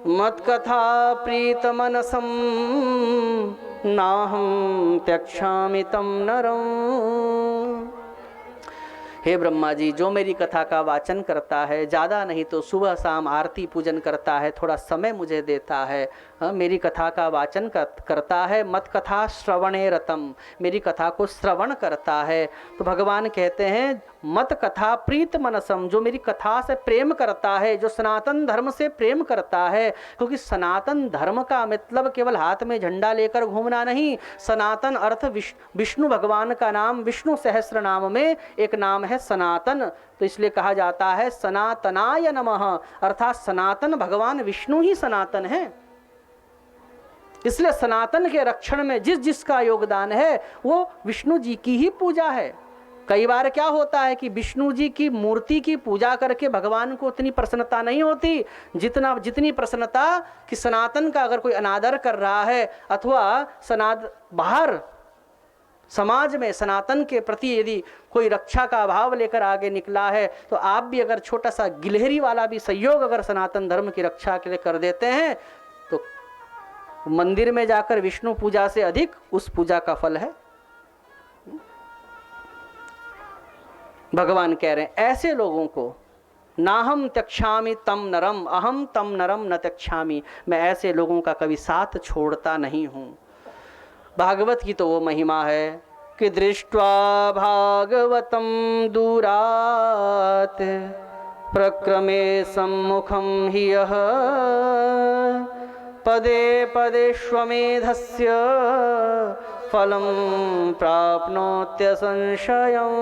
मत्कथा प्रीतमनसं नाहं त्यक्षामि तं नरं। हे ब्रह्मा जी, जो मेरी कथा का वाचन करता है, ज़्यादा नहीं तो सुबह शाम आरती पूजन करता है, थोड़ा समय मुझे देता है, मेरी कथा का वाचन करता है, मत कथा श्रवणे रतम, मेरी कथा को श्रवण करता है, तो भगवान कहते हैं मत कथा प्रीत मनसम, जो मेरी कथा से प्रेम करता है, जो सनातन धर्म से प्रेम करता है, क्योंकि सनातन धर्म का मतलब केवल हाथ में झंडा लेकर घूमना नहीं। सनातन अर्थ विष्णु भगवान का नाम, विष्णु सहस्त्र नाम में एक नाम है सनातन, तो इसलिए कहा जाता है सनातनाय नमः, अर्थात सनातन भगवान विष्णु ही सनातन है। इसलिए सनातन के रक्षण में जिस जिसका योगदान है वो विष्णु जी की ही पूजा है। कई बार क्या होता है कि विष्णु जी की मूर्ति की पूजा करके भगवान को उतनी प्रसन्नता नहीं होती जितनी प्रसन्नता कि सनातन का अगर कोई अनादर कर रहा है अथवा बाहर समाज में सनातन के प्रति यदि कोई रक्षा का भाव लेकर आगे निकला है, तो आप भी अगर छोटा सा गिलहरी वाला भी सहयोग अगर सनातन धर्म की रक्षा के लिए कर देते हैं तो मंदिर में जाकर विष्णु पूजा से अधिक उस पूजा का फल है। भगवान कह रहे हैं ऐसे लोगों को नाहम त्यक्षामि तम नरम, अहम तम नरम न त्यक्षामि, मैं ऐसे लोगों का कभी साथ छोड़ता नहीं हूं। भागवत की तो वो महिमा है कि दृष्ट्वा भागवतम दूरात प्रक्रमे सम्मुखम हि यः पदे पदे श्वमेधस्य फलं प्राप्नोत्य संशयम्।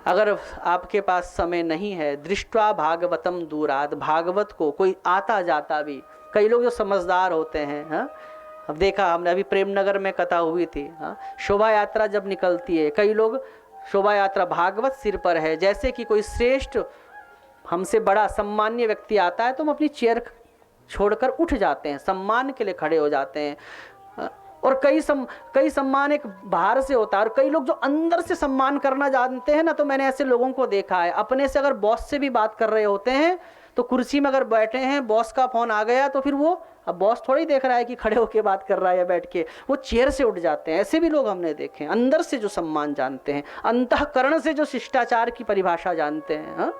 अगर आपके पास समय नहीं है, दृष्ट्वा भागवतम दूरात, भागवत को कोई आता जाता भी, कई लोग जो समझदार होते हैं, हाँ, अब देखा हमने अभी प्रेमनगर में कथा हुई थी, हाँ, शोभा यात्रा जब निकलती है, कई लोग शोभा यात्रा भागवत सिर पर है, जैसे कि कोई श्रेष्ठ हमसे बड़ा सम्मान्य व्यक्ति आता है तो हम अपनी चेयर छोड़कर उठ जाते हैं, सम्मान के लिए खड़े हो जाते हैं। और कई सम्मान एक बाहर से होता है और कई लोग जो अंदर से सम्मान करना जानते हैं ना, तो मैंने ऐसे लोगों को देखा है, अपने से अगर बॉस से भी बात कर रहे होते हैं तो कुर्सी में अगर बैठे हैं, बॉस का फोन आ गया तो फिर वो, अब बॉस थोड़ी देख रहा है कि खड़े होकर बात कर रहा है या बैठ के, वो चेयर से उठ जाते हैं। ऐसे भी लोग हमने देखे हैं, अंदर से जो सम्मान जानते हैं, अंतःकरण से जो शिष्टाचार की परिभाषा जानते हैं। हाँ,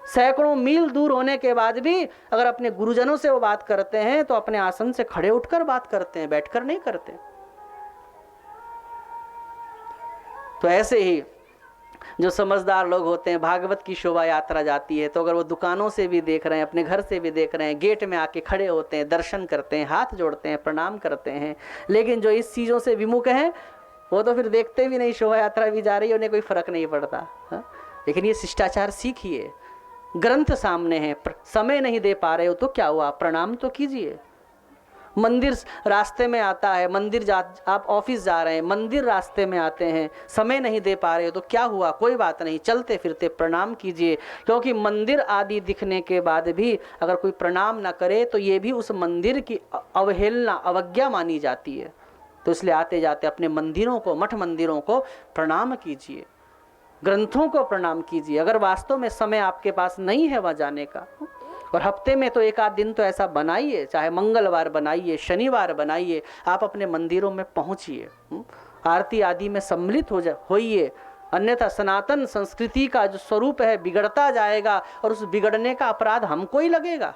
सैकड़ों मील दूर होने के बाद भी अगर अपने गुरुजनों से वो बात करते हैं तो अपने आसन से खड़े उठकर बात करते हैं, बैठकर नहीं करते। तो ऐसे ही जो समझदार लोग होते हैं, भागवत की शोभा यात्रा जाती है तो अगर वो दुकानों से भी देख रहे हैं, अपने घर से भी देख रहे हैं, गेट में आके खड़े होते हैं, दर्शन करते हैं, हाथ जोड़ते हैं, प्रणाम करते हैं। लेकिन जो इस चीज़ों से विमुख हैं वो तो फिर देखते भी नहीं, शोभा यात्रा भी जा रही है, उन्हें कोई फर्क नहीं पड़ता। हाँ? लेकिन ये शिष्टाचार सीखिए, ग्रंथ सामने है, समय नहीं दे पा रहे हो तो क्या हुआ, प्रणाम तो कीजिए। मंदिर रास्ते में आता है, आप ऑफिस जा रहे हैं, मंदिर रास्ते में आते हैं, समय नहीं दे पा रहे हो तो क्या हुआ, कोई बात नहीं, चलते फिरते प्रणाम कीजिए। क्योंकि मंदिर आदि दिखने के बाद भी अगर कोई प्रणाम ना करे तो ये भी उस मंदिर की अवहेलना, अवज्ञा मानी जाती है। तो इसलिए आते जाते अपने मंदिरों को, मठ मंदिरों को प्रणाम कीजिए, ग्रंथों को प्रणाम कीजिए। अगर वास्तव में समय आपके पास नहीं है वहाँ जाने का, और हफ्ते में तो एक आध दिन तो ऐसा बनाइए, चाहे मंगलवार बनाइए, शनिवार बनाइए, आप अपने मंदिरों में पहुंचिए, आरती आदि में सम्मिलित होइए। अन्यथा सनातन संस्कृति का जो स्वरूप है बिगड़ता जाएगा और उस बिगड़ने का अपराध हमको ही लगेगा।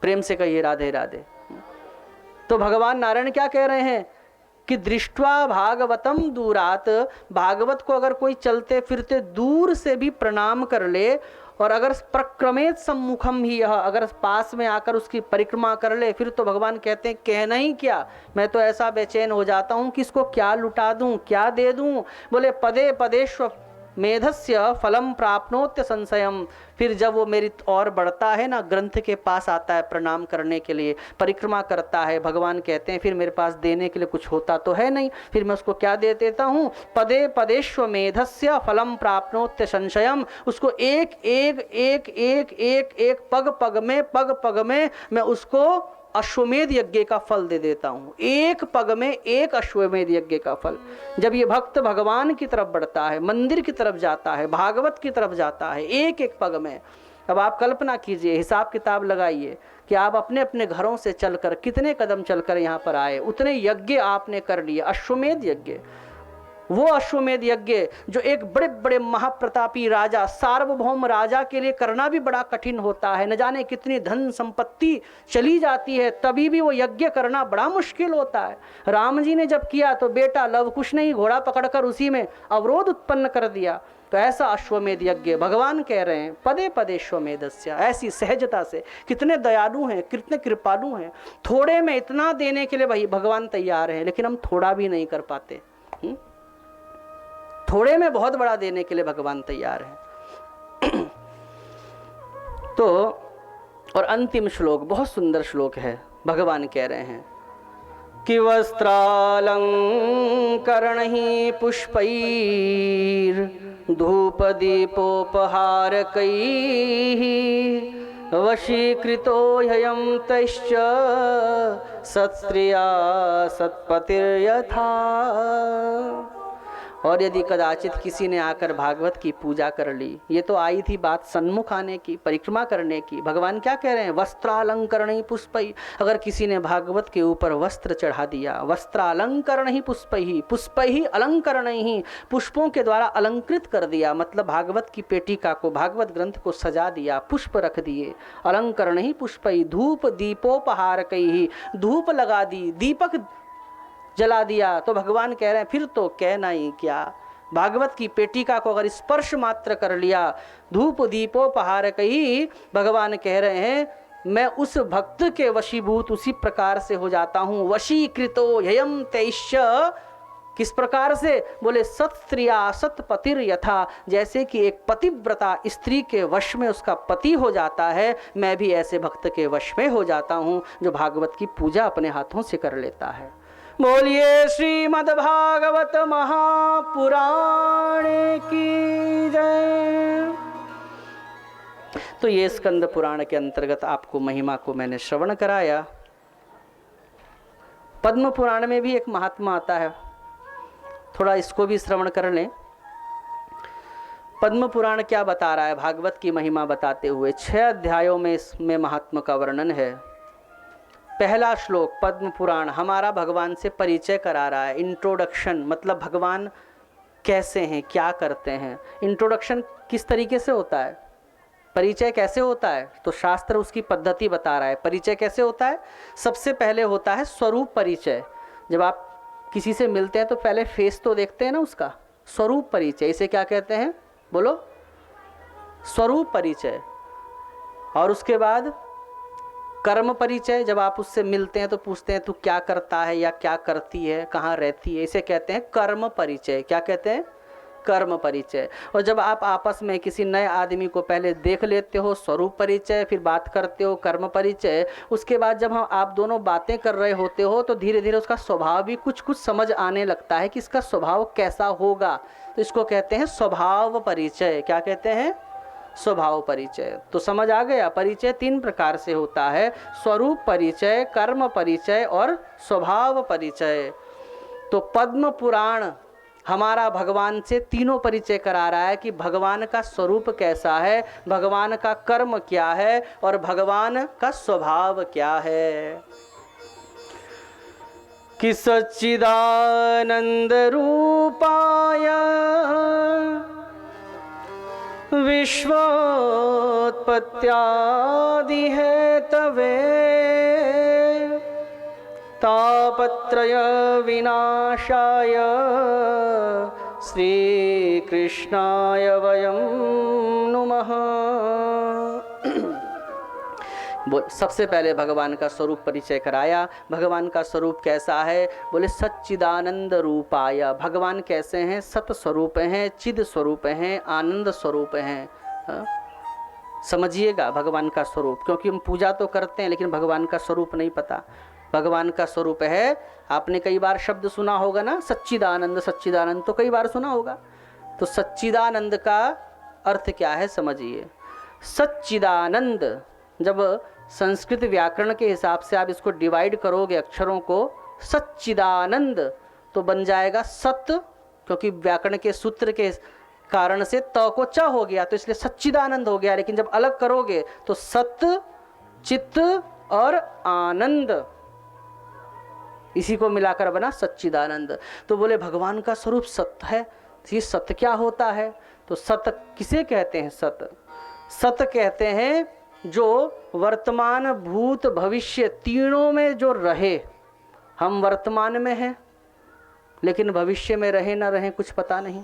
प्रेम से कहिए राधे राधे। तो भगवान नारायण क्या कह रहे हैं कि दृष्ट्वा भागवतम दूरात, भागवत को अगर कोई चलते फिरते दूर से भी प्रणाम कर ले, और अगर प्रक्रमेत सम्मुखम ही, यह अगर पास में आकर उसकी परिक्रमा कर ले, फिर तो भगवान कहते हैं कहना ही क्या, मैं तो ऐसा बेचैन हो जाता हूँ कि इसको क्या लुटा दूं, क्या दे दूं। बोले पदे पदेश्व मेधस्य फलम प्राप्नोत्य संशयम, फिर जब वो मेरी और बढ़ता है ना, ग्रंथ के पास आता है प्रणाम करने के लिए, परिक्रमा करता है, भगवान कहते हैं फिर मेरे पास देने के लिए कुछ होता तो है नहीं, फिर मैं उसको क्या दे देता हूँ, पदे पदेश्व मेधस्य फलम प्राप्नोत्य संशयम, उसको एक एक एक एक एक एक पग पग में मैं उसको अश्वमेध यज्ञ का फल दे देता हूँ। एक पग में एक अश्वमेध यज्ञ का फल। जब ये भक्त भगवान की तरफ बढ़ता है, मंदिर की तरफ जाता है, भागवत की तरफ जाता है, एक एक पग में। अब आप कल्पना कीजिए, हिसाब किताब लगाइए कि आप अपने अपने घरों से चलकर कितने कदम चलकर यहाँ पर आए, उतने यज्ञ आपने कर लिए। अश्वमेध यज्ञ, वो अश्वमेध यज्ञ जो एक बड़े बड़े महाप्रतापी राजा, सार्वभौम राजा के लिए करना भी बड़ा कठिन होता है। न जाने कितनी धन संपत्ति चली जाती है, तभी भी वो यज्ञ करना बड़ा मुश्किल होता है। राम जी ने जब किया तो बेटा लव कुश नहीं, घोड़ा पकड़कर उसी में अवरोध उत्पन्न कर दिया। तो ऐसा अश्वमेध यज्ञ भगवान कह रहे हैं, पदे पदे अश्वमेधस्य, ऐसी सहजता से। कितने दयालु हैं, कितने कृपालु हैं। थोड़े में इतना देने के लिए भाई भगवान तैयार है, लेकिन हम थोड़ा भी नहीं कर पाते। थोड़े में बहुत बड़ा देने के लिए भगवान तैयार है। तो और अंतिम श्लोक बहुत सुंदर श्लोक है। भगवान कह रहे हैं कि वस्त्रालंकरणैः पुष्पैर् धूप दीपोपहारकैः वशीकृतो ह्ययं तैश्च सत्स्त्रिया सत्पतिर्यथा। और यदि कदाचित किसी ने आकर भागवत की पूजा कर ली, ये तो आई थी बात सन्मुख आने की, परिक्रमा करने की। भगवान क्या कह रहे हैं? वस्त्रालंकरणैः पुष्पैः। अगर किसी ने भागवत के ऊपर वस्त्र चढ़ा दिया, वस्त्रालंकरणैः पुष्पैः, पुष्पैः अलंकरणैः, पुष्पों के द्वारा अलंकृत कर दिया, मतलब भागवत की पेटिका को, भागवत ग्रंथ को सजा दिया, पुष्प रख दिए। अलंकरणैः पुष्पैः धूप दीपोपहारकैः, धूप लगा दी, दीपक जला दिया। तो भगवान कह रहे हैं फिर तो कहना ही क्या। भागवत की पेटिका को अगर स्पर्श मात्र कर लिया, धूप दीपोपहारकैः, भगवान कह रहे हैं मैं उस भक्त के वशीभूत उसी प्रकार से हो जाता हूँ। वशीकृतो ह्ययं तैश्च, किस प्रकार से? बोले सत्स्त्रिया सत्पतिर यथा, जैसे कि एक पतिव्रता स्त्री के वश में उसका पति हो जाता है, मैं भी ऐसे भक्त के वश में हो जाता हूँ जो भागवत की पूजा अपने हाथों से कर लेता है। बोलिए श्रीमद्भागवत महापुराण की जय। तो ये स्कंद पुराण के अंतर्गत आपको महिमा को मैंने श्रवण कराया। पद्म पुराण में भी एक महात्मा आता है, थोड़ा इसको भी श्रवण कर लें। पद्म पुराण क्या बता रहा है? भागवत की महिमा बताते हुए 6 अध्यायों में इसमें महात्मा का वर्णन है। पहला श्लोक पद्म पुराण हमारा भगवान से परिचय करा रहा है। इंट्रोडक्शन, मतलब भगवान कैसे हैं, क्या करते हैं। इंट्रोडक्शन किस तरीके से होता है, परिचय कैसे होता है, तो शास्त्र उसकी पद्धति बता रहा है। परिचय कैसे होता है? सबसे पहले होता है स्वरूप परिचय। जब आप किसी से मिलते हैं तो पहले फेस तो देखते हैं ना उसका, स्वरूप परिचय। इसे क्या कहते हैं? बोलो, स्वरूप परिचय। और उसके बाद कर्म परिचय। जब आप उससे मिलते हैं तो पूछते हैं तू क्या करता है या क्या करती है, कहाँ रहती है, इसे कहते हैं कर्म परिचय। क्या कहते हैं? कर्म परिचय। और जब आप आपस में किसी नए आदमी को पहले देख लेते हो, स्वरूप परिचय, फिर बात करते हो, कर्म परिचय। उसके बाद जब आप दोनों बातें कर रहे होते हो तो धीरे धीरे उसका स्वभाव भी कुछ कुछ समझ आने लगता है कि इसका स्वभाव कैसा होगा, तो इसको कहते हैं स्वभाव परिचय। क्या कहते हैं? स्वभाव परिचय। तो समझ आ गया, परिचय 3 प्रकार से होता है, स्वरूप परिचय, कर्म परिचय और स्वभाव परिचय। तो पद्म पुराण हमारा भगवान से तीनों परिचय करा रहा है कि भगवान का स्वरूप कैसा है, भगवान का कर्म क्या है और भगवान का स्वभाव क्या है। कि सच्चिदानंद रूपाय विश्वोत्पत्त्यादि हेतवे तापत्रय विनाशाय श्रीकृष्णाय वयं नुमः। सबसे पहले भगवान का स्वरूप परिचय कराया। भगवान का स्वरूप कैसा है? बोले सच्चिदानंद रूपाय। भगवान कैसे हैं? सत स्वरूप हैं, चिद स्वरूप हैं, आनंद स्वरूप हैं। समझिएगा भगवान का स्वरूप, क्योंकि हम पूजा तो करते हैं लेकिन भगवान का स्वरूप नहीं पता। भगवान का स्वरूप है, आपने कई बार शब्द सुना होगा ना, सच्चिदानंद सच्चिदानंद, तो कई बार सुना होगा। तो सच्चिदानंद का अर्थ क्या है समझिए। सच्चिदानंद जब संस्कृत व्याकरण के हिसाब से आप इसको डिवाइड करोगे अक्षरों को, सच्चिदानंद तो बन जाएगा सत, क्योंकि व्याकरण के सूत्र के कारण से त को च हो गया तो इसलिए सच्चिदानंद हो गया। लेकिन जब अलग करोगे तो सत, चित्त और आनंद, इसी को मिलाकर बना सच्चिदानंद। तो बोले भगवान का स्वरूप सत्य है। ये सत्य क्या होता है? तो सत्य किसे कहते हैं? सत्य कहते हैं जो वर्तमान, भूत, भविष्य तीनों में जो रहे। हम वर्तमान में हैं लेकिन भविष्य में रहे ना रहे कुछ पता नहीं,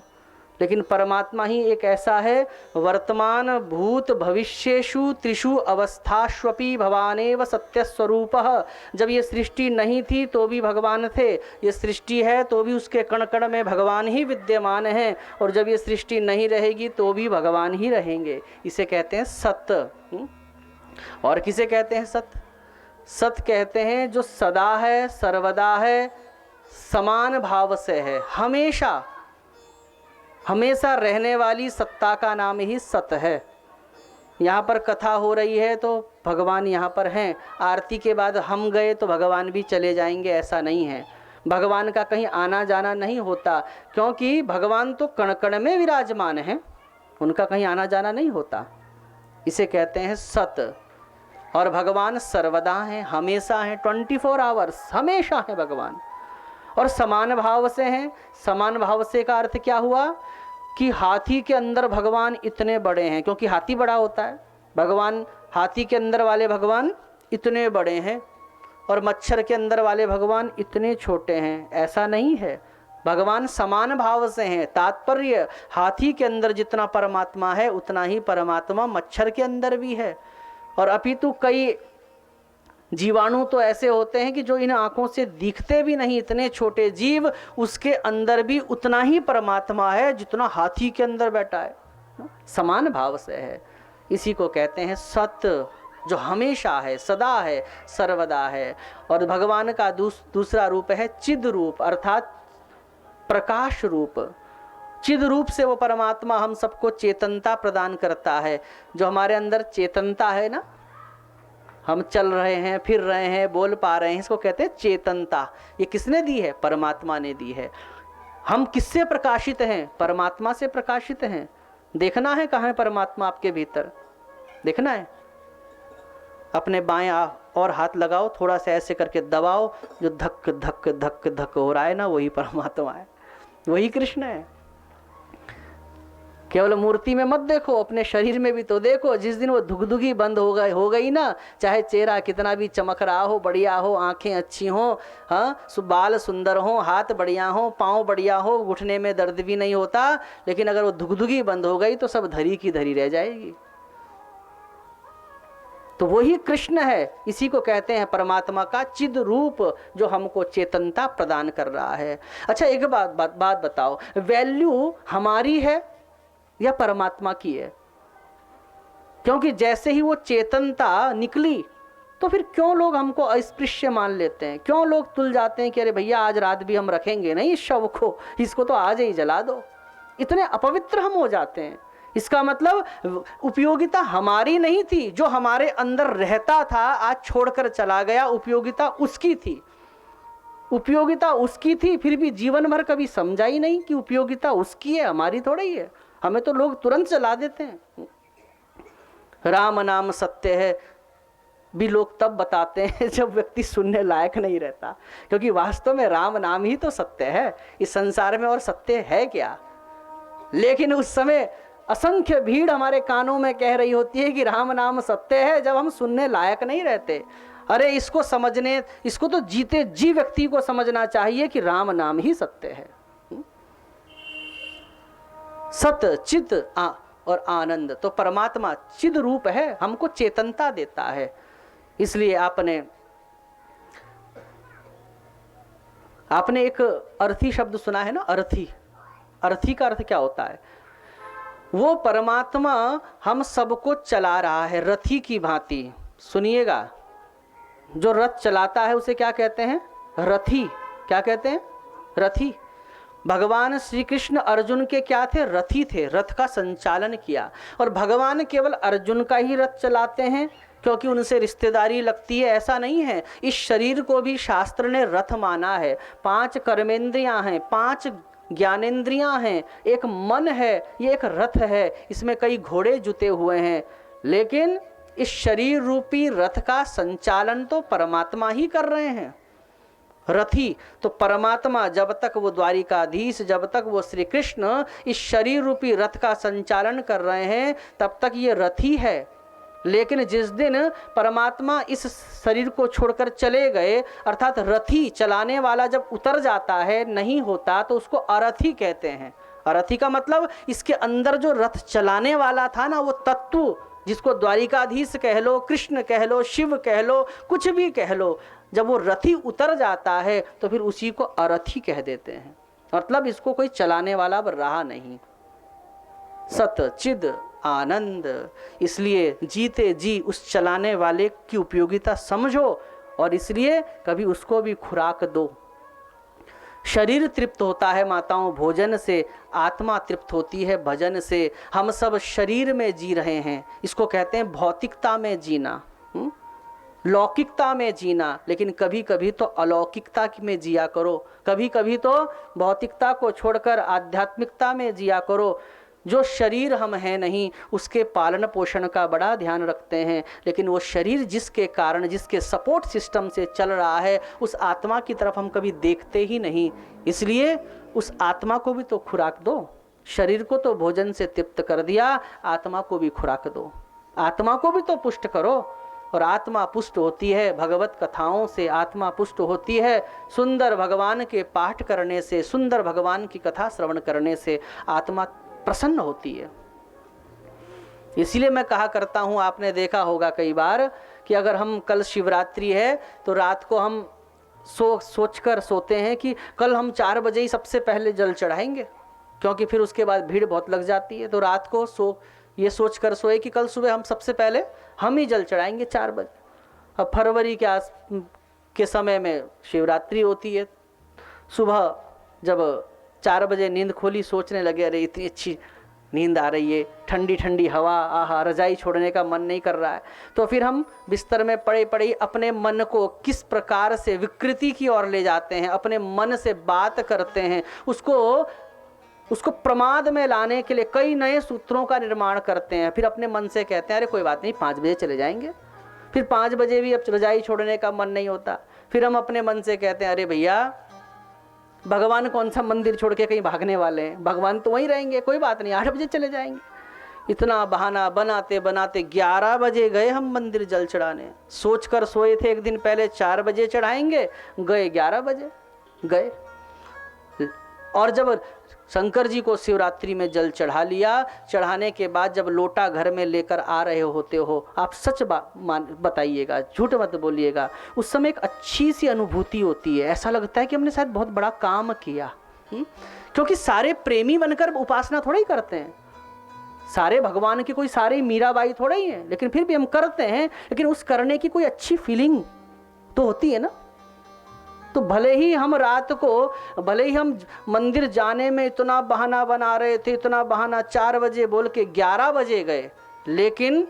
लेकिन परमात्मा ही एक ऐसा है, वर्तमान, भूत, भविष्येषु त्रिषु अवस्थाष्वपि भवानेव सत्य स्वरूपः। जब ये सृष्टि नहीं थी तो भी भगवान थे, ये सृष्टि है तो भी उसके कण कण में भगवान ही विद्यमान हैं, और जब ये सृष्टि नहीं रहेगी तो भी भगवान ही रहेंगे। इसे कहते हैं सत्य। और किसे कहते हैं सत्य? सत्य कहते हैं जो सदा है, सर्वदा है, समान भाव से है, हमेशा हमेशा रहने वाली सत्ता का नाम ही सत्य है। यहाँ पर कथा हो रही है तो भगवान यहाँ पर हैं, आरती के बाद हम गए तो भगवान भी चले जाएंगे, ऐसा नहीं है। भगवान का कहीं आना जाना नहीं होता, क्योंकि भगवान तो कण कण में विराजमान हैं, उनका कहीं आना जाना नहीं होता। इसे कहते हैं सत्य। और भगवान सर्वदा हैं, हमेशा हैं, 24 आवर्स हमेशा हैं भगवान। और समान भाव से हैं। समान भाव से का अर्थ क्या हुआ कि हाथी के अंदर भगवान इतने बड़े हैं, क्योंकि हाथी बड़ा होता है, भगवान हाथी के अंदर वाले भगवान इतने बड़े हैं, और मच्छर के अंदर वाले भगवान इतने छोटे हैं, ऐसा नहीं है। भगवान समान भाव से हैं। तात्पर्य हाथी के अंदर जितना परमात्मा है उतना ही परमात्मा मच्छर के अंदर भी है। और अपितु कई जीवाणु तो ऐसे होते हैं कि जो इन आंखों से दिखते भी नहीं, इतने छोटे जीव, उसके अंदर भी उतना ही परमात्मा है जितना हाथी के अंदर बैठा है, समान भाव से है। इसी को कहते हैं सत्य, जो हमेशा है, सदा है, सर्वदा है। और भगवान का दूसरा रूप है चिद रूप, अर्थात प्रकाश रूप। चिद रूप से वो परमात्मा हम सबको चेतनता प्रदान करता है। जो हमारे अंदर चेतनता है ना, हम चल रहे हैं, फिर रहे हैं, बोल पा रहे हैं, इसको कहते हैं चेतनता। ये किसने दी है? परमात्मा ने दी है। हम किससे प्रकाशित हैं? परमात्मा से प्रकाशित हैं। देखना है कहाँ है परमात्मा आपके भीतर, देखना है। अपने बाएं और हाथ लगाओ, थोड़ा सा ऐसे करके दबाओ, जो धक धक धक धक हो रहा है ना, वही परमात्मा है, वही कृष्ण है। केवल मूर्ति में मत देखो, अपने शरीर में भी तो देखो। जिस दिन वो धुगधुगी बंद हो गई ना, चाहे चेहरा कितना भी चमक रहा हो, बढ़िया हो, आंखें अच्छी हो, हाँ, बाल सुंदर हो, हाथ बढ़िया हो, पाँव बढ़िया हो, घुटने में दर्द भी नहीं होता, लेकिन अगर वो धुगधुगी बंद हो गई तो सब धरी की धरी रह जाएगी। तो वही कृष्ण है। इसी को कहते हैं परमात्मा का चिद रूप, जो हमको चेतनता प्रदान कर रहा है। अच्छा, एक बात बताओ, वैल्यू हमारी है या परमात्मा की है? क्योंकि जैसे ही वो चेतनता निकली तो फिर क्यों लोग हमको अस्पृश्य मान लेते हैं? क्यों लोग तुल जाते हैं कि अरे भैया आज रात भी हम रखेंगे नहीं इस शव को, इसको तो आज ही जला दो। इतने अपवित्र हम हो जाते हैं। इसका मतलब उपयोगिता हमारी नहीं थी, जो हमारे अंदर रहता था आज छोड़कर चला गया, उपयोगिता उसकी थी। उपयोगिता उसकी थी, फिर भी जीवन भर कभी समझा ही नहीं कि उपयोगिता उसकी है, हमारी थोड़ा ही है। हमें तो लोग तुरंत चला देते हैं। राम नाम सत्य है भी लोग तब बताते हैं जब व्यक्ति सुनने लायक नहीं रहता, क्योंकि वास्तव में राम नाम ही तो सत्य है। इस संसार में और सत्य है क्या? लेकिन उस समय असंख्य भीड़ हमारे कानों में कह रही होती है कि राम नाम सत्य है, जब हम सुनने लायक नहीं रहते। अरे इसको समझने, इसको तो जीते जी व्यक्ति को समझना चाहिए कि राम नाम ही सत्य है। सत्य, चित और आनंद। तो परमात्मा चिद रूप है, हमको चेतनता देता है। इसलिए आपने एक अर्थी शब्द सुना है ना, अर्थी। अर्थी का अर्थ क्या होता है? वो परमात्मा हम सबको चला रहा है रथी की भांति। सुनिएगा, जो रथ चलाता है उसे क्या कहते हैं? रथी। क्या कहते हैं? रथी। भगवान श्री कृष्ण अर्जुन के क्या थे? रथी थे, रथ का संचालन किया। और भगवान केवल अर्जुन का ही रथ चलाते हैं क्योंकि उनसे रिश्तेदारी लगती है, ऐसा नहीं है। इस शरीर को भी शास्त्र ने रथ माना है। 5 कर्मेंद्रियां हैं, 5 ज्ञानेंद्रियां हैं, एक मन है, ये एक रथ है, इसमें कई घोड़े जुते हुए हैं। लेकिन इस शरीर रूपी रथ का संचालन तो परमात्मा ही कर रहे हैं। रथी तो परमात्मा, जब तक वो द्वारिकाधीश, जब तक वो श्री कृष्ण इस शरीर रूपी रथ का संचालन कर रहे हैं, तब तक ये रथी है। लेकिन जिस दिन परमात्मा इस शरीर को छोड़कर चले गए, अर्थात रथी चलाने वाला जब उतर जाता है, नहीं होता, तो उसको अरथी कहते हैं। अरथी का मतलब इसके अंदर जो रथ चलाने वाला था ना, वो तत्व, जिसको द्वारिकाधीश कह लो, कृष्ण कह लो, शिव कह लो, कुछ भी कह लो, जब वो रथी उतर जाता है तो फिर उसी को अरथी कह देते हैं। मतलब इसको कोई चलाने वाला रहा नहीं। सत चिद आनंद, इसलिए जीते जी उस चलाने वाले की उपयोगिता समझो, और इसलिए कभी उसको भी खुराक दो। शरीर तृप्त होता है माताओं भोजन से, आत्मा तृप्त होती है भजन से। हम सब शरीर में जी रहे हैं, इसको कहते हैं भौतिकता में जीना, लौकिकता में जीना। लेकिन कभी कभी तो अलौकिकता में जिया करो, कभी कभी तो भौतिकता को छोड़कर आध्यात्मिकता में जिया करो। जो शरीर हम हैं नहीं, उसके पालन पोषण का बड़ा ध्यान रखते हैं, लेकिन वो शरीर जिसके कारण, जिसके सपोर्ट सिस्टम से चल रहा है, उस आत्मा की तरफ हम कभी देखते ही नहीं। इसलिए उस आत्मा को भी तो खुराक दो। शरीर को तो भोजन से तृप्त कर दिया, आत्मा को भी खुराक दो, आत्मा को भी तो पुष्ट करो। और आत्मा पुष्ट होती है भगवत कथाओं से, आत्मा पुष्ट होती है सुंदर भगवान के पाठ करने से, सुंदर भगवान की कथा श्रवण करने से आत्मा प्रसन्न होती है। इसीलिए मैं कहा करता हूँ, आपने देखा होगा कई बार कि अगर हम, कल शिवरात्रि है तो रात को हम सोचकर सोते हैं कि कल हम 4 बजे ही सबसे पहले जल चढ़ाएंगे, क्योंकि फिर उसके बाद भीड़ बहुत लग जाती है। तो रात को ये सोचकर सोए कि कल सुबह हम सबसे पहले हम ही जल चढ़ाएंगे 4 बजे। अब फरवरी के समय में शिवरात्रि होती है, सुबह जब 4 बजे नींद खोली, सोचने लगे अरे इतनी अच्छी नींद आ रही है, ठंडी ठंडी हवा, आहा, रजाई छोड़ने का मन नहीं कर रहा है। तो फिर हम बिस्तर में पड़े पड़े अपने मन को किस प्रकार से विकृति की ओर ले जाते हैं, अपने मन से बात करते हैं, उसको प्रमाद में लाने के लिए कई नए सूत्रों का निर्माण करते हैं। फिर अपने मन से कहते हैं अरे कोई बात नहीं, 5 बजे चले जाएंगे। फिर 5 बजे भी अब रजाई छोड़ने का मन नहीं होता। फिर हम अपने मन से कहते हैं अरे भैया, भगवान कौन सा मंदिर छोड़ के कहीं भागने वाले हैं, भगवान तो वहीं रहेंगे, कोई बात नहीं, 8 बजे चले जाएंगे। इतना बहाना बनाते बनाते 11 बजे गए हम मंदिर जल चढ़ाने। सोचकर सोए थे एक दिन पहले 4 बजे चढ़ाएंगे, गए 11 बजे गए। और जब शंकर जी को शिवरात्रि में जल चढ़ा लिया, चढ़ाने के बाद जब लोटा घर में लेकर आ रहे होते हो, आप सच बताइएगा, झूठ मत बोलिएगा, उस समय एक अच्छी सी अनुभूति होती है। ऐसा लगता है कि हमने शायद बहुत बड़ा काम किया। क्योंकि सारे प्रेमी बनकर उपासना थोड़ा ही करते हैं, सारे भगवान की कोई सारे मीराबाई थोड़ा ही हैं, लेकिन फिर भी हम करते हैं। लेकिन उस करने की कोई अच्छी फीलिंग तो होती है ना। तो भले ही हम रात को, भले ही हम मंदिर जाने में इतना बहाना बना रहे थे, इतना बहाना 4 बजे बोल के 11 बजे गए, लेकिन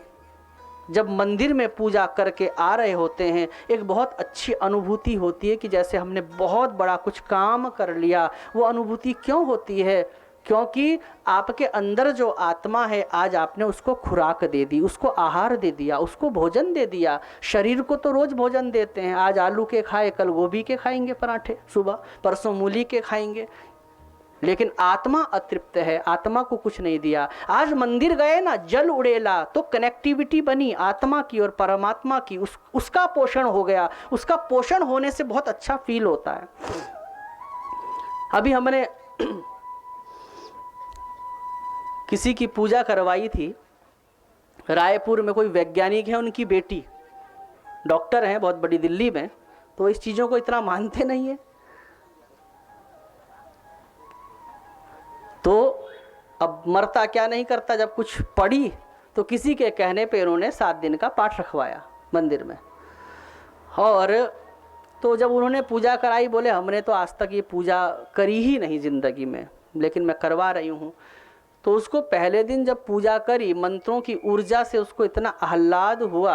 जब मंदिर में पूजा करके आ रहे होते हैं, एक बहुत अच्छी अनुभूति होती है कि जैसे हमने बहुत बड़ा कुछ काम कर लिया। वो अनुभूति क्यों होती है? क्योंकि आपके अंदर जो आत्मा है, आज आपने उसको खुराक दे दी, उसको आहार दे दिया, उसको भोजन दे दिया। शरीर को तो रोज भोजन देते हैं, आज आलू के खाए, कल गोभी के खाएंगे पराठे, सुबह परसों मूली के खाएंगे, लेकिन आत्मा अतृप्त है, आत्मा को कुछ नहीं दिया। आज मंदिर गए ना, जल उड़ेला, तो कनेक्टिविटी बनी आत्मा की और परमात्मा की, उसका पोषण हो गया। उसका पोषण होने से बहुत अच्छा फील होता है। अभी हमने किसी की पूजा करवाई थी, रायपुर में कोई वैज्ञानिक है, उनकी बेटी डॉक्टर हैं बहुत बड़ी दिल्ली में, तो इस चीज़ों को इतना मानते नहीं है। तो अब मरता क्या नहीं करता, जब कुछ पड़ी तो किसी के कहने पे उन्होंने 7 दिन का पाठ रखवाया मंदिर में। और तो जब उन्होंने पूजा कराई, बोले हमने तो आज तक ये पूजा करी ही नहीं ज़िंदगी में, लेकिन मैं करवा रही हूँ। तो उसको पहले दिन जब पूजा करी, मंत्रों की ऊर्जा से उसको इतना आह्लाद हुआ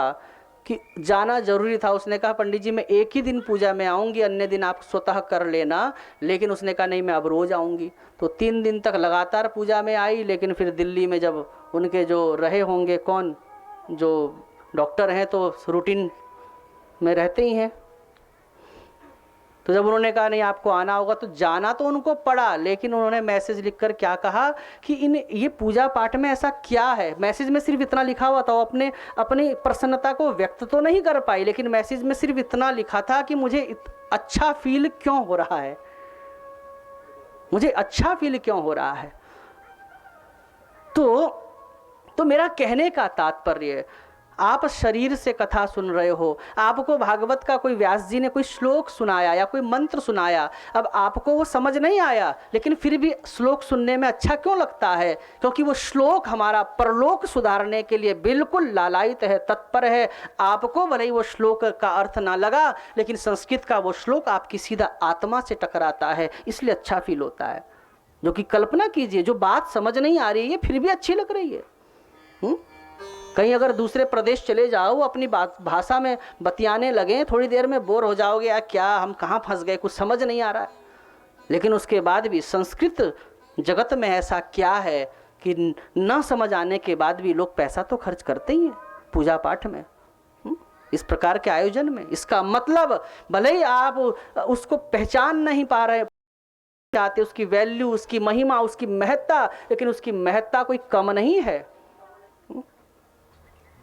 कि जाना जरूरी था। उसने कहा पंडित जी मैं एक ही दिन पूजा में आऊँगी, अन्य दिन आप स्वतः कर लेना। लेकिन उसने कहा नहीं, मैं अब रोज़ आऊँगी। तो 3 दिन तक लगातार पूजा में आई। लेकिन फिर दिल्ली में जब उनके जो रहे होंगे कौन, जो डॉक्टर हैं तो रूटीन में रहते ही हैं, तो जब उन्होंने कहा नहीं आपको आना होगा, तो जाना तो उनको पड़ा। लेकिन उन्होंने मैसेज लिखकर क्या कहा कि ये पूजा पाठ में ऐसा क्या है। मैसेज में सिर्फ इतना लिखा हुआ था, वो अपनी प्रसन्नता को व्यक्त तो नहीं कर पाई, लेकिन मैसेज में सिर्फ इतना लिखा था कि मुझे अच्छा फील क्यों हो रहा है, मुझे अच्छा फील क्यों हो रहा है। तो मेरा कहने का तात्पर्य, आप शरीर से कथा सुन रहे हो, आपको भागवत का कोई व्यास जी ने कोई श्लोक सुनाया या कोई मंत्र सुनाया, अब आपको वो समझ नहीं आया, लेकिन फिर भी श्लोक सुनने में अच्छा क्यों लगता है? क्योंकि वो श्लोक हमारा परलोक सुधारने के लिए बिल्कुल लालायित है, तत्पर है। आपको भले ही वो श्लोक का अर्थ ना लगा, लेकिन संस्कृत का वो श्लोक आपकी सीधा आत्मा से टकराता है, इसलिए अच्छा फील होता है। जो कि कल्पना कीजिए, जो बात समझ नहीं आ रही है फिर भी अच्छी लग रही है। कहीं अगर दूसरे प्रदेश चले जाओ, अपनी भाषा में बतियाने लगे, थोड़ी देर में बोर हो जाओगे, यार क्या हम कहाँ फंस गए, कुछ समझ नहीं आ रहा है। लेकिन उसके बाद भी संस्कृत जगत में ऐसा क्या है कि न समझ आने के बाद भी लोग पैसा तो खर्च करते ही हैं पूजा पाठ में, इस प्रकार के आयोजन में। इसका मतलब भले ही आप उसको पहचान नहीं पा रहे चाहते, उसकी वैल्यू, उसकी महिमा, उसकी महत्ता, लेकिन उसकी महत्ता कोई कम नहीं है।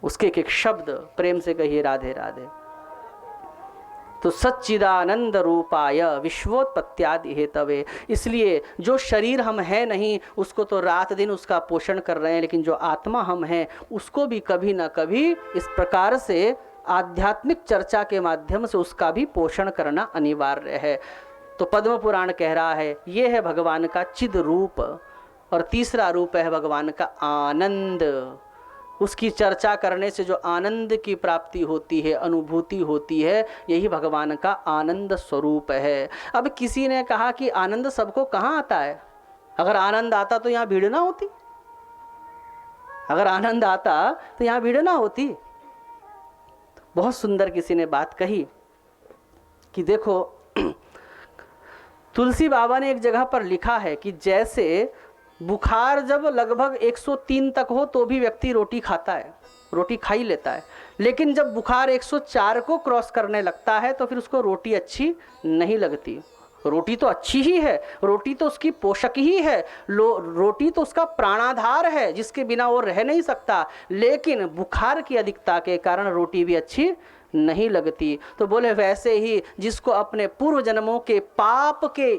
उसके एक एक शब्द प्रेम से कहिए राधे राधे। तो सच्चिदानंद रूपाय विश्वोत्पत्त्यादि हेतवे। इसलिए जो शरीर हम हैं नहीं, उसको तो रात दिन उसका पोषण कर रहे हैं, लेकिन जो आत्मा हम हैं उसको भी कभी ना कभी इस प्रकार से आध्यात्मिक चर्चा के माध्यम से उसका भी पोषण करना अनिवार्य है। तो पद्म पुराण कह रहा है ये है भगवान का चिद रूप, और तीसरा रूप है भगवान का आनंद। उसकी चर्चा करने से जो आनंद की प्राप्ति होती है, अनुभूति होती है, यही भगवान का आनंद स्वरूप है। अब किसी ने कहा कि आनंद सबको कहाँ आता है? अगर आनंद आता तो यहाँ भीड़ ना होती, अगर आनंद आता तो यहाँ भीड़ ना होती। बहुत सुंदर किसी ने बात कही कि देखो तुलसी बाबा ने एक जगह पर लिखा है कि जैसे बुखार जब लगभग 103 तक हो तो भी व्यक्ति रोटी खाता है, रोटी खा ही लेता है, लेकिन जब बुखार 104 को क्रॉस करने लगता है तो फिर उसको रोटी अच्छी नहीं लगती। रोटी तो अच्छी ही है, रोटी तो उसकी पोषक ही है, रोटी तो उसका प्राणाधार है जिसके बिना वो रह नहीं सकता, लेकिन बुखार की अधिकता के कारण रोटी भी अच्छी नहीं लगती। तो बोले वैसे ही जिसको अपने पूर्व जन्मों के पाप के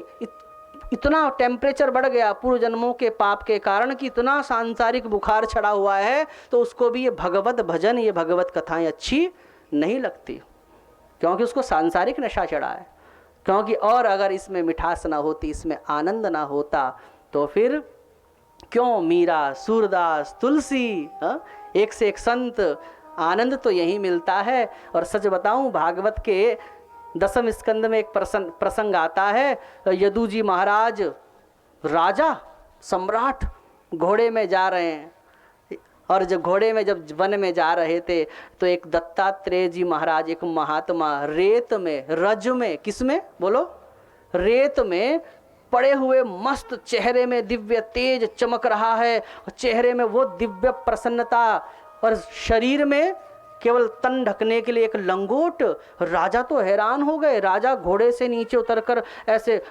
इतना टेम्परेचर बढ़ गया, पूर्व जन्मों के पाप के कारण कि इतना सांसारिक बुखार चढ़ा हुआ है, तो उसको भी ये भगवत भजन, ये भगवत कथाएं अच्छी नहीं लगती, क्योंकि उसको सांसारिक नशा चढ़ा है। क्योंकि और अगर इसमें मिठास ना होती, इसमें आनंद ना होता, तो फिर क्यों मीरा, सूरदास, तुलसी, एक से एक संत, आनंद तो यही मिलता है। और सच बताऊं, भागवत के 10वें स्कंद में एक प्रसंग आता है, यदु जी महाराज राजा सम्राट घोड़े में जा रहे हैं, और जब घोड़े में जब वन में जा रहे थे तो एक दत्तात्रेय जी महाराज, एक महात्मा, रेत में, रज में, किस में बोलो, रेत में पड़े हुए मस्त, चेहरे में दिव्य तेज चमक रहा है, चेहरे में वो दिव्य प्रसन्नता, और शरीर में केवल तन ढकने के लिए एक लंगोट। राजा तो हैरान हो गए। राजा घोड़े से नीचे उतरकर ऐसे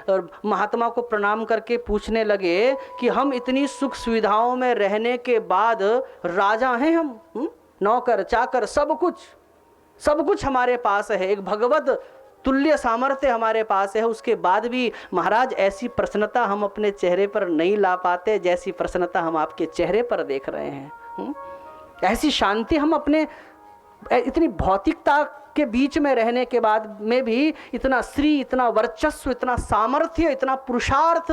महात्मा को प्रणाम करके पूछने लगे कि हम इतनी सुख सुविधाओं में रहने के बाद राजा हैं हम, नौकर चाकर सब कुछ हमारे पास है, एक भगवत तुल्य सामर्थ्य हमारे पास है, उसके बाद भी महाराज ऐसी प्रसन्नता हम अपने चेहरे पर नहीं ला पाते जैसी प्रसन्नता हम आपके चेहरे पर देख रहे हैं। ऐसी शांति हम अपने, इतनी भौतिकता के बीच में रहने के बाद में भी इतना श्री, इतना वर्चस्व, इतना सामर्थ्य, इतना पुरुषार्थ,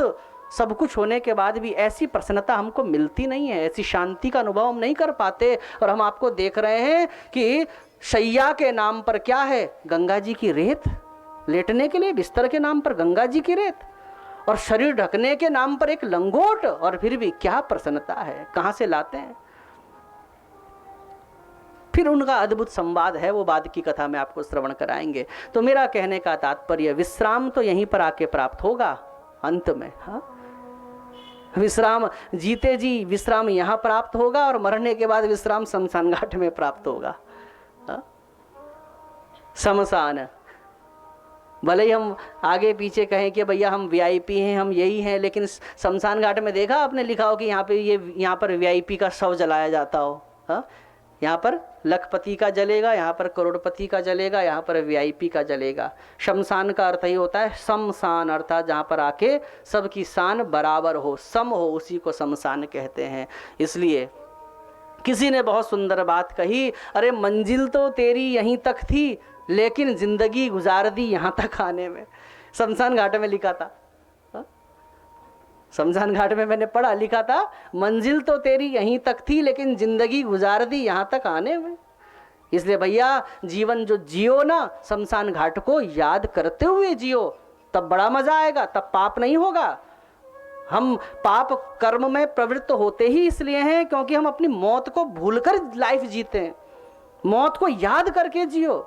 सब कुछ होने के बाद भी ऐसी प्रसन्नता हमको मिलती नहीं है, ऐसी शांति का अनुभव हम नहीं कर पाते। और हम आपको देख रहे हैं कि शैया के नाम पर क्या है, गंगा जी की रेत, लेटने के लिए बिस्तर के नाम पर गंगा जी की रेत, और शरीर ढकने के नाम पर एक लंगोट, और फिर भी क्या प्रसन्नता है, कहाँ से लाते हैं। फिर उनका अद्भुत संवाद है, वो बाद की कथा में आपको श्रवण कराएंगे। तो मेरा कहने का तात्पर्य, विश्राम तो यहीं पर आके प्राप्त होगा अंत में। हाँ, विश्राम जीते जी विश्राम यहाँ प्राप्त होगा और मरने के बाद विश्राम शमशान घाट में प्राप्त होगा। हाँ? शमशान, भले ही हम आगे पीछे कहें कि भैया हम वीआईपी हैं, हम यही हैं, लेकिन शमशान घाट में देखा आपने लिखा हो कि यहाँ पर वीआईपी का शव जलाया जाता हो। हाँ, यहाँ पर लखपति का जलेगा, यहाँ पर करोड़पति का जलेगा, यहाँ पर वीआईपी का जलेगा। शमशान का अर्थ ही होता है शमशान, अर्थात जहाँ पर आके सबकी शान बराबर हो, सम हो, उसी को शमशान कहते हैं। इसलिए किसी ने बहुत सुंदर बात कही, अरे मंजिल तो तेरी यहीं तक थी लेकिन जिंदगी गुजार दी यहाँ तक आने में। शमशान घाट में लिखा था, शमशान घाट में मैंने पढ़ा, लिखा था मंजिल तो तेरी यहीं तक थी लेकिन जिंदगी गुजार दी यहाँ तक आने में। इसलिए भैया जीवन जो जियो ना, शमशान घाट को याद करते हुए जियो, तब बड़ा मजा आएगा, तब पाप नहीं होगा। हम पाप कर्म में प्रवृत्त होते ही इसलिए हैं क्योंकि हम अपनी मौत को भूलकर लाइफ जीते हैं। मौत को याद करके जियो।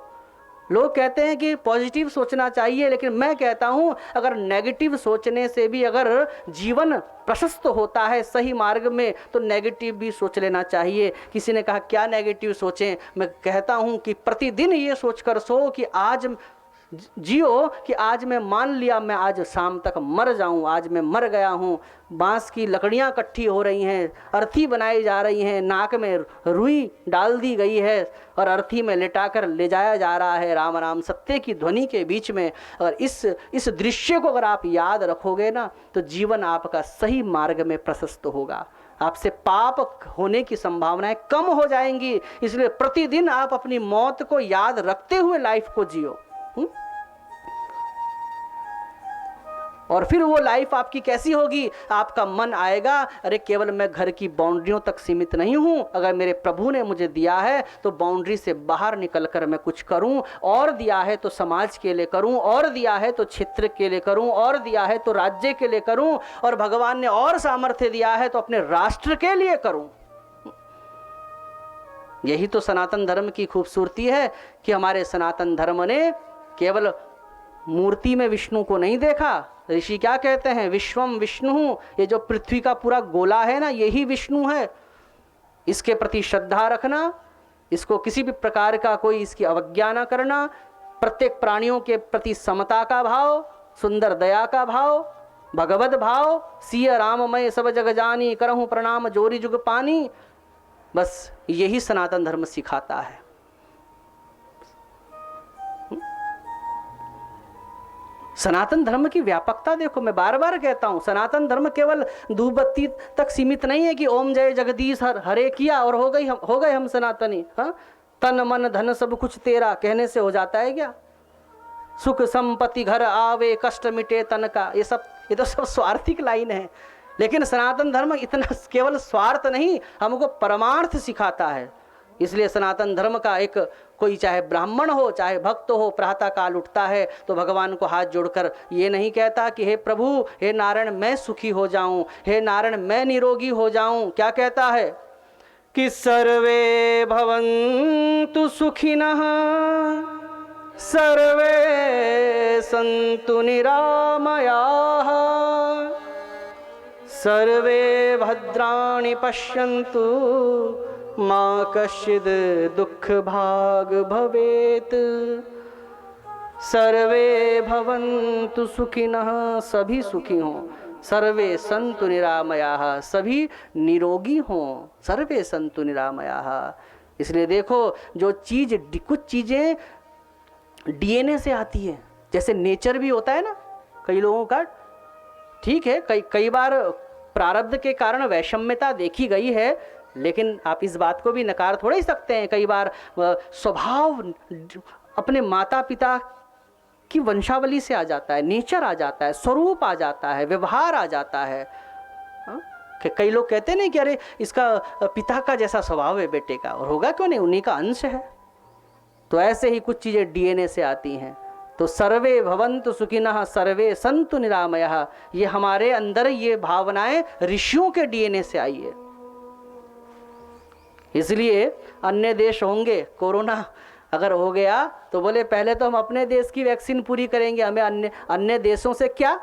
लोग कहते हैं कि पॉजिटिव सोचना चाहिए, लेकिन मैं कहता हूं अगर नेगेटिव सोचने से भी अगर जीवन प्रशस्त होता है सही मार्ग में, तो नेगेटिव भी सोच लेना चाहिए। किसी ने कहा क्या नेगेटिव सोचें, मैं कहता हूं कि प्रतिदिन ये सोचकर सो कि आज जियो कि आज मैं मान लिया मैं आज शाम तक मर जाऊं, आज मैं मर गया हूं। बांस की लकड़ियां इकट्ठी हो रही हैं, अर्थी बनाई जा रही हैं, नाक में रुई डाल दी गई है और अर्थी में लिटाकर ले जाया जा रहा है राम राम सत्य की ध्वनि के बीच में। और इस दृश्य को अगर आप याद रखोगे ना, तो जीवन आपका सही मार्ग में प्रशस्त होगा, आपसे पाप होने की संभावनाएं कम हो जाएंगी। इसलिए प्रतिदिन आप अपनी मौत को याद रखते हुए लाइफ को जियो। और फिर वो लाइफ आपकी कैसी होगी, आपका मन आएगा अरे केवल मैं घर की बाउंड्रियों तक सीमित नहीं हूं, अगर मेरे प्रभु ने मुझे दिया है तो बाउंड्री से बाहर निकलकर मैं कुछ करूं, और दिया है तो समाज के लिए करूं, और दिया है तो क्षेत्र के लिए करूं, और दिया है तो राज्य के लिए करूं, और भगवान ने और सामर्थ्य दिया है तो अपने राष्ट्र के लिए करूं। यही तो सनातन धर्म की खूबसूरती है कि हमारे सनातन धर्म ने केवल मूर्ति में विष्णु को नहीं देखा। ऋषि क्या कहते हैं, विश्वम विष्णु, ये जो पृथ्वी का पूरा गोला है ना, यही विष्णु है। इसके प्रति श्रद्धा रखना, इसको किसी भी प्रकार का कोई इसकी अवज्ञा न करना, प्रत्येक प्राणियों के प्रति समता का भाव, सुंदर दया का भाव, भगवत भाव, सिय राममय सब जग जानी, करहूं प्रणाम जोरी जुग पानी, बस यही सनातन धर्म सिखाता है। सनातन धर्म की व्यापकता देखो, मैं बार बार कहता हूं, सनातन धर्म केवल धूप बत्ती तक सीमित नहीं है कि ओम जय जगदीश हरे किया और हो गए हम सनातनी। हाँ, तन मन धन सब कुछ तेरा कहने से हो जाता है क्या? सुख संपत्ति घर आवे कष्ट मिटे तन का, ये तो सब स्वार्थिक लाइन है। लेकिन सनातन धर्म इतना केवल स्वार्थ नहीं, हमको परमार्थ सिखाता है। इसलिए सनातन धर्म का एक कोई चाहे ब्राह्मण हो चाहे भक्त हो, प्रातः काल उठता है तो भगवान को हाथ जोड़कर ये नहीं कहता कि हे प्रभु, हे नारायण मैं सुखी हो जाऊं, हे नारायण मैं निरोगी हो जाऊं। क्या कहता है कि सर्वे भवन्तु सुखिनः सर्वे सन्तु निरामयाः सर्वे भद्राणि पश्यन्तु माँ कश्चिद दुख भाग भवेत। सर्वे भवन्तु सुखिनः, सभी सुखी हों, सर्वे संतु निरामयाः, सभी निरोगी हों, सर्वे संतु निरामयाः। इसलिए देखो जो चीज, कुछ चीजें डीएनए से आती है, जैसे नेचर भी होता है ना कई लोगों का, ठीक है, कई बार प्रारब्ध के कारण वैषम्यता देखी गई है, लेकिन आप इस बात को भी नकार थोड़ा ही सकते हैं। कई बार स्वभाव अपने माता पिता की वंशावली से आ जाता है, नेचर आ जाता है, स्वरूप आ जाता है, व्यवहार आ जाता है। कई लोग कहते नहीं कि अरे इसका पिता का जैसा स्वभाव है बेटे का, और होगा क्यों नहीं, उन्हीं का अंश है। तो ऐसे ही कुछ चीजें डीएनए से आती हैं। तो सर्वे भवन्तु सुखिनः सर्वे सन्तु निरामयाः, ये हमारे अंदर ये भावनाएं ऋषियों के डीएनए से आई है। इसलिए अन्य देश होंगे, कोरोना अगर हो गया तो बोले पहले तो हम अपने देश की वैक्सीन पूरी करेंगे, हमें अन्य देशों से क्या।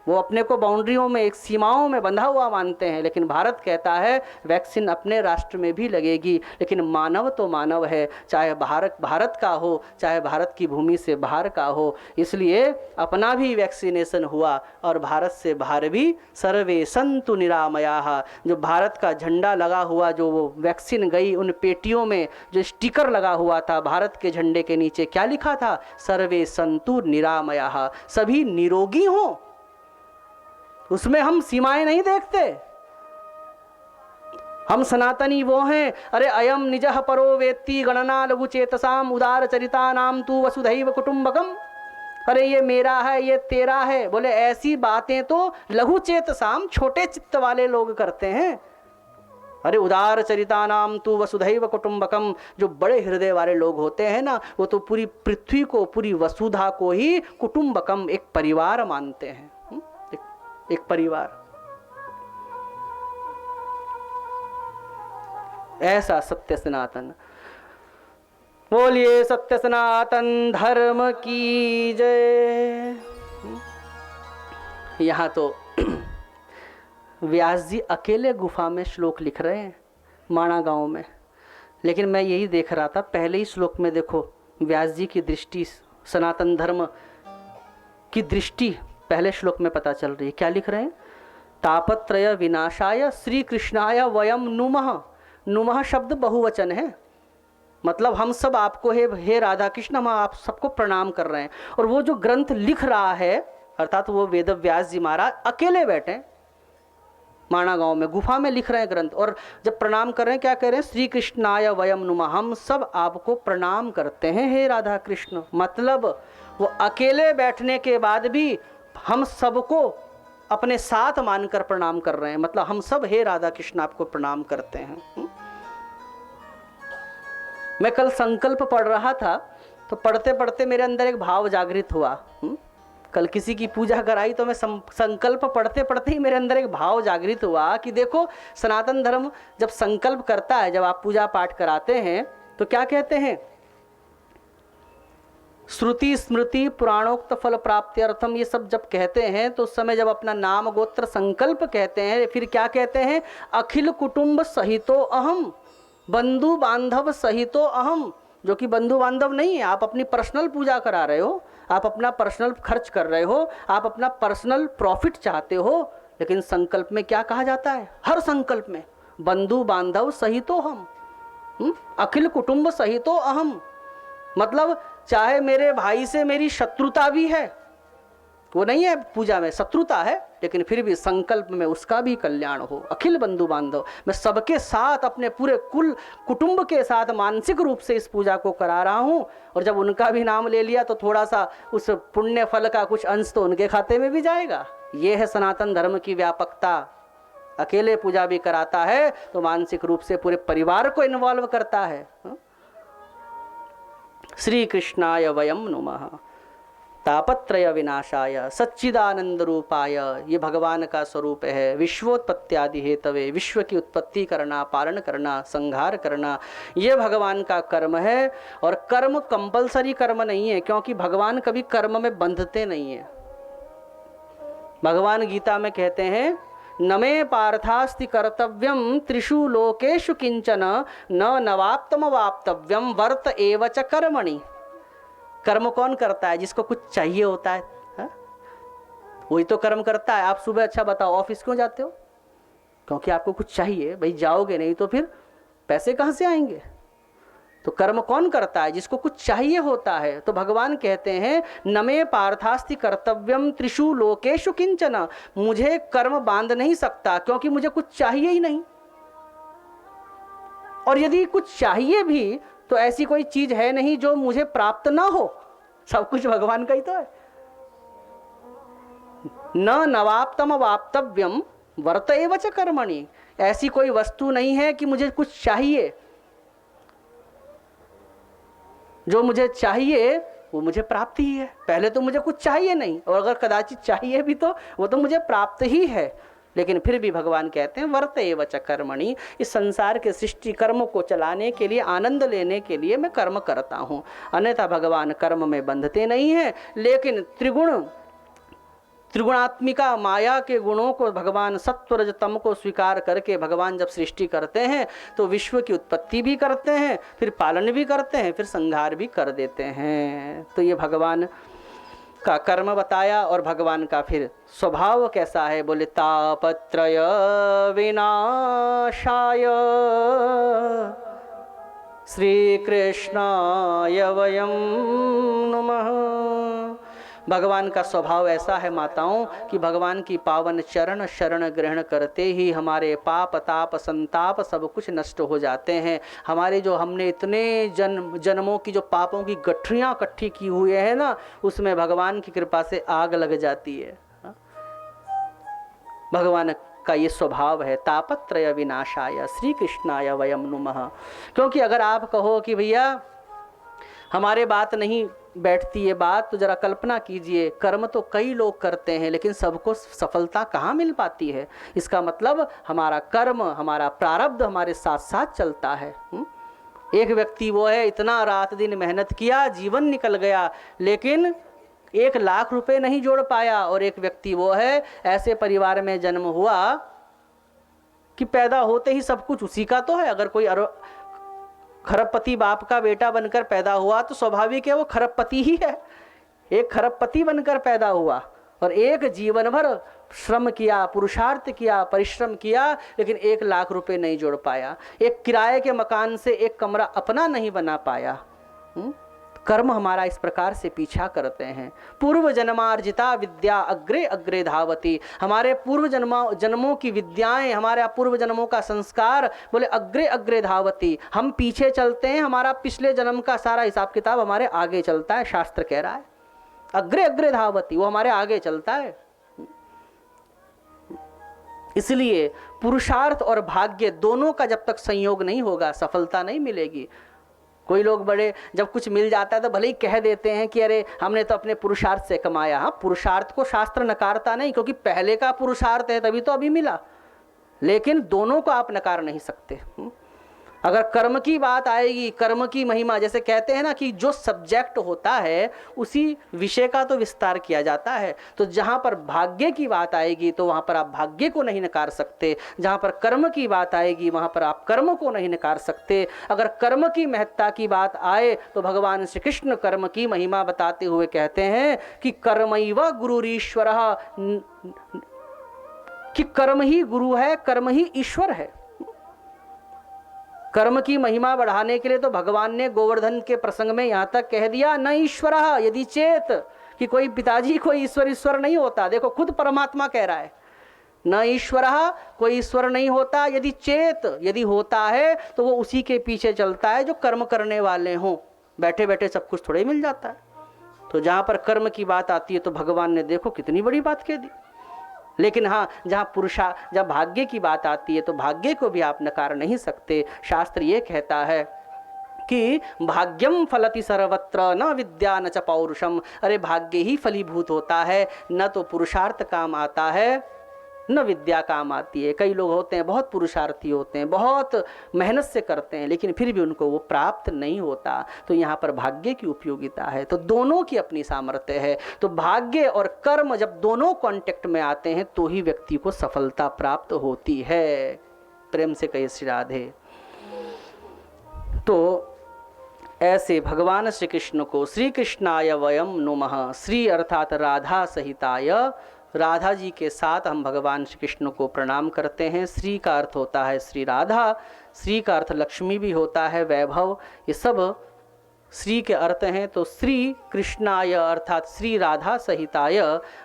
वो अपने को बाउंड्रियों में, एक सीमाओं में बंधा हुआ मानते हैं, लेकिन भारत कहता है वैक्सीन अपने राष्ट्र में भी लगेगी। लेकिन मानव तो मानव है, चाहे भारत का हो, चाहे भारत की भूमि से बाहर का हो। इसलिए अपना भी वैक्सीनेशन हुआ और भारत से बाहर भी सर्वे संतु निरामयाः। जो भारत का झंडा लगा हुआ, जो वो वैक्सीन गई, उन पेटियों में जो स्टिकर लगा हुआ था भारत के झंडे के नीचे क्या लिखा था? सर्वे संतु निरामयाः, सभी निरोगी हों। उसमें हम सीमाएं नहीं देखते। हम सनातनी वो हैं, अरे अयम निजः परो वेत्ति गणना लघु चेतसाम उदार चरिता नाम तू वसुधैव कुटुंबकम। अरे ये मेरा है, ये तेरा है। बोले ऐसी बातें तो लघु चेतसाम, छोटे चित्त वाले लोग करते हैं। अरे उदार चरिता नाम तू वसुधैव कुटुंबकम, जो बड़े हृदय वाले लोग होते हैं ना, वो तो पूरी पृथ्वी को, पूरी वसुधा को ही कुटुंबकम, एक परिवार मानते हैं। एक परिवार। ऐसा सत्य सनातन। बोलिए सत्य सनातन धर्म की जय। यहाँ तो व्यास जी अकेले गुफा में श्लोक लिख रहे हैं माणा गांव में। लेकिन मैं यही देख रहा था, पहले ही श्लोक में देखो व्यास जी की दृष्टि, सनातन धर्म की दृष्टि पहले श्लोक में पता चल रही है। क्या लिख रहे हैं? तापत्रय विनाशाय श्री कृष्णाय वयम नुमः। नुमः शब्द बहुवचन है, मतलब हम सब आपको हे राधा कृष्ण, हम आप सबको प्रणाम कर रहे हैं। और वो जो ग्रंथ लिख रहा है, अर्थात वो वेद व्यास जी महाराज अकेले बैठे माणा गांव में, गुफा में लिख रहे हैं ग्रंथ। और जब प्रणाम कर रहे हैं, क्या कह रहे हैं? श्री कृष्णाय वयम नुमः, हम सब आपको प्रणाम करते हैं हे राधा कृष्ण। मतलब वो अकेले बैठने के बाद भी हम सबको अपने साथ मानकर प्रणाम कर रहे हैं। मतलब हम सब हे राधा कृष्ण आपको प्रणाम करते हैं। मैं कल संकल्प पढ़ रहा था, तो पढ़ते पढ़ते मेरे अंदर एक भाव जागृत हुआ। कल किसी की पूजा कराई तो मैं संकल्प पढ़ते पढ़ते ही मेरे अंदर एक भाव जागृत हुआ कि देखो सनातन धर्म जब संकल्प करता है, जब आप पूजा पाठ कराते हैं तो क्या कहते हैं? श्रुति स्मृति पुराणोक्त फल प्राप्ति अर्थम, ये सब जब कहते हैं तो उस समय जब अपना नाम गोत्र संकल्प कहते हैं, फिर क्या कहते हैं? अखिल कुटुंब सहितो अहम, बंधु बांधव सहितो अहम। जो कि बंधु बांधव नहीं है, आप अपनी पर्सनल पूजा करा रहे हो, आप अपना पर्सनल खर्च कर रहे हो, आप अपना पर्सनल प्रॉफिट चाहते हो। लेकिन संकल्प में क्या कहा जाता है? हर संकल्प में बंधु बांधव सहितो हम, अखिल कुटुंब सहितो अहम। मतलब चाहे मेरे भाई से मेरी शत्रुता भी है, वो नहीं है पूजा में शत्रुता है, लेकिन फिर भी संकल्प में उसका भी कल्याण हो। अखिल बंधु बांधव, मैं सबके साथ, अपने पूरे कुल कुटुंब के साथ मानसिक रूप से इस पूजा को करा रहा हूँ। और जब उनका भी नाम ले लिया तो थोड़ा सा उस पुण्य फल का कुछ अंश तो उनके खाते में भी जाएगा। ये है सनातन धर्म की व्यापकता। अकेले पूजा भी कराता है तो मानसिक रूप से पूरे परिवार को इन्वॉल्व करता है। श्री कृष्णाय वयम नुमः तापत्रय विनाशाय सच्चिदानंद रूपाय, ये भगवान का स्वरूप है। विश्वोत्पत्त्यादि हेतवे, विश्व की उत्पत्ति करना, पालन करना, संहार करना, ये भगवान का कर्म है। और कर्म कंपलसरी कर्म नहीं है, क्योंकि भगवान कभी कर्म में बंधते नहीं है। भगवान गीता में कहते हैं नमे पार्थास्ति कर्तव्यम त्रिषु लोकेषु किंचन न नवाप्तम वाप्तव्यम वर्त एव च कर्मणि। कर्म कौन करता है? जिसको कुछ चाहिए होता है, वही तो कर्म करता है। आप सुबह, अच्छा बताओ, ऑफिस क्यों जाते हो? क्योंकि आपको कुछ चाहिए। भाई जाओगे नहीं तो फिर पैसे कहाँ से आएंगे? तो कर्म कौन करता है? जिसको कुछ चाहिए होता है। तो भगवान कहते हैं नमे पार्थास्ति कर्तव्यम त्रिषु लोकेषु किंचन, मुझे कर्म बांध नहीं सकता क्योंकि मुझे कुछ चाहिए ही नहीं। और यदि कुछ चाहिए भी तो ऐसी कोई चीज है नहीं जो मुझे प्राप्त ना हो, सब कुछ भगवान का ही तो है। न नवाप्तम वाप्तव्यम वर्त एव च कर्मणि, ऐसी कोई वस्तु नहीं है कि मुझे कुछ चाहिए। जो मुझे चाहिए वो मुझे प्राप्त ही है। पहले तो मुझे कुछ चाहिए नहीं, और अगर कदाचित चाहिए भी तो वो तो मुझे प्राप्त ही है। लेकिन फिर भी भगवान कहते हैं वर्त एव च कर्मणि, इस संसार के सृष्टि कर्म को चलाने के लिए, आनंद लेने के लिए मैं कर्म करता हूँ। अन्यथा भगवान कर्म में बंधते नहीं हैं। लेकिन त्रिगुणात्मिका माया के गुणों को भगवान सत्व रज तम को स्वीकार करके भगवान जब सृष्टि करते हैं तो विश्व की उत्पत्ति भी करते हैं, फिर पालन भी करते हैं, फिर संहार भी कर देते हैं। तो ये भगवान का कर्म बताया। और भगवान का फिर स्वभाव कैसा है, बोले तापत्रय विनाशाय श्री कृष्णाय वयं नुमः। भगवान का स्वभाव ऐसा है माताओं कि भगवान की पावन चरण शरण ग्रहण करते ही हमारे पाप ताप संताप सब कुछ नष्ट हो जाते हैं। हमारे जो हमने इतने जन्मों की जो पापों की गठरियाँ इकट्ठी की हुई है ना, उसमें भगवान की कृपा से आग लग जाती है। भगवान का ये स्वभाव है तापत्रय विनाशाय श्री कृष्णाय वयं नुमः। क्योंकि अगर आप कहो कि भैया हमारे बात नहीं बैठती ये बात, तो जरा कल्पना कीजिए, कर्म तो कई लोग करते हैं लेकिन सबको सफलता कहाँ मिल पाती है। इसका मतलब हमारा कर्म, हमारा प्रारब्ध हमारे साथ साथ चलता है। एक व्यक्ति वो है, इतना रात दिन मेहनत किया, जीवन निकल गया, लेकिन 1 लाख रुपए नहीं जोड़ पाया। और एक व्यक्ति वो है, ऐसे परिवार में जन्म हुआ कि पैदा होते ही सब कुछ उसी का तो है। अगर कोई खरबपति बाप का बेटा बनकर पैदा हुआ तो स्वाभाविक है वो खरबपति ही है। एक खरबपति बनकर पैदा हुआ और एक जीवन भर श्रम किया, पुरुषार्थ किया, परिश्रम किया, लेकिन 1 लाख रुपए नहीं जोड़ पाया। एक किराए के मकान से एक कमरा अपना नहीं बना पाया। कर्म हमारा इस प्रकार से पीछा करते हैं। पूर्व जन्मार्जिता विद्या अग्रे अग्रे धावती। हमारे पूर्व जन्मों की विद्याएं, हमारे पूर्व जन्मों का संस्कार बोले अग्रे अग्रे धावती। हम पीछे चलते हैं, हमारा पिछले जन्म का सारा हिसाब किताब हमारे आगे चलता है। शास्त्र कह रहा है अग्रे अग्रे धावती, वो हमारे आगे चलता है। इसलिए पुरुषार्थ और भाग्य दोनों का जब तक संयोग नहीं होगा सफलता नहीं मिलेगी। कोई लोग बड़े जब कुछ मिल जाता है तो भले ही कह देते हैं कि अरे हमने तो अपने पुरुषार्थ से कमाया। हाँ, पुरुषार्थ को शास्त्र नकारता नहीं, क्योंकि पहले का पुरुषार्थ है तभी तो अभी मिला, लेकिन दोनों को आप नकार नहीं सकते। अगर कर्म की बात आएगी, कर्म की महिमा, जैसे कहते हैं ना कि जो सब्जेक्ट होता है उसी विषय का तो विस्तार किया जाता है। तो जहाँ पर भाग्य की बात आएगी तो वहाँ पर आप भाग्य को नहीं नकार सकते, जहाँ पर कर्म की बात आएगी वहाँ पर आप कर्म को नहीं नकार सकते। अगर कर्म की महत्ता की बात आए तो भगवान श्री कृष्ण कर्म की महिमा बताते हुए कहते हैं कि कर्मैव गुरुरीश्वरः, कि कर्म ही गुरु है, कर्म ही ईश्वर है। कर्म की महिमा बढ़ाने के लिए तो भगवान ने गोवर्धन के प्रसंग में यहाँ तक कह दिया न ईश्वरः यदि चेत, कि कोई पिताजी कोई ईश्वर नहीं होता। देखो खुद परमात्मा कह रहा है न ईश्वरः, कोई ईश्वर नहीं होता, यदि चेत, यदि होता है तो वो उसी के पीछे चलता है जो कर्म करने वाले हों। बैठे बैठे सब कुछ थोड़े मिल जाता है। तो जहाँ पर कर्म की बात आती है तो भगवान ने देखो कितनी बड़ी बात कह दी। लेकिन हाँ, जब भाग्य की बात आती है तो भाग्य को भी आप नकार नहीं सकते। शास्त्र ये कहता है कि भाग्यम फलति सर्वत्र न विद्या न च पौरुषम। अरे भाग्य ही फलीभूत होता है, न तो पुरुषार्थ काम आता है न विद्या काम आती है। कई लोग होते हैं बहुत पुरुषार्थी होते हैं, बहुत मेहनत से करते हैं, लेकिन फिर भी उनको वो प्राप्त नहीं होता। तो यहाँ पर भाग्य की उपयोगिता है। तो दोनों की अपनी सामर्थ्य है। तो भाग्य और कर्म जब दोनों कांटेक्ट में आते हैं तो ही व्यक्ति को सफलता प्राप्त होती है। प्रेम से कहिए श्री राधे। तो ऐसे भगवान श्री कृष्ण को श्री कृष्णाय वयम नुमः, श्री अर्थात राधा सहिताय, राधा जी के साथ हम भगवान श्री कृष्ण को प्रणाम करते हैं। श्री का अर्थ होता है श्री राधा, श्री का अर्थ लक्ष्मी भी होता है, वैभव, ये सब श्री के अर्थ हैं। तो श्री कृष्णाय अर्थात श्री राधा सहिताय,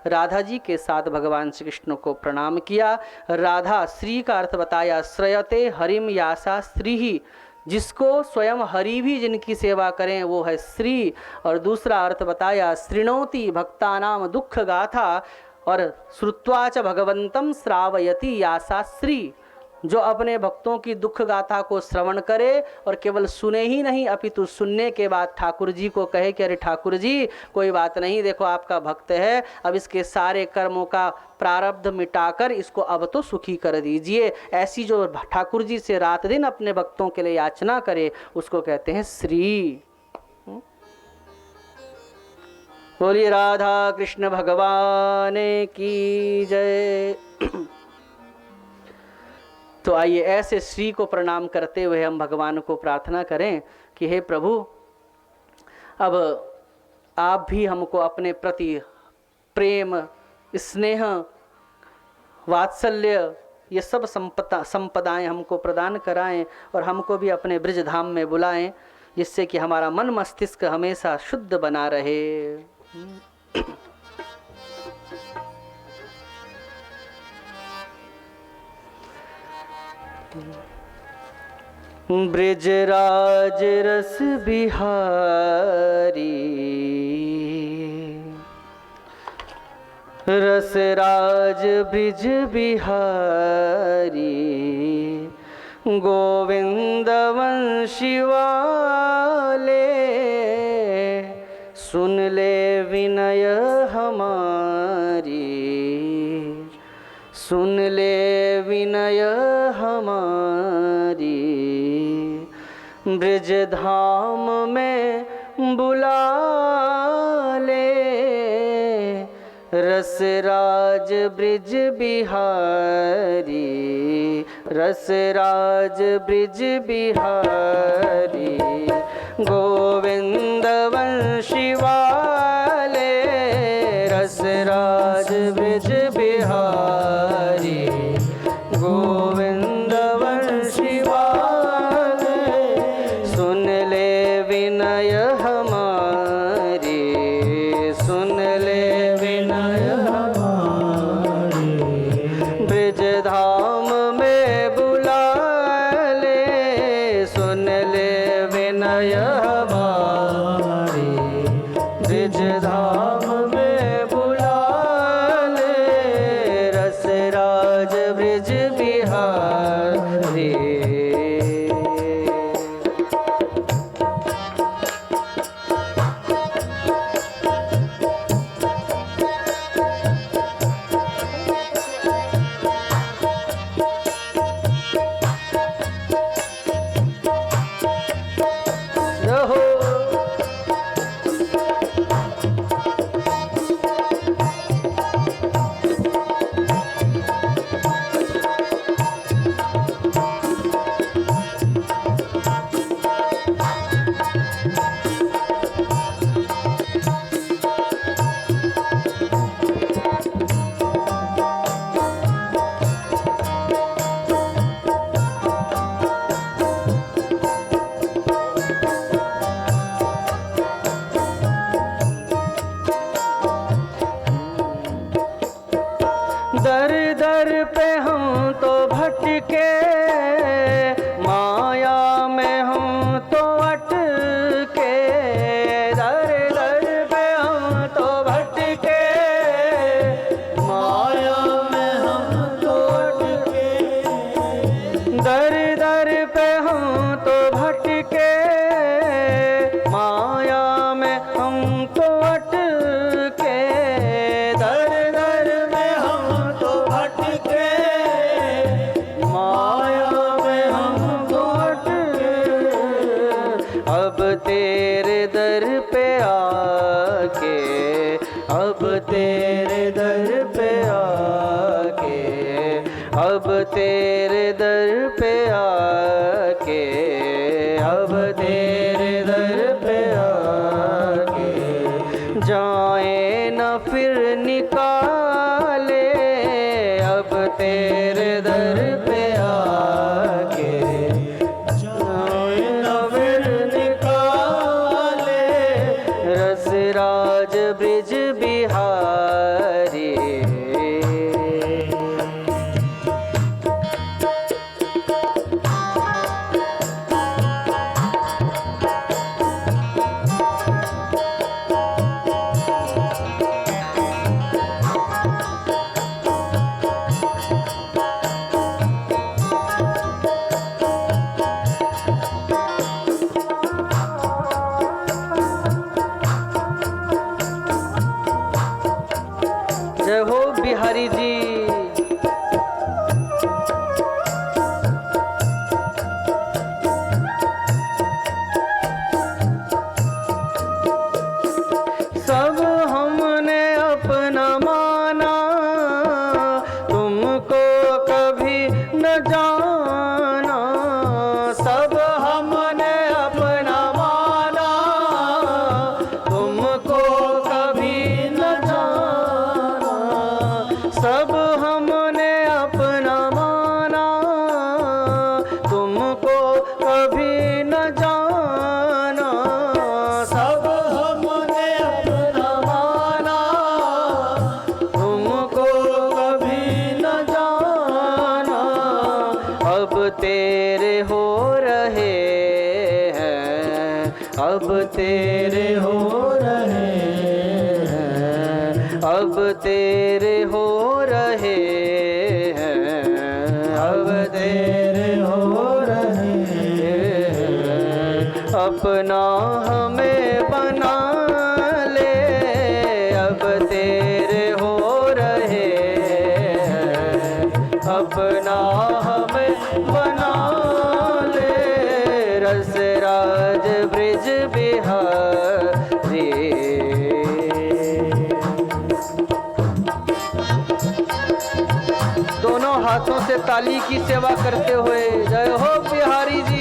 राधा जी के साथ भगवान श्री कृष्ण को प्रणाम किया। राधा, श्री का अर्थ बताया श्रयते हरिम यासा श्री ही, जिसको स्वयं हरि भी जिनकी सेवा करें वो है श्री। और दूसरा अर्थ बताया शृणोति भक्तानाम दुख गाथा, और श्रुत्वा च भगवंतम श्रावयति यासा श्री। जो अपने भक्तों की दुख गाथा को श्रवण करे और केवल सुने ही नहीं अपितु सुनने के बाद ठाकुर जी को कहे कि अरे ठाकुर जी कोई बात नहीं, देखो आपका भक्त है, अब इसके सारे कर्मों का प्रारब्ध मिटाकर इसको अब तो सुखी कर दीजिए। ऐसी जो ठाकुर जी से रात दिन अपने भक्तों के लिए याचना करे उसको कहते हैं श्री। बोलिए राधा कृष्ण भगवान की जय। तो आइए ऐसे श्री को प्रणाम करते हुए हम भगवान को प्रार्थना करें कि हे प्रभु, अब आप भी हमको अपने प्रति प्रेम, स्नेह, वात्सल्य ये सब संपदाएं हमको प्रदान कराएं और हमको भी अपने ब्रज धाम में बुलाएं, जिससे कि हमारा मन मस्तिष्क हमेशा शुद्ध बना रहे। ब्रजराज रस बिहारी, रसराज ब्रिज बिहारी, गोविंद वंशी वाले, सुन ले विनय हमारी, सुन ले विनय हमारी, ब्रज धाम में बुला ले, रसराज ब्रिज बिहारी, रसराज ब्रिज बिहारी, गोविंद वंशी वाले, रसराज ब्रिज बिहारी, गोविंद वंशी वाले, सुन ले विनय हमारी, सुन ले विनय हमारी, ब्रज धाम में बुला ले, सुन ले विनय हमारी, ब्रज धाम में बुला ले, रसराज ब्रिज बिहारी। दर दर पे हम तो भटके, माया में हम तो अटके, दर दर पे हम तो भटके, माया में हम तो अटके, दर दर पे हम तो भटके, माया में हम तो अटके, दर दर में हम तो भटके, माया में हम तो अटके, अब तेरे दर पे आके, अब तेरे दर पे आके, अब तेरे दर पे आके, अब तेरे दर पे आके, जाए न फिर निकाले, अब तेरे दर पे आके, जाए न फिर निकाले, रसराज ब्रिज बिहारी। अब तेरे हो रहे हैं, अब तेरे हो रहे हैं, अब तेरे हो रहे हैं। अपना हमें बना ले, अब तेरे हो रहे हैं, अपना हमें बना ले। रसराज ब्रिज बिहारी। दोनों हाथों से ताली की सेवा करते हुए जय हो बिहारी जी।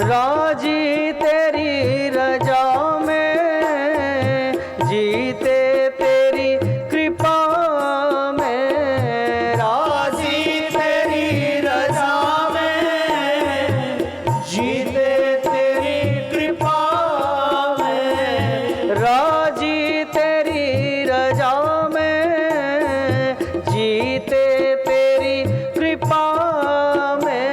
राजी तेरी रजा में, जीते तेरी कृपा में। राजी तेरी रजा में, जीते तेरी कृपा में। राजी तेरी रजा में, जीते तेरी कृपा में।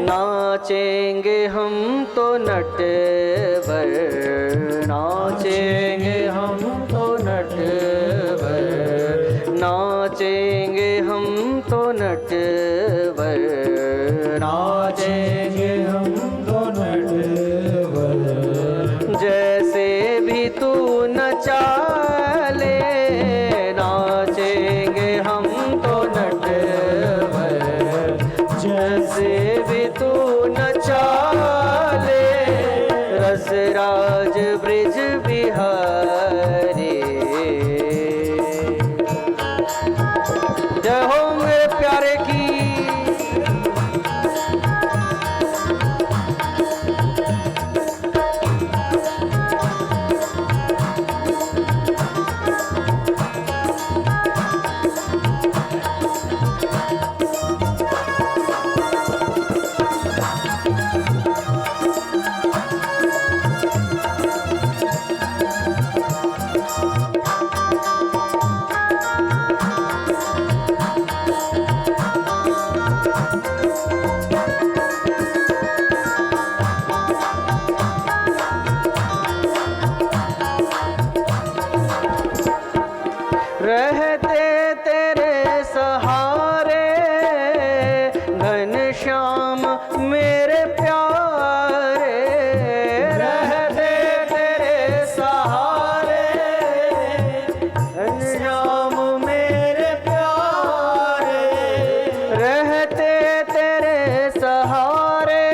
नाचेंगे हम तो नटवर, नाचेंगे हम तो नटवर, नाचेंगे हम तो नटवर, नाचेंगे हम तो नटवर। जैसे भी तू नचा ले, नाचेंगे हम तो नटवर। जैसे भी तू नचा ले, रसराज ब्रिज बिहारी। जय हो मेरे प्यारे की। रहते तेरे सहारे घनश्याम मेरे प्यारे। रहते तेरे सहारे घनश्याम मेरे प्यारे। रहते तेरे सहारे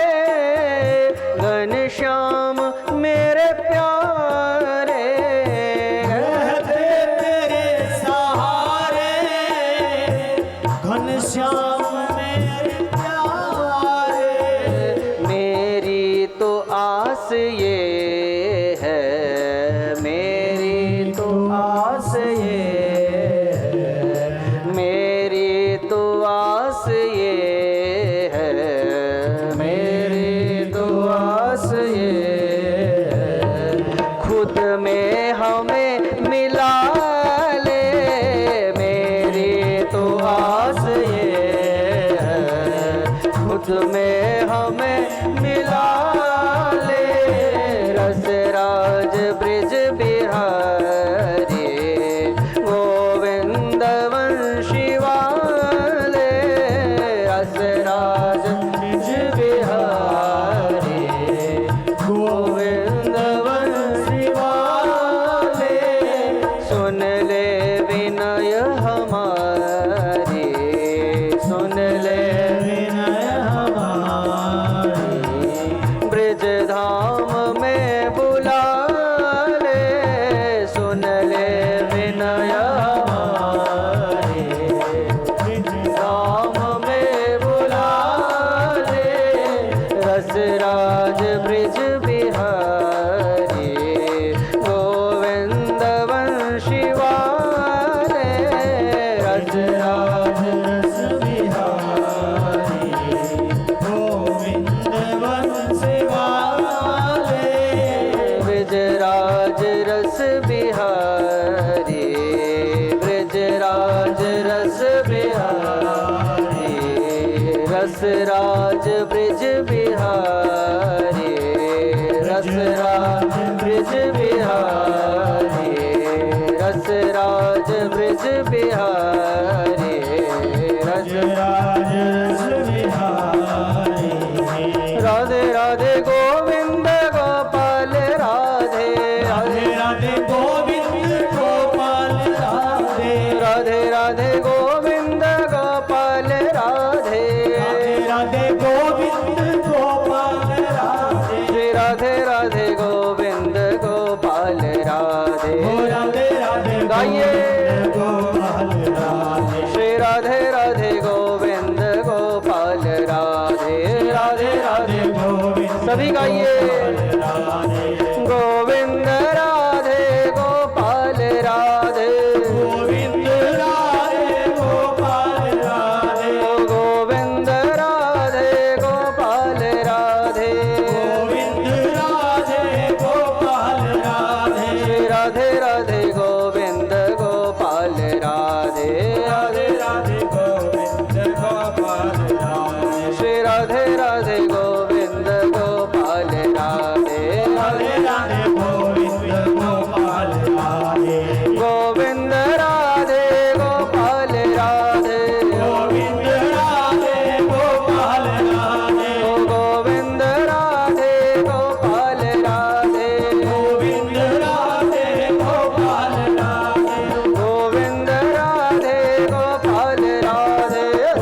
घनश्याम मेरे प्यारे। घनश्याम मेरे प्यारे। मेरी तो आस ये है, मेरी तो आस ये है, मेरी तो आस ये है, मेरी तो आस ये है। खुद में हमें मिला ले, मेरी तो आस ये है। खुद में हमें मिला ले, रसराज ब्रिज बिहारी। गोविंद वंशी वाले, रसराज ब्रिज बिहारी। गोविंद वंशी वाले, सुन ले विनय हमारी, सुन ले विनय हमारी। रसराज ब्रिज बिहारी, रसराज ब्रिज बिहारी, रसराज ब्रिज बिहारी, रसराज बिहारी। राधे राधे गोविंद गोपाल राधे, राधे राधे गोविंद गोपाल राधे, राधे राधे गोविंद गोपाल राधे, राधे गोविंद गोपाल राधे, श्री राधे राधे गोविंद गोपाल राधे। राधे राधे गाइए गोपाल राधे, श्री राधे राधे गोविंद गोपाल राधे, राधे राधे गोविंद सभी गाइए राधे, गोविंद राधे गोपाल राधे, गोविंद राधे गोपाल राधे, ओ गोविंद राधे गोपाल राधे, गोविंद राधे गोपाल राधे, श्री राधे राधे गोविंद गोपाल राधे, राधे राधे गोविंद गोपाल राधे, श्री राधे राधे गोविंद गोपाल राधे, राधे राधे गोविंद गोपाल राधे, गोविंद राधे गोपाल राधे, गोविंद राधे गोपाल राधे, ओ गोविंद राधे गोपाल राधे, गोविंद राधे गोपाल राधे, गोविंद राधे गोपाल राधे,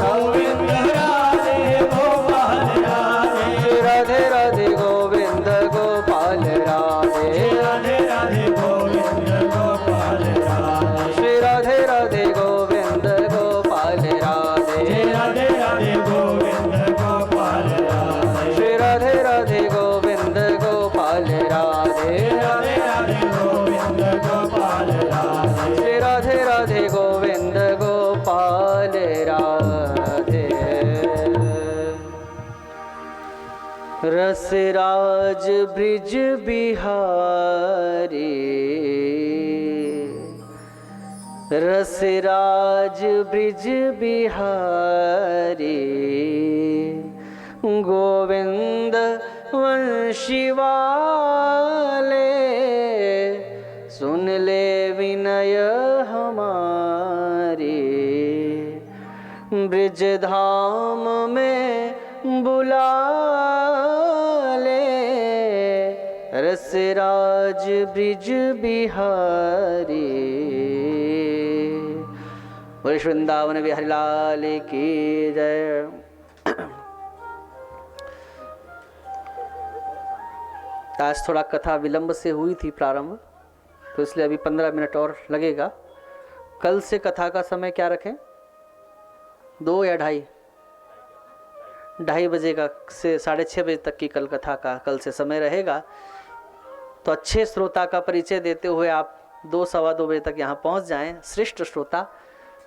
गोविंद राधे गोपाल राधे, श्री राधे राधे गोविंद गोपाल राधे, राधे राधे गोविंद गोपाल राधे, श्री राधे राधे गोविंद गोपाल राधे, राधे राधे गोविंद गोपाल राधे, श्री राधे राधे गोविंद गोपाल राधे, राधे राधे गोविंद गोपाल राधे, श्री राधे राधे गोविंद गोपाल राधे। रसराज ब्रिज बिहारी, रसराज ब्रिज बिहारी, गोविंद वंशी वाले, सुन ले विनय हमारी, ब्रिज धाम में बुला ले, रसराज ब्रिज बिहारी। बोले वृंदावन बिहारी लाल की जय। आज थोड़ा कथा विलंब से हुई थी प्रारंभ, तो इसलिए अभी 15 मिनट और लगेगा। कल से कथा का समय क्या रखें, 2 या 2:30 बजे का से 6:30 बजे तक की कल कथा का कल से समय रहेगा। तो अच्छे श्रोता का परिचय देते हुए आप 2 सवा 2 बजे तक यहाँ पहुँच जाएं। श्रेष्ठ श्रोता,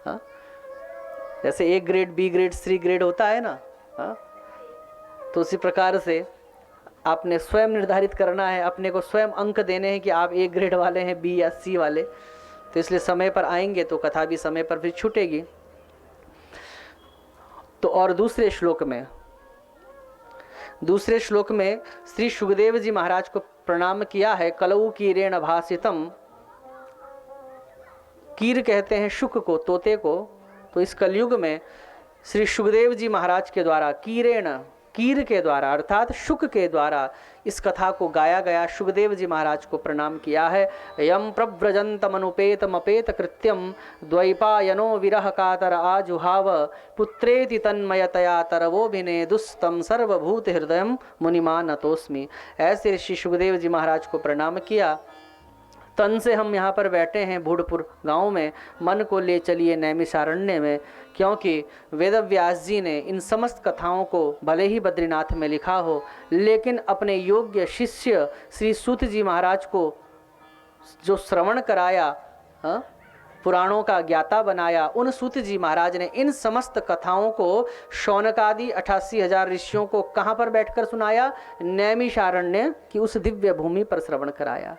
हाँ, जैसे A grade, B grade, C grade होता है ना, हाँ, तो उसी प्रकार से आपने स्वयं निर्धारित करना है, अपने को स्वयं अंक देने हैं कि आप A ग्रेड वाले हैं, B या C वाले। तो इसलिए समय पर आएंगे तो कथा भी समय पर फिर छूटेगी। तो और दूसरे श्लोक में श्री सुखदेव जी महाराज को प्रणाम किया है। कलऊ कीरेण भासितम, कीर कहते हैं शुक को, तोते को। तो इस कलयुग में श्री सुखदेव जी महाराज के द्वारा कीरेण, कीर के द्वारा अर्थात शुक के द्वारा इस कथा को गाया गया। सुखदेव जी महाराज को प्रणाम किया है। यम प्रव्रजन्तमनुपेतमपेत कृत्यम द्वैपायनो विरह कातर आजुहाव पुत्रेति तन्मयतया तरवोभिने दुस्तम सर्वभूत हृदयम मुनिमान नतोस्मि। ऐसे ऋषि सुखदेव जी महाराज को प्रणाम किया। तन से हम यहाँ पर बैठे हैं भूडपुर गांव में, मन को ले चलिए नैमिषारण्य में, क्योंकि वेदव्यास जी ने इन समस्त कथाओं को भले ही बद्रीनाथ में लिखा हो, लेकिन अपने योग्य शिष्य श्री सूत जी महाराज को जो श्रवण कराया, पुराणों का ज्ञाता बनाया, उन सूत जी महाराज ने इन समस्त कथाओं को शौनकादि 88,000 ऋषियों को कहाँ पर बैठकर सुनाया? नैमिषारण्य की उस दिव्य भूमि पर श्रवण कराया।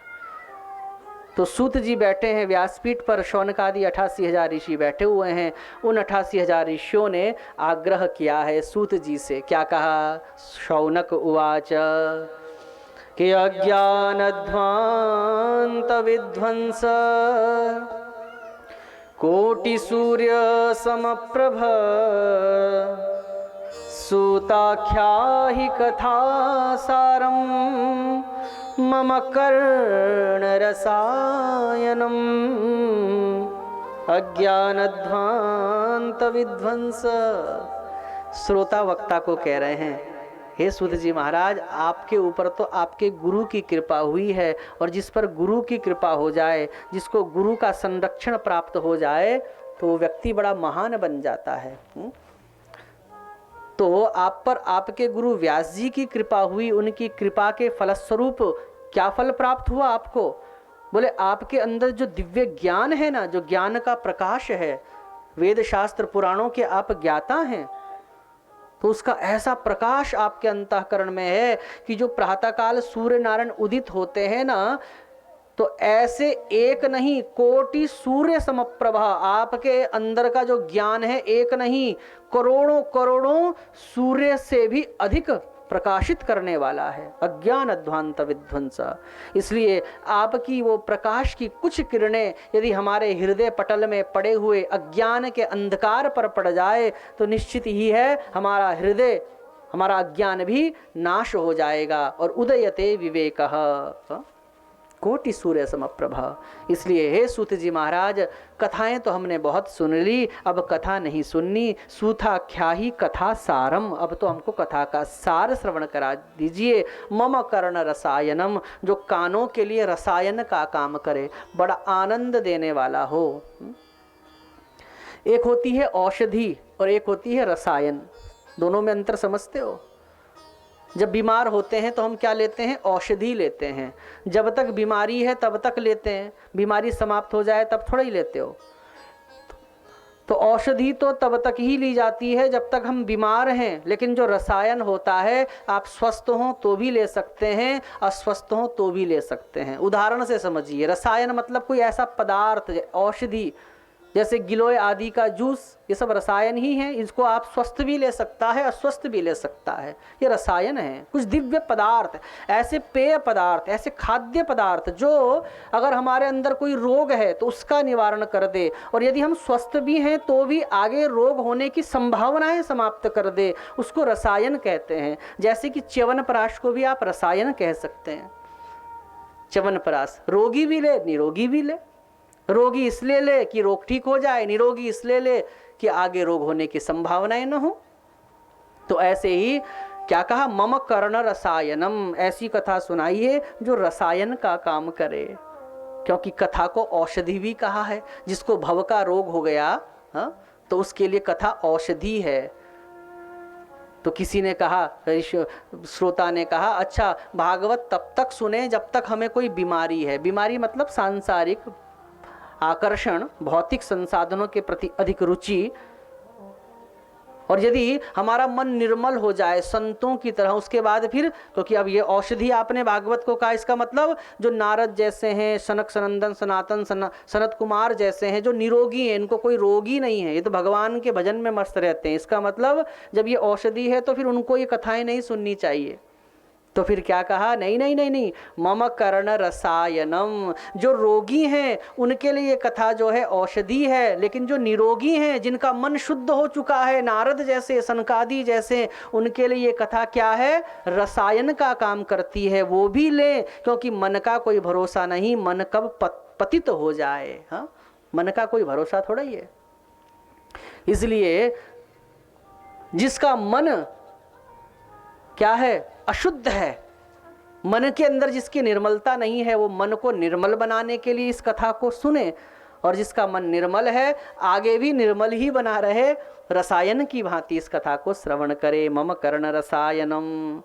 तो सूत जी बैठे हैं व्यासपीठ पर, शौनकादि 88,000 ऋषि बैठे हुए हैं। उन 88,000 ऋषियों ने आग्रह किया है सूत जी से। क्या कहा? शौनक उवाच कि अज्ञानध्वांत विध्वंस कोटि सूर्य समप्रभ सूताख्या ही कथा सारम मम कर्ण रसायनम। अज्ञानध्वांत विध्वंस। श्रोता वक्ता को कह रहे हैं, हे सूत जी महाराज, आपके ऊपर तो आपके गुरु की कृपा हुई है, और जिस पर गुरु की कृपा हो जाए, जिसको गुरु का संरक्षण प्राप्त हो जाए, तो वो व्यक्ति बड़ा महान बन जाता है। तो आप पर आपके गुरु व्यास जी की कृपा हुई, उनकी कृपा के फलस्वरूप क्या फल प्राप्त हुआ आपको? बोले आपके अंदर जो दिव्य ज्ञान है ना, जो ज्ञान का प्रकाश है, वेद शास्त्र पुराणों के आप ज्ञाता हैं, तो उसका ऐसा प्रकाश आपके अंतःकरण में है कि जो प्रातःकाल सूर्य नारायण उदित होते हैं ना, तो ऐसे एक नहीं कोटि सूर्य समप्रभा, आपके अंदर का जो ज्ञान है एक नहीं करोड़ों करोड़ों सूर्य से भी अधिक प्रकाशित करने वाला है। अज्ञान अध्वांत विध्वंस। इसलिए आपकी वो प्रकाश की कुछ किरणें यदि हमारे हृदय पटल में पड़े हुए अज्ञान के अंधकार पर पड़ जाए, तो निश्चित ही है हमारा हृदय, हमारा अज्ञान भी नाश हो जाएगा। और उदयते विवेकः कोटि सूर्य समप्रभा। इसलिए हे सूत जी महाराज, कथाएं तो हमने बहुत सुन ली, अब कथा नहीं सुननी। सूथाख्या ही कथा सारम, अब तो हमको कथा का सार श्रवण करा दीजिए। मम कर्ण रसायनम, जो कानों के लिए रसायन का काम करे, बड़ा आनंद देने वाला हो। एक होती है औषधि और एक होती है रसायन, दोनों में अंतर समझते हो? जब बीमार होते हैं तो हम क्या लेते हैं? औषधि लेते हैं। जब तक बीमारी है तब तक लेते हैं, बीमारी समाप्त हो जाए तब थोड़ा ही लेते हो। तो औषधि तो तब तक ही ली जाती है जब तक हम बीमार हैं, लेकिन जो रसायन होता है, आप स्वस्थ हों तो भी ले सकते हैं, अस्वस्थ हों तो भी ले सकते हैं। उदाहरण से समझिए, रसायन मतलब कोई ऐसा पदार्थ, औषधि जैसे गिलोय आदि का जूस, ये सब रसायन ही है। इसको आप स्वस्थ भी ले सकता है, अस्वस्थ भी ले सकता है, ये रसायन है। कुछ दिव्य पदार्थ, ऐसे पेय पदार्थ, ऐसे खाद्य पदार्थ जो अगर हमारे अंदर कोई रोग है तो उसका निवारण कर दे, और यदि हम स्वस्थ भी हैं तो भी आगे रोग होने की संभावनाएं समाप्त कर दे, उसको रसायन कहते हैं। जैसे कि च्यवनप्राश को भी आप रसायन कह सकते हैं। च्यवनप्राश रोगी भी ले, निरोगी भी ले। रोगी इसलिए ले कि रोग ठीक हो जाए, निरोगी इसलिए ले कि आगे रोग होने की संभावनाएं न हो। तो ऐसे ही क्या कहा? मम कर्ण रसायनम, ऐसी कथा सुनाइए जो रसायन का काम करे। क्योंकि कथा को औषधि भी कहा है। जिसको भव का रोग हो गया, तो उसके लिए कथा औषधि है। तो किसी ने कहा, श्रोता ने कहा, अच्छा भागवत तब तक सुने जब तक हमें कोई बीमारी है। बीमारी मतलब सांसारिक आकर्षण, भौतिक संसाधनों के प्रति अधिक रुचि। और यदि हमारा मन निर्मल हो जाए संतों की तरह, उसके बाद फिर, क्योंकि अब ये औषधि आपने भागवत को कहा, इसका मतलब जो नारद जैसे हैं, सनक सनंदन सनातन सनत कुमार जैसे हैं, जो निरोगी हैं, इनको कोई रोग ही नहीं है, ये तो भगवान के भजन में मस्त रहते हैं। इसका मतलब जब ये औषधि है तो फिर उनको ये कथाएं नहीं सुननी चाहिए। तो फिर क्या कहा? नहीं नहीं नहीं नहीं, मम कर्ण रसायनम, जो रोगी हैं उनके लिए ये कथा जो है औषधि है, लेकिन जो निरोगी हैं, जिनका मन शुद्ध हो चुका है, नारद जैसे, सनकादि जैसे, उनके लिए ये कथा क्या है? रसायन का काम करती है। वो भी ले, क्योंकि मन का कोई भरोसा नहीं, मन कब पतित हो जाए। हाँ, मन का कोई भरोसा थोड़ा ही है। इसलिए जिसका मन क्या है? अशुद्ध है, मन के अंदर जिसकी निर्मलता नहीं है, वो मन को निर्मल बनाने के लिए इस कथा को सुने। और जिसका मन निर्मल है, आगे भी निर्मल ही बना रहे, रसायन की भांति इस कथा को श्रवण करे। मम कर्ण रसायनम।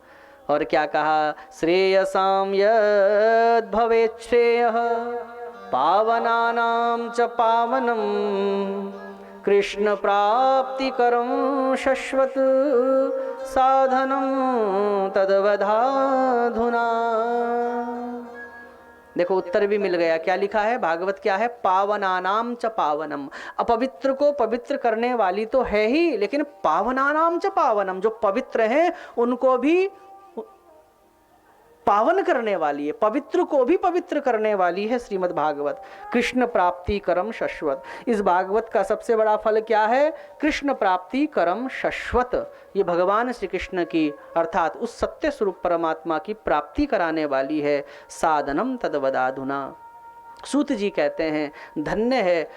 और क्या कहा? श्रेयसाम यद् भवेत् श्रेयः पावनानां च पावनम कृष्ण प्राप्तिकरं शश्वत साधनं तद्वधाधुना। देखो उत्तर भी मिल गया। क्या लिखा है भागवत, क्या है? पावनानाम च पावनम। अपवित्र को पवित्र करने वाली तो है ही, लेकिन पावनानाम च पावनम, जो पवित्र हैं उनको भी पावन करने वाली है, पवित्र को भी पवित्र करने वाली है श्रीमद् भागवत। कृष्ण प्राप्ति करम शाश्वत। इस भागवत का सबसे बड़ा फल क्या है? कृष्ण प्राप्ति करम शाश्वत। ये भगवान श्री कृष्ण की अर्थात उस सत्य स्वरूप परमात्मा की प्राप्ति कराने वाली है। साधनम तद्वदाधुना। सूत जी कहते हैं धन्य है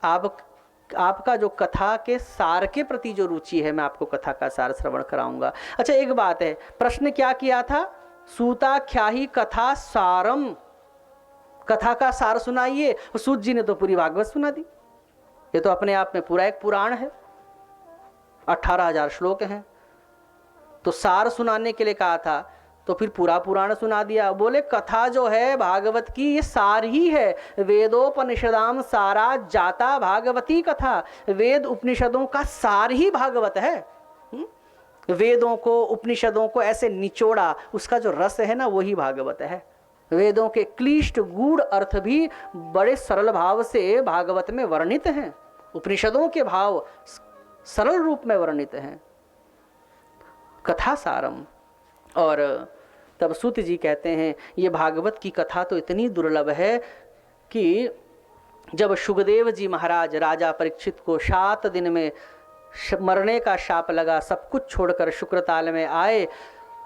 आपका जो कथा के सार के प्रति जो रुचि है। मैं आपको कथा का सार श्रवण कराऊंगा। अच्छा एक बात है, प्रश्न क्या किया था? सूताख्याही कथा सारम, कथा का सार सुनाइए। सूत जी ने तो पूरी भागवत सुना दी। ये तो अपने आप में पूरा एक पुराण है, 18,000 श्लोक हैं। तो सार सुनाने के लिए कहा था, तो फिर पूरा पुराण सुना दिया। बोले कथा जो है भागवत की ये सार ही है। वेदोपनिषदाम सारा जाता भागवती कथा। वेद उपनिषदों का सार ही भागवत है। वेदों को उपनिषदों को ऐसे निचोड़ा, उसका जो रस है ना वही भागवत है। वेदों के क्लिष्ट गूढ़ अर्थ भी बड़े सरल भाव से भागवत में वर्णित हैं। उपनिषदों के भाव सरल रूप में वर्णित हैं। कथा सारम। और तब सूत जी कहते हैं ये भागवत की कथा तो इतनी दुर्लभ है कि जब शुकदेव जी महाराज राजा परीक्षित को 7 दिन में मरने का शाप लगा, सब कुछ छोड़कर शुक्रताल में आए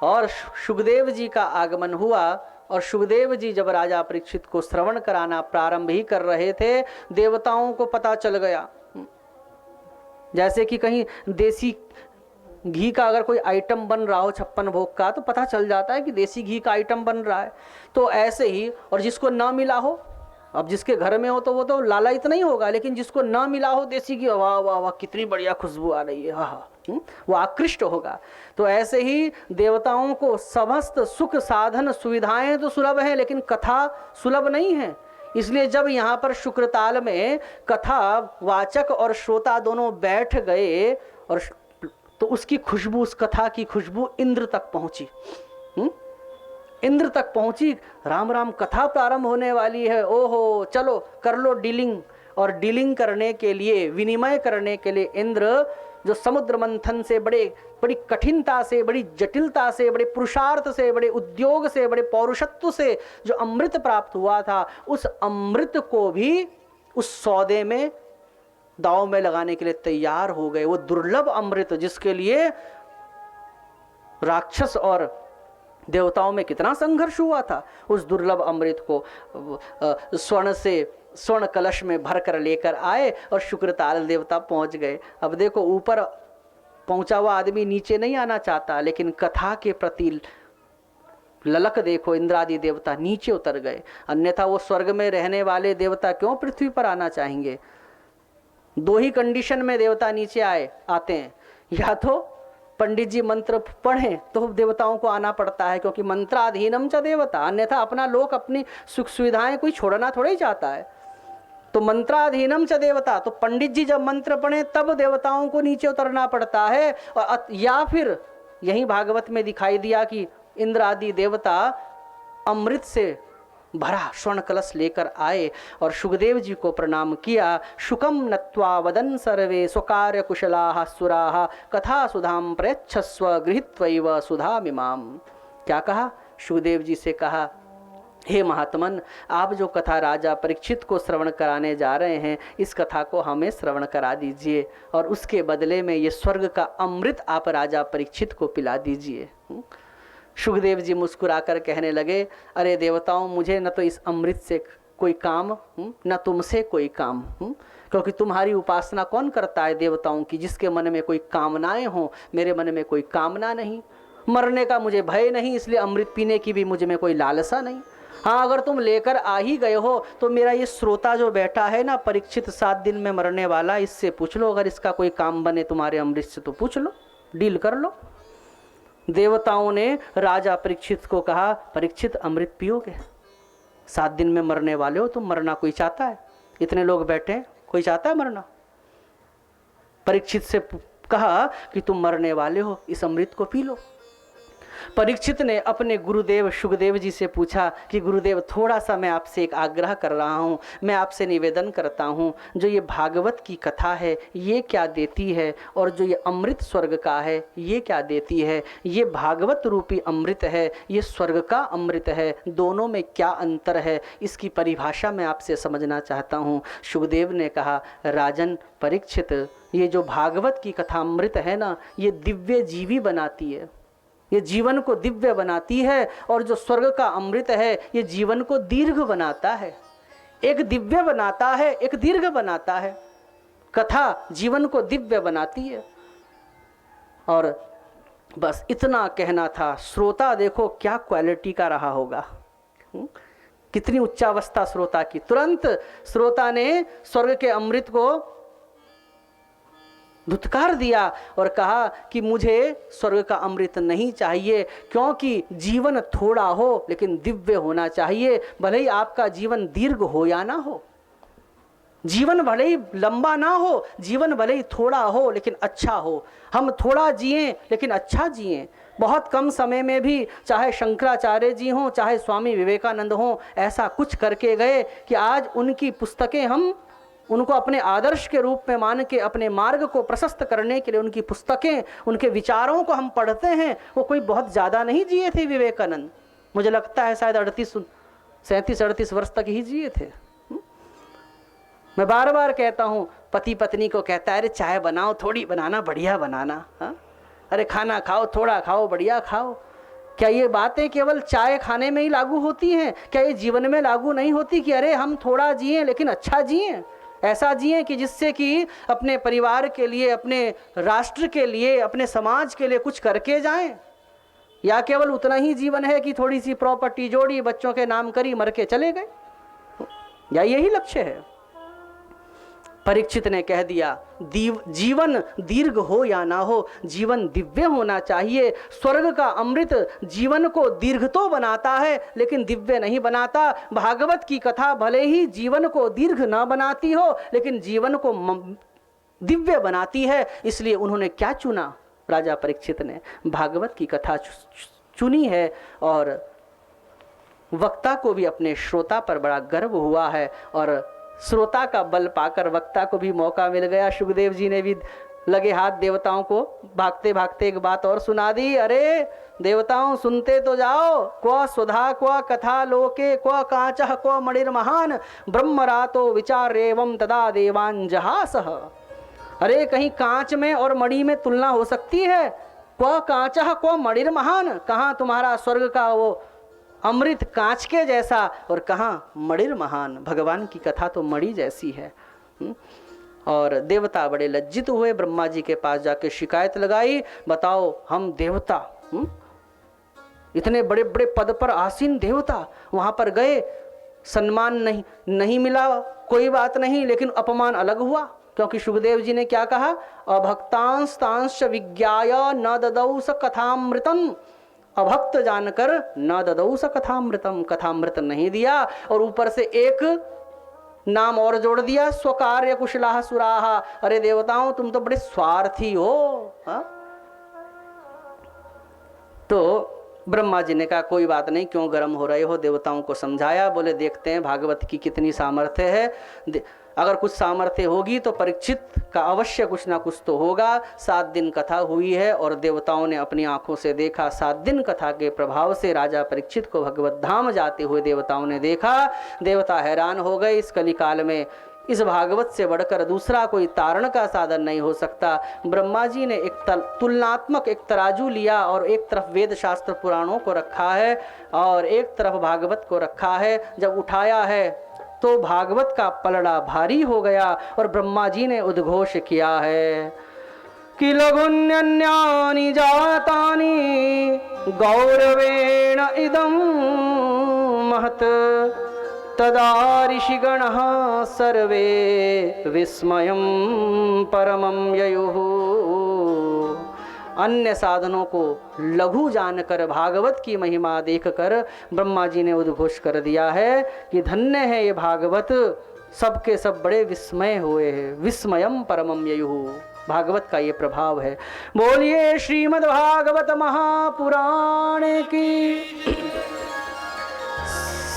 और शुकदेव जी का आगमन हुआ। और शुकदेव जी जब राजा परीक्षित को श्रवण कराना प्रारंभ ही कर रहे थे, देवताओं को पता चल गया। जैसे कि कहीं देसी घी का अगर कोई आइटम बन रहा हो 56 भोग का, तो पता चल जाता है कि देसी घी का आइटम बन रहा है। तो ऐसे ही, और जिसको ना मिला हो, अब जिसके घर में हो तो वो तो लालायित नहीं होगा, लेकिन जिसको ना मिला हो देसी घी, वाह वाह वाह कितनी बढ़िया खुशबू आ रही है, हाँ, वो आकृष्ट होगा। तो ऐसे ही देवताओं को समस्त सुख साधन सुविधाएं तो सुलभ है, लेकिन कथा सुलभ नहीं है। इसलिए जब यहाँ पर शुक्रताल में कथा वाचक और श्रोता दोनों बैठ गए, और तो उसकी खुशबू, उस कथा की खुशबू इंद्र तक पहुंची। इंद्र तक पहुंची। राम राम कथा प्रारंभ होने वाली है, ओहो चलो कर लो डीलिंग। और डीलिंग करने के लिए, विनिमय करने के लिए इंद्र जो समुद्र मंथन से बड़ी कठिनता से, बड़ी जटिलता से, बड़े पुरुषार्थ से, बड़े उद्योग से, बड़े पौरुषत्व से जो अमृत प्राप्त हुआ था, उस अमृत को भी उस सौदे में दांव में लगाने के लिए तैयार हो गए। वो दुर्लभ अमृत जिसके लिए राक्षस और देवताओं में कितना संघर्ष हुआ था, उस दुर्लभ अमृत को स्वर्ण कलश में भर कर लेकर आए और शुक्रताल देवता पहुंच गए। अब देखो ऊपर पहुंचा हुआ आदमी नीचे नहीं आना चाहता, लेकिन कथा के प्रति ललक देखो, इंद्रादि देवता नीचे उतर गए। अन्यथा वो स्वर्ग में रहने वाले देवता क्यों पृथ्वी पर आना चाहेंगे? 2 ही कंडीशन में देवता नीचे आते हैं, या तो पंडित जी मंत्र पढ़ें तो देवताओं को आना पड़ता है, क्योंकि मंत्राधीनम च देवता, अन्यथा अपना लोक अपनी सुख सुविधाएं कोई छोड़ना थोड़ा ही चाहता है। तो मंत्राधीनम च देवता, तो पंडित जी जब मंत्र पढ़े तब देवताओं को नीचे उतरना पड़ता है। और या फिर यही भागवत में दिखाई दिया कि इंद्र आदि देवता अमृत से भरा स्वर्ण कलश लेकर आए और शुकदेव जी को प्रणाम किया। शुकम नत्वा वदन सर्वे स्वकार्य कुशलाः सुराः कथा सुधाम प्रयच्छस्व गृहीत्वैव सुधामिमाम। क्या कहा? शुकदेव जी से कहा, हे महात्मन, आप जो कथा राजा परीक्षित को श्रवण कराने जा रहे हैं, इस कथा को हमें श्रवण करा दीजिए और उसके बदले में ये स्वर्ग का अमृत आप राजा परीक्षित को पिला दीजिए। शुकदेव जी मुस्कुराकर कहने लगे, अरे देवताओं, मुझे न तो इस अमृत से कोई काम, न तुमसे कोई काम, क्योंकि तुम्हारी उपासना कौन करता है देवताओं की, जिसके मन में कोई कामनाएं हो। मेरे मन में कोई कामना नहीं, मरने का मुझे भय नहीं, इसलिए अमृत पीने की भी मुझ में कोई लालसा नहीं। हाँ, अगर तुम लेकर आ ही गए हो तो मेरा ये श्रोता जो बैठा है ना, परीक्षित 7 दिन में मरने वाला, इससे पूछ लो, अगर इसका कोई काम बने तुम्हारे अमृत से तो पूछ लो, डील कर लो। देवताओं ने राजा परीक्षित को कहा, परीक्षित अमृत पियोगे? 7 दिन में मरने वाले हो तुम, मरना कोई चाहता है? इतने लोग बैठे हैं, कोई चाहता है मरना? परीक्षित से कहा कि तुम मरने वाले हो, इस अमृत को पी लो। परीक्षित ने अपने गुरुदेव शुकदेव जी से पूछा कि गुरुदेव थोड़ा सा मैं आपसे एक आग्रह कर रहा हूँ, मैं आपसे निवेदन करता हूँ, जो ये भागवत की कथा है ये क्या देती है, और जो ये अमृत स्वर्ग का है ये क्या देती है। ये भागवत रूपी अमृत है, ये स्वर्ग का अमृत है, दोनों में क्या अंतर है, इसकी परिभाषा मैं आपसे समझना चाहता हूँ। शुकदेव ने कहा, राजन परीक्षित, ये जो भागवत की कथा अमृत है ना, ये दिव्य जीवी बनाती है, ये जीवन को दिव्य बनाती है, और जो स्वर्ग का अमृत है ये जीवन को दीर्घ बनाता है। एक दिव्य बनाता है, एक दीर्घ बनाता है। कथा जीवन को दिव्य बनाती है। और बस इतना कहना था। श्रोता देखो क्या क्वालिटी का रहा होगा, कितनी उच्चावस्था श्रोता की। तुरंत श्रोता ने स्वर्ग के अमृत को धुतकार दिया और कहा कि मुझे स्वर्ग का अमृत नहीं चाहिए, क्योंकि जीवन थोड़ा हो लेकिन दिव्य होना चाहिए। भले ही आपका जीवन दीर्घ हो या ना हो, जीवन भले ही लंबा ना हो, जीवन भले ही थोड़ा हो लेकिन अच्छा हो। हम थोड़ा जिए लेकिन अच्छा जिए। बहुत कम समय में भी, चाहे शंकराचार्य जी हों, चाहे स्वामी विवेकानंद हों, ऐसा कुछ करके गए कि आज उनकी पुस्तकें, हम उनको अपने आदर्श के रूप में मान के अपने मार्ग को प्रशस्त करने के लिए उनकी पुस्तकें, उनके विचारों को हम पढ़ते हैं। वो कोई बहुत ज़्यादा नहीं जिए थे विवेकानंद, मुझे लगता है शायद 37-38 वर्ष तक ही जिए थे। मैं बार बार कहता हूँ, पति पत्नी को कहता है, अरे चाय बनाओ, थोड़ी बनाना, बढ़िया बनाना, हाँ? अरे खाना खाओ, थोड़ा खाओ, बढ़िया खाओ। क्या ये बातें केवल चाय खाने में ही लागू होती हैं? क्या ये जीवन में लागू नहीं होती कि अरे हम थोड़ा जिए लेकिन अच्छा जिए, ऐसा जिए कि जिससे कि अपने परिवार के लिए, अपने राष्ट्र के लिए, अपने समाज के लिए कुछ करके जाएं? या केवल उतना ही जीवन है कि थोड़ी सी प्रॉपर्टी जोड़ी, बच्चों के नाम करी, मर के चले गए? या यही लक्ष्य है? परीक्षित ने कह दिया, जीवन दीर्घ हो या ना हो, जीवन दिव्य होना चाहिए। स्वर्ग का अमृत जीवन को दीर्घ तो बनाता है लेकिन दिव्य नहीं बनाता। भागवत की कथा भले ही जीवन को दीर्घ ना बनाती हो लेकिन जीवन को दिव्य बनाती है। इसलिए उन्होंने क्या चुना? राजा परीक्षित ने भागवत की कथा चुनी है। और वक्ता को भी अपने श्रोता पर बड़ा गर्व हुआ है, और श्रोता का बल पाकर वक्ता को भी मौका मिल गया। शुकदेव जी ने भी लगे हाथ देवताओं को भागते भागते एक बात और सुना दी। अरे देवताओं, सुनते तो जाओ। क्व स्वधा क्व कथा लोके क्व कांचः क्व मणिर्महान ब्रह्मरातो विचार्येवं तदा देवान् जहासः। अरे कहीं कांच में और मणि में तुलना हो सकती है? क्व कांचः क्व मणिर्महान, कहाँ तुम्हारा स्वर्ग का वो अमृत कांच के जैसा, और कहाँ मणिर महान, भगवान की कथा तो मणि जैसी है। और देवता बड़े लज्जित हुए, ब्रह्मा जी के पास जाके शिकायत लगाई, बताओ हम देवता, इतने बड़े बड़े पद पर आसीन देवता, वहां पर गए, सम्मान नहीं मिला, कोई बात नहीं, लेकिन अपमान अलग हुआ। क्योंकि शुकदेव जी ने क्या कहा? अभक्तांश तांश विज्ञाय न ददौ स कथामृतम। अभक्त जानकर न ददौ स कथामृतम, कथामृत नहीं दिया। और ऊपर से एक नाम और जोड़ दिया, स्वकार्य कुशलाः सुराः। अरे देवताओं, तुम तो बड़े स्वार्थी हो, हा? तो ब्रह्मा जी ने कहा कोई बात नहीं, क्यों गर्म हो रहे हो? देवताओं को समझाया, बोले देखते हैं भागवत की कितनी सामर्थ्य है। अगर कुछ सामर्थ्य होगी तो परीक्षित का अवश्य कुछ ना कुछ तो होगा। 7 दिन कथा हुई है और देवताओं ने अपनी आंखों से देखा। 7 दिन कथा के प्रभाव से राजा परीक्षित को भगवत धाम जाते हुए देवताओं ने देखा। देवता हैरान हो गए, इस कलिकाल में इस भागवत से बढ़कर दूसरा कोई तारण का साधन नहीं हो सकता। ब्रह्मा जी ने एक तुलनात्मक एक तराजू लिया और एक तरफ वेद शास्त्र पुराणों को रखा है और एक तरफ भागवत को रखा है। जब उठाया है तो भागवत का पलड़ा भारी हो गया और ब्रह्मा जी ने उद्घोष किया है कि लघुन्यन्यानि जातानि गौरवेण इदं महत् तदा ऋषिगणः सर्वे विस्मयं परमं ययुः। अन्य साधनों को लघु जानकर भागवत की महिमा देखकर ब्रह्मा जी ने उद्घोष कर दिया है कि धन्य है ये भागवत, सबके सब बड़े विस्मय हुए हैं। विस्मयम परमम ययुः। भागवत का ये प्रभाव है। बोलिए श्रीमद् भागवत महापुराण की।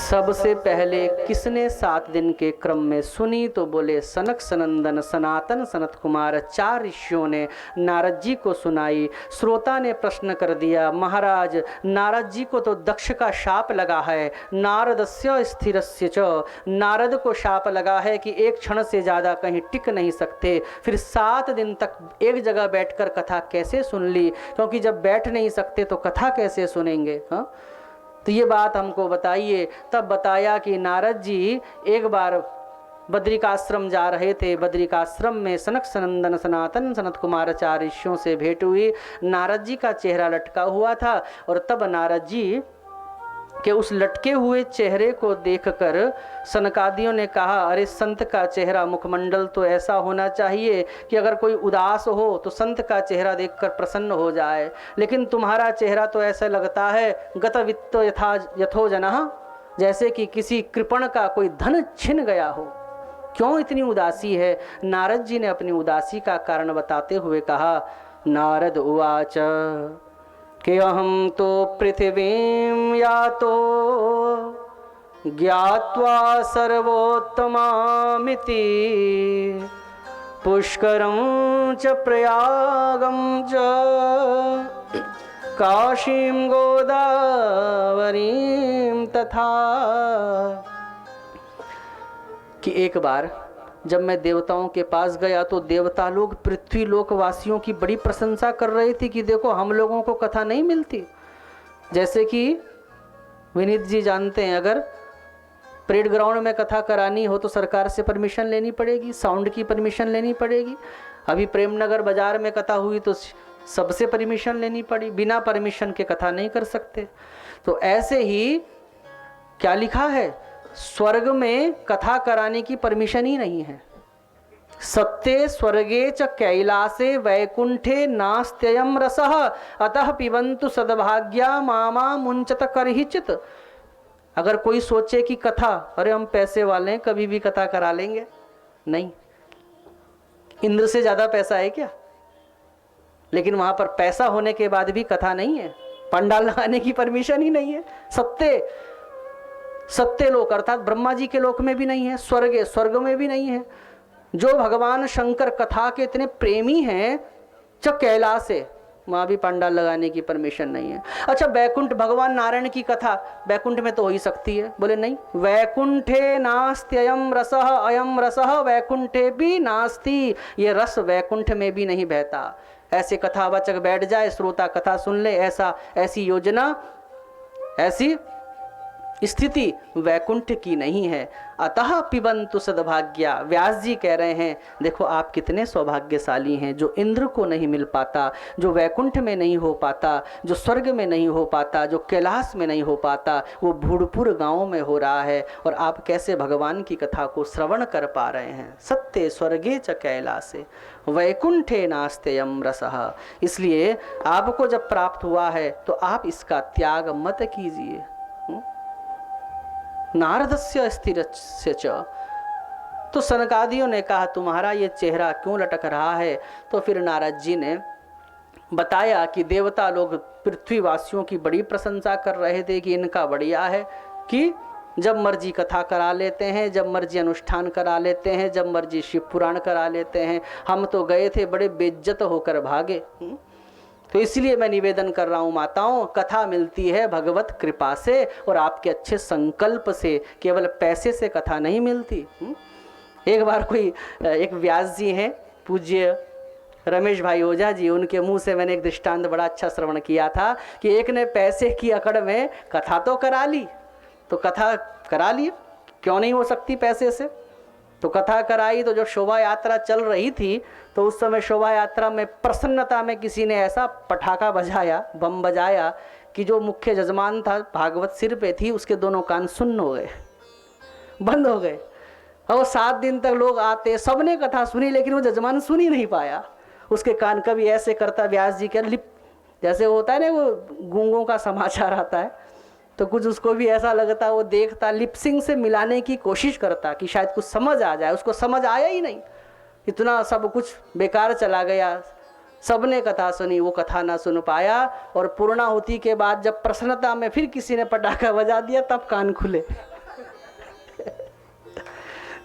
सबसे पहले किसने 7 दिन के क्रम में सुनी तो बोले सनक सनंदन सनातन सनत कुमार 4 ऋषियों ने नारद जी को सुनाई। श्रोता ने प्रश्न कर दिया, महाराज नारद जी को तो दक्ष का शाप लगा है, नारदस्य स्थिरस्य च, नारद को शाप लगा है कि एक क्षण से ज़्यादा कहीं टिक नहीं सकते। फिर 7 दिन तक एक जगह बैठकर कथा कैसे सुन ली, क्योंकि जब बैठ नहीं सकते तो कथा कैसे सुनेंगे। हाँ, तो ये बात हमको बताइए। तब बताया कि नारद जी एक बार बद्रिकाश्रम जा रहे थे। बद्रिकाश्रम में सनक सनंदन सनातन सनत कुमार 4 ऋषियों से भेंट हुई। नारद जी का चेहरा लटका हुआ था और तब नारद जी के उस लटके हुए चेहरे को देखकर सनकादियों ने कहा, अरे संत का चेहरा मुखमंडल तो ऐसा होना चाहिए कि अगर कोई उदास हो तो संत का चेहरा देखकर प्रसन्न हो जाए, लेकिन तुम्हारा चेहरा तो ऐसा लगता है गत वित्त यथो जनः, जैसे कि किसी कृपण का कोई धन छिन गया हो। क्यों इतनी उदासी है? नारद जी ने अपनी उदासी का कारण बताते हुए कहा, नारद उवाच कि अहम तो पृथिवीं यातो ज्ञात्वा सर्वोत्तमामिति पुष्करं च प्रयागं च काशीं गोदावरीं तथा। कि एक बार जब मैं देवताओं के पास गया तो देवता लोग पृथ्वी लोक वासियों की बड़ी प्रशंसा कर रहे थे कि देखो हम लोगों को कथा नहीं मिलती। जैसे कि विनीत जी जानते हैं, अगर परेड ग्राउंड में कथा करानी हो तो सरकार से परमिशन लेनी पड़ेगी, साउंड की परमिशन लेनी पड़ेगी। अभी प्रेमनगर बाजार में कथा हुई तो सबसे परमिशन लेनी पड़ी, बिना परमिशन के कथा नहीं कर सकते। तो ऐसे ही क्या लिखा है, स्वर्ग में कथा कराने की परमिशन ही नहीं है। सत्ते स्वर्गे च कैलासे वैकुंठे नास्त्ययं रसः अतः पिबन्तु सद्भाग्या मामा मुंचत करहिचित। अगर कोई सोचे कि कथा, अरे हम पैसे वाले हैं कभी भी कथा करा लेंगे, नहीं। इंद्र से ज्यादा पैसा है क्या? लेकिन वहां पर पैसा होने के बाद भी कथा नहीं है, पंडाल लगाने की परमिशन ही नहीं है। सत्य लोक अर्थात ब्रह्मा जी के लोक में भी नहीं है, स्वर्ग में भी नहीं है। जो भगवान शंकर कथा के इतने प्रेमी हैं, च कैलाश है, वहां भी पंडाल लगाने की परमिशन नहीं है। अच्छा, बैकुंठ, भगवान नारायण की कथा बैकुंठ में तो हो ही सकती है, बोले नहीं। वैकुंठे नास्त्ययं रसः, अयं रसः वैकुंठे भी नास्ति, ये रस वैकुंठ में भी नहीं बहता। ऐसे कथावाचक बैठ जाए, श्रोता कथा सुन ले, ऐसी योजना, ऐसी स्थिति वैकुंठ की नहीं है। अतः पिबन्तु सद्भाग्या। व्यास जी कह रहे हैं, देखो आप कितने सौभाग्यशाली हैं, जो इंद्र को नहीं मिल पाता, जो वैकुंठ में नहीं हो पाता, जो स्वर्ग में नहीं हो पाता, जो कैलाश में नहीं हो पाता, वो भूड़पुर गांव में हो रहा है। और आप कैसे भगवान की कथा को श्रवण कर पा रहे हैं। सत्य स्वर्गे च कैलासे वैकुंठे नास्त्ययं रसः। इसलिए आपको जब प्राप्त हुआ है तो आप इसका त्याग मत कीजिए। नारदस्य स्थिरस्य च। तो सनकादियों ने कहा, तुम्हारा ये चेहरा क्यों लटक रहा है? तो फिर नारद जी ने बताया कि देवता लोग पृथ्वीवासियों की बड़ी प्रशंसा कर रहे थे कि इनका बढ़िया है कि जब मर्जी कथा करा लेते हैं, जब मर्जी अनुष्ठान करा लेते हैं, जब मर्जी शिव पुराण करा लेते हैं। हम तो गए थे बड़े बेइज्जत होकर भागे। तो इसलिए मैं निवेदन कर रहा हूँ माताओं, कथा मिलती है भगवत कृपा से और आपके अच्छे संकल्प से, केवल पैसे से कथा नहीं मिलती। एक बार कोई एक व्यास जी हैं, पूज्य रमेश भाई ओझा जी, उनके मुंह से मैंने एक दृष्टांत बड़ा अच्छा श्रवण किया था कि एक ने पैसे की अकड़ में कथा तो करा ली, तो कथा करा ली, क्यों नहीं हो सकती पैसे से? तो कथा कराई, तो जो शोभा यात्रा चल रही थी तो उस समय शोभा यात्रा में प्रसन्नता में किसी ने ऐसा पटाखा बजाया, बम बजाया कि जो मुख्य जजमान था, भागवत सिर पे थी, उसके दोनों कान सुन्न हो गए, बंद हो गए। और 7 दिन तक लोग आते, सबने कथा सुनी, लेकिन वो जजमान सुन ही नहीं पाया। उसके कान कभी ऐसे करता, व्यास जी के लिप जैसे होता है ना, वो गूंगों का समाचार आता है, तो कुछ उसको भी ऐसा लगता, वो देखता, लिपसिंग से मिलाने की कोशिश करता कि शायद कुछ समझ आ जाए। उसको समझ आया ही नहीं, इतना सब कुछ बेकार चला गया। सबने कथा सुनी, वो कथा ना सुन पाया, और पूर्णाहुति के बाद जब प्रसन्नता में फिर किसी ने पटाखा बजा दिया तब कान खुले।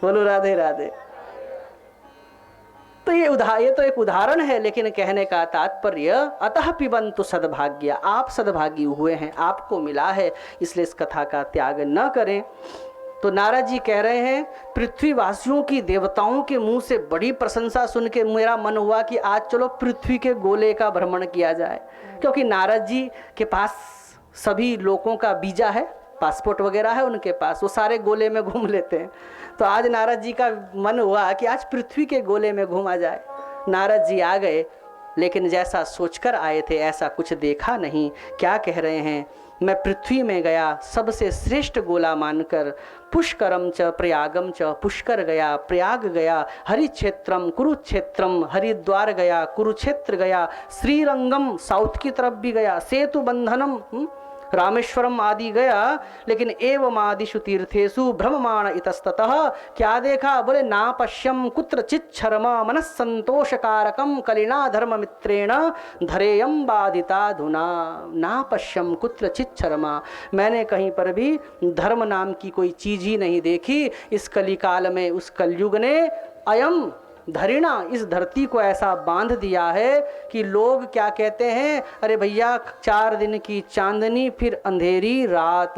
बोलो राधे राधे। तो ये तो एक उदाहरण है, लेकिन कहने का तात्पर्य अतः पिबंतु सद्भाग्य, आप सद्भागी हुए हैं, आपको मिला है, इसलिए इस कथा का त्याग न करें। तो नारद जी कह रहे हैं, पृथ्वीवासियों की देवताओं के मुंह से बड़ी प्रशंसा सुन के मेरा मन हुआ कि आज चलो पृथ्वी के गोले का भ्रमण किया जाए, क्योंकि नारद जी के पास सभी लोगों का वीजा है, पासपोर्ट वगैरह है उनके पास, वो सारे गोले में घूम लेते हैं। तो आज नारद जी का मन हुआ कि आज पृथ्वी के गोले में घूमा जाए। नारद जी आ गए, लेकिन जैसा सोचकर आए थे ऐसा कुछ देखा नहीं। क्या कह रहे हैं, मैं पृथ्वी में गया सबसे श्रेष्ठ गोला मानकर, पुष्करम च प्रयागम च, पुष्कर गया, प्रयाग गया, हरिक्षेत्रम कुरुक्षेत्रम, हरिद्वार गया, कुरुक्षेत्र गया, श्रीरंगम साउथ की तरफ भी गया, सेतु बंधनम रामेश्वरम आदि गया, लेकिन एवं आदिषु तीर्थेषु भ्रममाण इतस्ततः क्या देखा, बोले ना पश्यम कुत्रचित् शर्मा मनस्संतोषकारकम कलिना धर्म मित्रेण धरेयम बाधिताधुना। ना पश्यम कुत्रचित् शर्मा, मैंने कहीं पर भी धर्म नाम की कोई चीज ही नहीं देखी इस कलिकाल में। उस कलयुग ने अयम धरिणा, इस धरती को ऐसा बांध दिया है कि लोग क्या कहते हैं, अरे भैया 4 दिन की चांदनी फिर अंधेरी रात,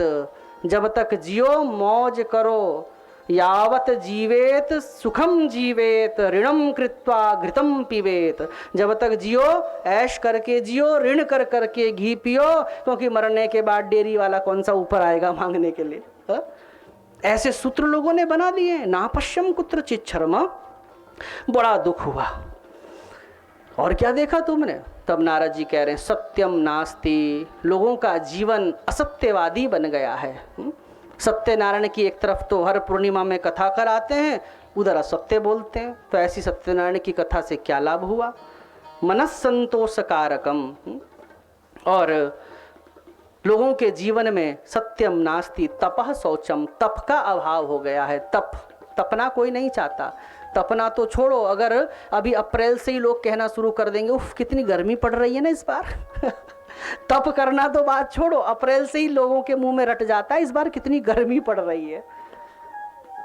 जब तक जियो मौज करो, यावत जीवेत सुखम जीवेत, ऋणम कृत्वा घृतम पीवेत, जब तक जियो ऐश करके जियो, ऋण कर करके घी पियो, क्योंकि मरने के बाद डेयरी वाला कौन सा ऊपर आएगा मांगने के लिए। ऐसे सूत्र लोगों ने बना दिए। ना पश्यम कुत्रचित् शर्मा, बड़ा दुख हुआ। और क्या देखा तुमने? तब नारद जी कह रहे हैं, सत्यम नास्ति, लोगों का जीवन असत्यवादी बन गया है। सत्यनारायण की एक तरफ तो हर पूर्णिमा में कथा कराते हैं, उधर असत्य बोलते हैं, तो ऐसी सत्यनारायण की कथा से क्या लाभ हुआ? मनस्संतोषकारकम, और लोगों के जीवन में सत्यम नास्ति तपः शौचम, तप का अभाव हो गया है। तपना कोई नहीं चाहता। तपना तो छोड़ो, अगर अभी अप्रैल से ही लोग कहना शुरू कर देंगे उफ कितनी गर्मी पड़ रही है ना इस बार तप करना तो बात छोड़ो, अप्रैल से ही लोगों के मुंह में रट जाता है इस बार कितनी गर्मी पड़ रही है।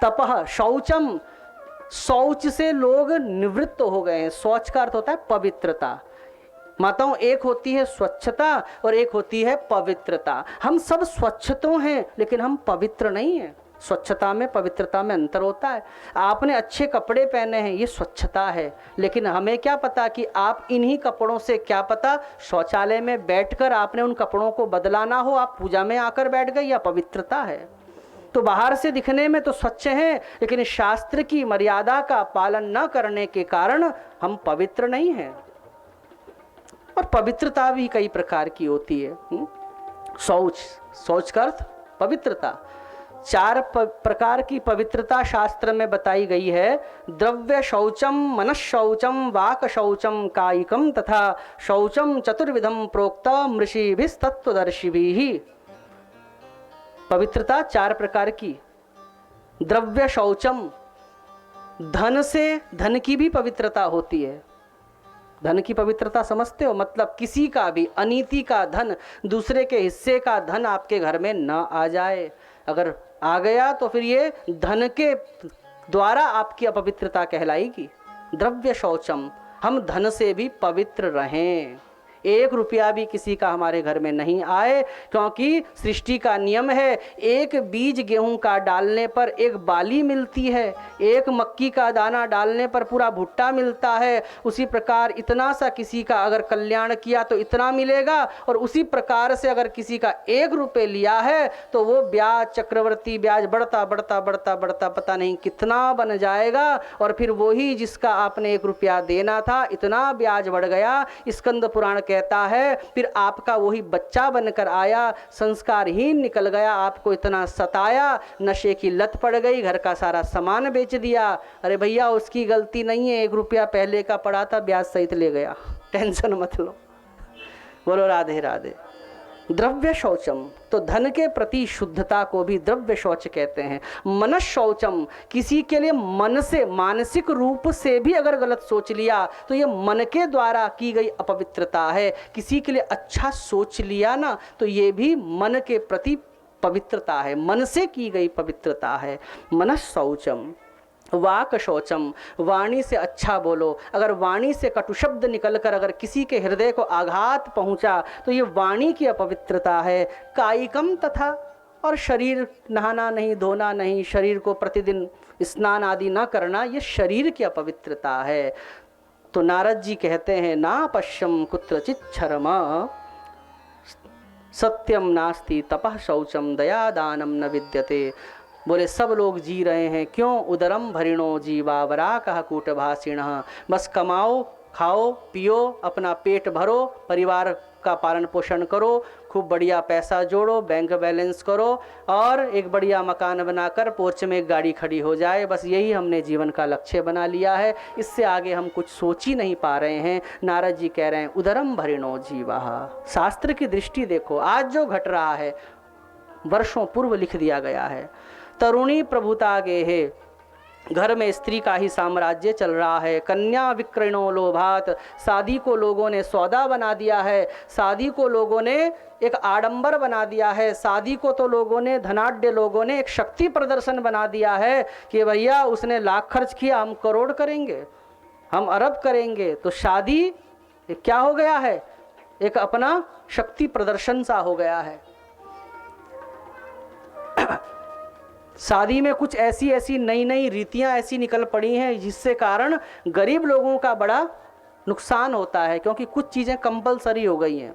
तपः शौचम, शौच से लोग निवृत्त हो गए हैं। शौच का अर्थ होता है पवित्रता। माताओं, एक होती है स्वच्छता और एक होती है पवित्रता। हम सब स्वच्छ तो हैं लेकिन हम पवित्र नहीं हैं। स्वच्छता में पवित्रता में अंतर होता है। आपने अच्छे कपड़े पहने हैं, ये स्वच्छता है, लेकिन हमें क्या पता कि आप इन्हीं कपड़ों से, क्या पता शौचालय में बैठकर आपने उन कपड़ों को बदला ना हो, आप पूजा में आकर बैठ गए, या पवित्रता है। तो बाहर से दिखने में तो स्वच्छ हैं, लेकिन शास्त्र की मर्यादा का पालन न करने के कारण हम पवित्र नहीं हैं। और पवित्रता भी कई प्रकार की होती है। शौच का अर्थ पवित्रता। 4 प्रकार की पवित्रता शास्त्र में बताई गई है। द्रव्य शौचम, मनस शौचम, वाक शौचम, कायिकम तथा शौचम चतुर्विधम प्रोक्ता ऋषिभिस्तत्वदर्शिभिः। पवित्रता 4 प्रकार की। द्रव्य शौचम, धन से, धन की भी पवित्रता होती है। धन की पवित्रता समझते हो? मतलब किसी का भी अनीति का धन, दूसरे के हिस्से का धन आपके घर में न आ जाए। अगर आ गया तो फिर ये धन के द्वारा आपकी अपवित्रता कहलाएगी। द्रव्य शौचम, हम धन से भी पवित्र रहें। 1 रुपया भी किसी का हमारे घर में नहीं आए, क्योंकि सृष्टि का नियम है, एक बीज गेहूं का डालने पर एक बाली मिलती है, एक मक्की का दाना डालने पर पूरा भुट्टा मिलता है। उसी प्रकार इतना सा किसी का अगर कल्याण किया तो इतना मिलेगा, और उसी प्रकार से अगर किसी का 1 रुपये लिया है तो वो ब्याज, चक्रवर्ती ब्याज बढ़ता बढ़ता बढ़ता बढ़ता पता नहीं कितना बन जाएगा, और फिर वही जिसका आपने 1 रुपया देना था इतना ब्याज बढ़ गया। स्कंद पुराण कहता है फिर आपका वही बच्चा बनकर आया, संस्कारहीन निकल गया, आपको इतना सताया, नशे की लत पड़ गई, घर का सारा सामान बेच दिया। अरे भैया उसकी गलती नहीं है, 1 रुपया पहले का पड़ा था, ब्याज सहित ले गया, टेंशन मत लो। बोलो राधे राधे। द्रव्य शौचम, तो धन के प्रति शुद्धता को भी द्रव्य शौच कहते हैं। मनस शौचम, किसी के लिए मन से मानसिक रूप से भी अगर गलत सोच लिया तो ये मन के द्वारा की गई अपवित्रता है। किसी के लिए अच्छा सोच लिया ना तो ये भी मन के प्रति पवित्रता है, मन से की गई पवित्रता है। मनस शौचम। वाक शौचम, वाणी से अच्छा बोलो। अगर वाणी से कटु शब्द निकलकर अगर किसी के हृदय को आघात पहुंचा तो ये वाणी की अपवित्रता है। कायिकम, तथा और शरीर नहाना नहीं, धोना नहीं, शरीर को प्रतिदिन स्नान आदि न करना, ये शरीर की अपवित्रता है। तो नारद जी कहते हैं ना पश्यम कुत्रचित क्षरम सत्यम नास्ति तपः शौचम दया दानम न विद्यते। बोले सब लोग जी रहे हैं क्यों? उदरम भरिणो जीवा वराकः कूटभाषिणः। बस कमाओ, खाओ, पियो, अपना पेट भरो, परिवार का पालन पोषण करो, खूब बढ़िया पैसा जोड़ो, बैंक बैलेंस करो और एक बढ़िया मकान बनाकर पोर्च में एक गाड़ी खड़ी हो जाए। बस यही हमने जीवन का लक्ष्य बना लिया है, इससे आगे हम कुछ सोच ही नहीं पा रहे हैं। नारद जी कह रहे हैं उदरम भरिणो जीवा। शास्त्र की दृष्टि देखो, आज जो घट रहा है वर्षों पूर्व लिख दिया गया है। तरुणी प्रभुता गे है, घर में स्त्री का ही साम्राज्य चल रहा है। कन्या विक्रयणो लोभात, शादी को लोगों ने सौदा बना दिया है, शादी को लोगों ने एक आडंबर बना दिया है, शादी को तो लोगों ने, धनाढ्य लोगों ने एक शक्ति प्रदर्शन बना दिया है कि भैया उसने लाख खर्च किया, हम करोड़ करेंगे, हम अरब करेंगे। तो शादी क्या हो गया है? एक अपना शक्ति प्रदर्शन सा हो गया है। शादी में कुछ ऐसी ऐसी नई नई रीतियां ऐसी निकल पड़ी हैं जिससे कारण गरीब लोगों का बड़ा नुकसान होता है, क्योंकि कुछ चीज़ें कंपलसरी हो गई हैं।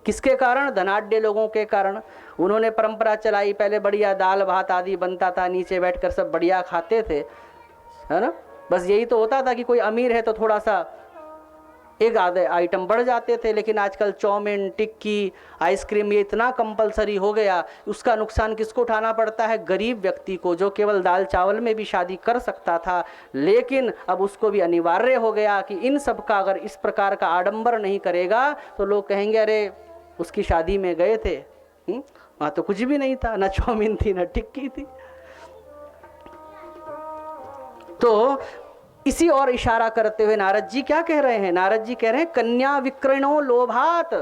किसके कारण? धनाढ्य लोगों के कारण। उन्होंने परंपरा चलाई, पहले बढ़िया दाल भात आदि बनता था, नीचे बैठकर सब बढ़िया खाते थे, है ना। बस यही तो होता था कि कोई अमीर है तो थोड़ा सा एक आधे आइटम बढ़ जाते थे। लेकिन आजकल चाउमीन, टिक्की, आइसक्रीम ये इतना कंपलसरी हो गया, उसका नुकसान किसको उठाना पड़ता है? गरीब व्यक्ति को, जो केवल दाल चावल में भी शादी कर सकता था। लेकिन अब उसको भी अनिवार्य हो गया कि इन सब का अगर इस प्रकार का आडंबर नहीं करेगा तो लोग कहेंगे अरे उसकी शादी में गए थे, वहाँ तो कुछ भी नहीं था, ना चाउमीन थी ना टिक्की थी। तो इसी और इशारा करते हुए नारद जी क्या कह रहे हैं? नारद जी कह रहे हैं कन्या विक्रयणो लोभात,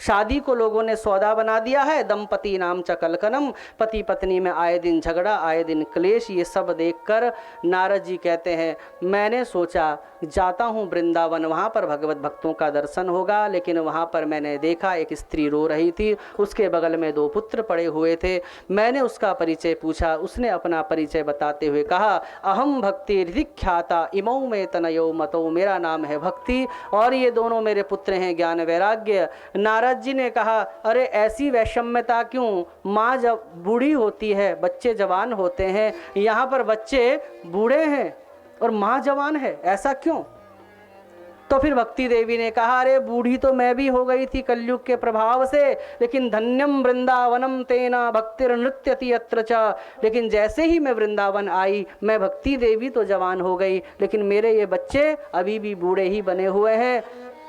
शादी को लोगों ने सौदा बना दिया है। दंपति नाम च कलकनम, पति पत्नी में आए दिन झगड़ा, आए दिन क्लेश। ये सब देखकर नारद जी कहते हैं मैंने सोचा जाता हूँ वृंदावन, वहाँ पर भगवत भक्तों का दर्शन होगा। लेकिन वहाँ पर मैंने देखा एक स्त्री रो रही थी, उसके बगल में 2 पुत्र पड़े हुए थे। मैंने उसका परिचय पूछा, उसने अपना परिचय बताते हुए कहा अहम भक्ति ख्याता इमौ में तनयो मतो, मेरा नाम है भक्ति और ये दोनों मेरे पुत्र हैं ज्ञान वैराग्य। नारद जी ने कहा अरे ऐसी वैषम्यता क्यों? माँ जब बूढ़ी होती है, बच्चे जवान होते हैं, यहाँ पर बच्चे बूढ़े हैं और माँ जवान है, ऐसा क्यों? तो फिर भक्ति देवी ने कहा अरे बूढ़ी तो मैं भी हो गई थी कलयुग के प्रभाव से, लेकिन धन्यम वृंदावनम तेना भक्तिर नृत्यति यत्र च। लेकिन जैसे ही मैं वृंदावन आई, मैं भक्ति देवी तो जवान हो गई, लेकिन मेरे ये बच्चे अभी भी बूढ़े ही बने हुए हैं।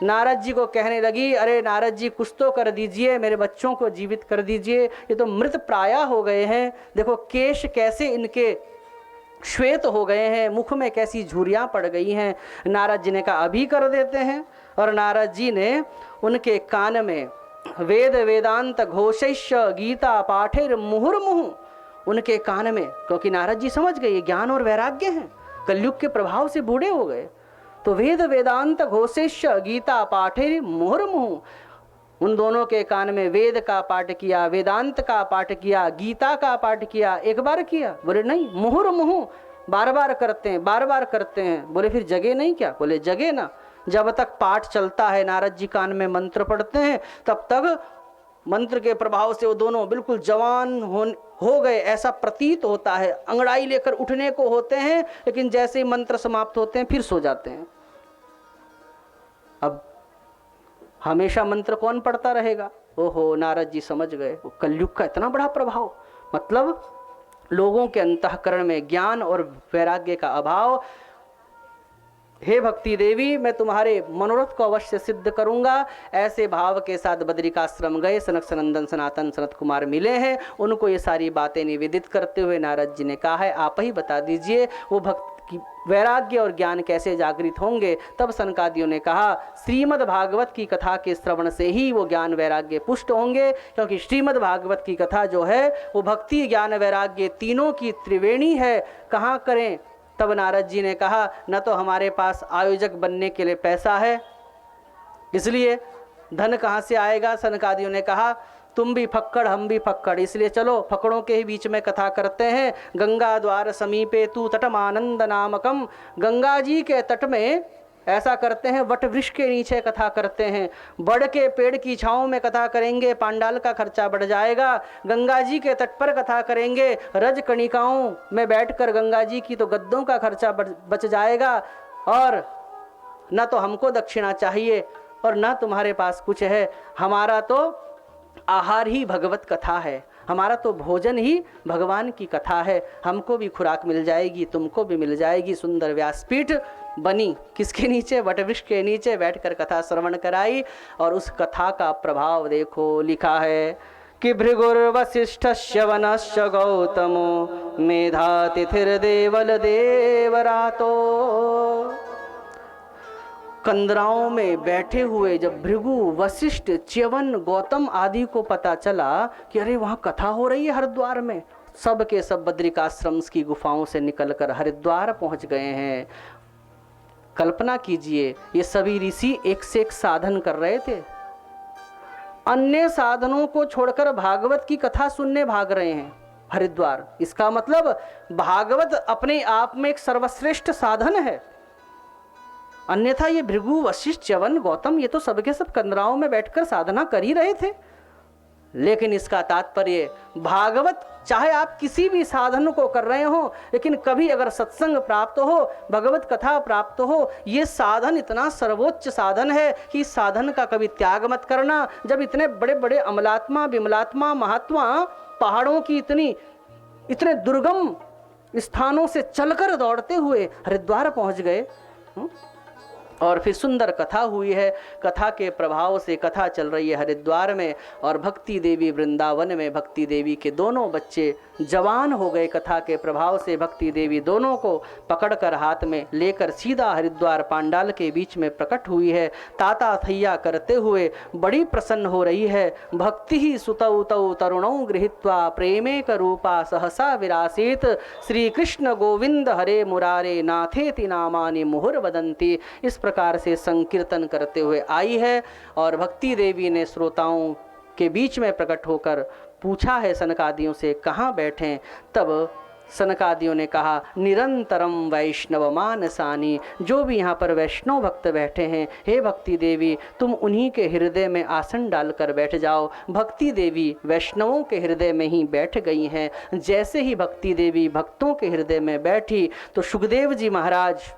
नारद जी को कहने लगी अरे नारद जी कुछ तो कर दीजिए, मेरे बच्चों को जीवित कर दीजिए, ये तो मृत प्राया हो गए हैं। देखो केश कैसे इनके श्वेत हो गए हैं, मुख में कैसी झुर्रियाँ पड़ गई हैं। नारद जी ने कहा अभी कर देते हैं। और नारद जी ने उनके कान में वेद वेदांत घोषैश्य गीता पाठेर मुहुर्मुहु, उनके कान में, क्योंकि नारद जी समझ गए ज्ञान और वैराग्य हैं, कलयुग के प्रभाव से बूढ़े हो गए, तो वेद वेदांत घोषैश्य गीता पाठेर मुहुर्मुहु, उन दोनों के कान में वेद का पाठ किया, वेदांत का पाठ किया, गीता का पाठ किया। एक बार किया? बोले नहीं, मुहुर्मुहु, बार बार करते हैं, बार बार करते हैं। बोले फिर जगे नहीं क्या? बोले जगे ना, जब तक पाठ चलता है, नारद जी कान में मंत्र पढ़ते हैं, तब तक मंत्र के प्रभाव से वो दोनों बिल्कुल जवान हो गए ऐसा प्रतीत होता है। अंगड़ाई लेकर उठने को होते हैं, लेकिन जैसे ही मंत्र समाप्त होते हैं फिर सो जाते हैं। अब हमेशा मंत्र कौन पढ़ता रहेगा? ओहो, नारद जी समझ गए कलयुग का इतना बड़ा प्रभाव, मतलब लोगों के अंतःकरण में ज्ञान और वैराग्य का अभाव। हे भक्ति देवी, मैं तुम्हारे मनोरथ को अवश्य सिद्ध करूंगा। ऐसे भाव के साथ बद्रिकाश्रम गए। सनक सनंदन सनातन सनत कुमार मिले हैं। उनको ये सारी बातें निवेदित करते हुए नारद जी ने कहा है, आप ही बता दीजिए वो भक्त की वैराग्य और ज्ञान कैसे जागृत होंगे। तब सनकादियों ने कहा, श्रीमद् भागवत की कथा के श्रवण से ही वो ज्ञान वैराग्य पुष्ट होंगे, क्योंकि श्रीमद् भागवत की कथा जो है वो भक्ति ज्ञान वैराग्य तीनों की त्रिवेणी है। कहाँ करें? तब नारद जी ने कहा, न तो हमारे पास आयोजक बनने के लिए पैसा है, इसलिए धन कहाँ से आएगा। सनकादियों ने कहा, तुम भी फक्कड़ हम भी फक्कड़, इसलिए चलो फक्कड़ों के ही बीच में कथा करते हैं। गंगा द्वार समीपे तू तटम आनंद नामकम, गंगा जी के तट में ऐसा करते हैं, वट वृक्ष के नीचे कथा करते हैं। बड़ के पेड़ की छांव में कथा करेंगे, पांडाल का खर्चा बढ़ जाएगा। गंगा जी के तट पर कथा करेंगे, रज कणिकाओं में बैठकर गंगा जी की तो गद्दों का खर्चा बच जाएगा। और न तो हमको दक्षिणा चाहिए और न तुम्हारे पास कुछ है। हमारा तो आहार ही भगवत कथा है, हमारा तो भोजन ही भगवान की कथा है। हमको भी खुराक मिल जाएगी, तुमको भी मिल जाएगी। सुंदर व्यासपीठ बनी, किसके नीचे? वटवृक्ष के नीचे बैठकर कथा श्रवण कराई। और उस कथा का प्रभाव देखो, लिखा है कि भृगुर्वसिष्ठस्य वनश्च गौतमो मेधातिथिर्देवल देवरातो। कंदराओं में बैठे हुए जब भृगु वशिष्ठ च्यवन गौतम आदि को पता चला कि अरे वहाँ कथा हो रही है हरिद्वार में, सब के सब बद्रिकाश्रम की गुफाओं से निकलकर हरिद्वार पहुंच गए हैं। कल्पना कीजिए, ये सभी ऋषि एक से एक साधन कर रहे थे, अन्य साधनों को छोड़कर भागवत की कथा सुनने भाग रहे हैं हरिद्वार। इसका मतलब भागवत अपने आप में एक सर्वश्रेष्ठ साधन है। अन्यथा ये भृगु वशिष्ठ च्यवन गौतम ये तो सबके सब कंदराओं में बैठकर साधना कर ही रहे थे। लेकिन इसका तात्पर्य, भागवत चाहे आप किसी भी साधन को कर रहे हो, लेकिन कभी अगर सत्संग प्राप्त हो, भगवत कथा प्राप्त हो, ये साधन इतना सर्वोच्च साधन है कि इस साधन का कभी त्याग मत करना। जब इतने बड़े बड़े अमलात्मा विमलात्मा महात्मा पहाड़ों की इतने दुर्गम स्थानों से चलकर दौड़ते हुए हरिद्वार पहुंच गए, और फिर सुंदर कथा हुई है। कथा के प्रभाव से कथा चल रही है हरिद्वार में, और भक्ति देवी वृंदावन में भक्ति देवी के दोनों बच्चे जवान हो गए। कथा के प्रभाव से भक्ति देवी दोनों को पकड़कर हाथ में लेकर सीधा हरिद्वार पांडाल के बीच में प्रकट हुई है। ताता थैया करते हुए बड़ी प्रसन्न हो रही है। भक्ति ही सुतौ तौ तरुणौ गृहीत्वा प्रेमेक रूपा सहसा विरासीत। श्री कृष्ण गोविंद हरे मुरारे नाथेति नामानि मुहुर्वदन्ति। इस प्रकार से संकीर्तन करते हुए आई है। और भक्ति देवी ने श्रोताओं के बीच में प्रकट होकर पूछा है सनकादियों से, कहाँ बैठें? तब सनकादियों ने कहा, निरंतरम वैष्णव मानसानी, जो भी यहाँ पर वैष्णव भक्त बैठे हैं, हे भक्ति देवी तुम उन्हीं के हृदय में आसन डालकर बैठ जाओ। भक्ति देवी वैष्णवों के हृदय में ही बैठ गई हैं। जैसे ही भक्ति देवी भक्तों के हृदय में बैठी तो सुखदेव जी महाराज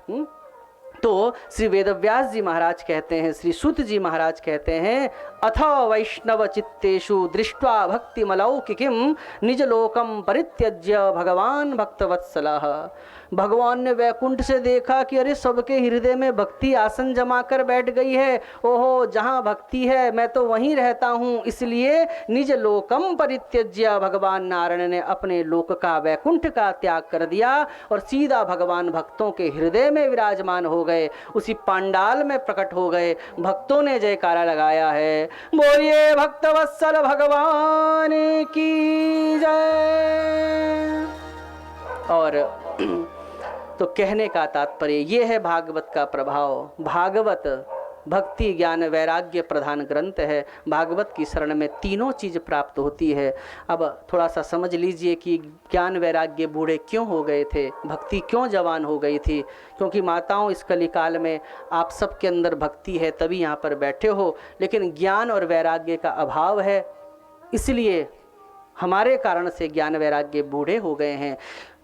तो श्री वेदव्यास जी महाराज कहते हैं, श्री सूत जी महाराज कहते हैं, अथ वैष्णव चित्तेषु दृष्ट्वा भक्ति मलौकिकीं निज लोकम परित्यज्य भगवान भक्तवत्सलः। भगवान ने वैकुंठ से देखा कि अरे सबके हृदय में भक्ति आसन जमा कर बैठ गई है। ओहो, जहाँ भक्ति है मैं तो वहीं रहता हूँ। इसलिए निज लोकम परित्यज्य, भगवान नारायण ने अपने लोक का वैकुंठ का त्याग कर दिया और सीधा भगवान भक्तों के हृदय में विराजमान हो गए, उसी पांडाल में प्रकट हो गए। भक्तों ने जयकारा लगाया है, बोलिए भक्तवत्सल भगवान की जय। और तो कहने का तात्पर्य ये है भागवत का प्रभाव। भागवत भक्ति ज्ञान वैराग्य प्रधान ग्रंथ है। भागवत की शरण में तीनों चीज़ प्राप्त होती है। अब थोड़ा सा समझ लीजिए कि ज्ञान वैराग्य बूढ़े क्यों हो गए थे, भक्ति क्यों जवान हो गई थी। क्योंकि माताओं, इस कलिकाल में आप सबके अंदर भक्ति है तभी यहाँ पर बैठे हो, लेकिन ज्ञान और वैराग्य का अभाव है, इसलिए हमारे कारण से ज्ञान वैराग्य बूढ़े हो गए हैं।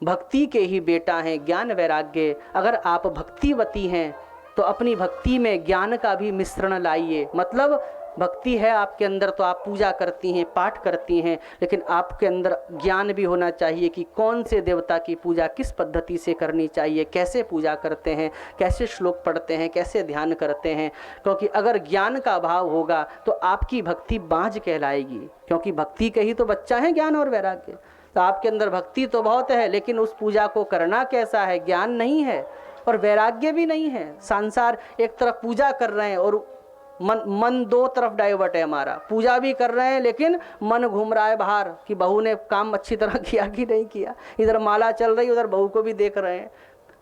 भक्ति के ही बेटा हैं ज्ञान वैराग्य। अगर आप भक्तिवती हैं तो अपनी भक्ति में ज्ञान का भी मिश्रण लाइए। मतलब भक्ति है आपके अंदर तो आप पूजा करती हैं, पाठ करती हैं, लेकिन आपके अंदर ज्ञान भी होना चाहिए कि कौन से देवता की पूजा किस पद्धति से करनी चाहिए, कैसे पूजा करते हैं, कैसे श्लोक पढ़ते हैं, कैसे ध्यान करते हैं। क्योंकि अगर ज्ञान का अभाव होगा तो आपकी भक्ति बाँझ कहलाएगी, क्योंकि भक्ति के ही तो बच्चा है ज्ञान और वैराग्य। तो आपके अंदर भक्ति तो बहुत है, लेकिन उस पूजा को करना कैसा है, ज्ञान नहीं है और वैराग्य भी नहीं है। संसार एक तरफ पूजा कर रहे हैं और मन दो तरफ डाइवर्ट है हमारा। पूजा भी कर रहे हैं लेकिन मन घूम रहा है बाहर कि बहू ने काम अच्छी तरह किया कि नहीं किया। इधर माला चल रही, उधर बहू को भी देख रहे हैं।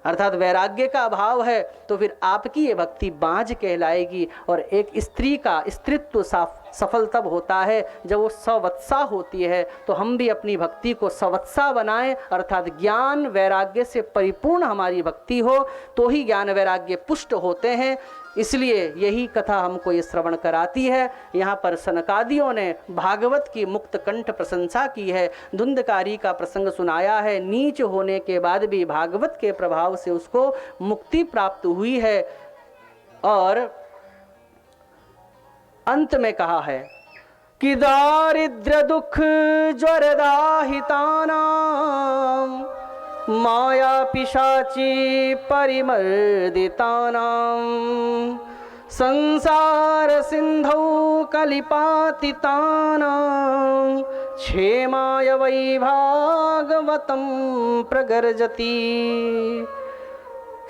अर्थात वैराग्य का अभाव है तो फिर आपकी ये भक्ति बाँझ कहलाएगी। और एक स्त्री का स्त्रीत्व सफल तब होता है जब वो सवत्सा होती है। तो हम भी अपनी भक्ति को सवत्सा बनाएं, अर्थात ज्ञान वैराग्य से परिपूर्ण हमारी भक्ति हो तो ही ज्ञान वैराग्य पुष्ट होते हैं। इसलिए यही कथा हमको ये श्रवण कराती है। यहाँ पर सनकादियों ने भागवत की मुक्त कंठ प्रशंसा की है, धुंधकारी का प्रसंग सुनाया है। नीच होने के बाद भी भागवत के प्रभाव से उसको मुक्ति प्राप्त हुई है। और अंत में कहा है कि दारिद्र्य दुख ज्वरदाहितानां माया पिशाची परिमर्दितानां संसार सिंधौ कलिपातितानां क्षेमाय वै भागवतं प्रगर्जति।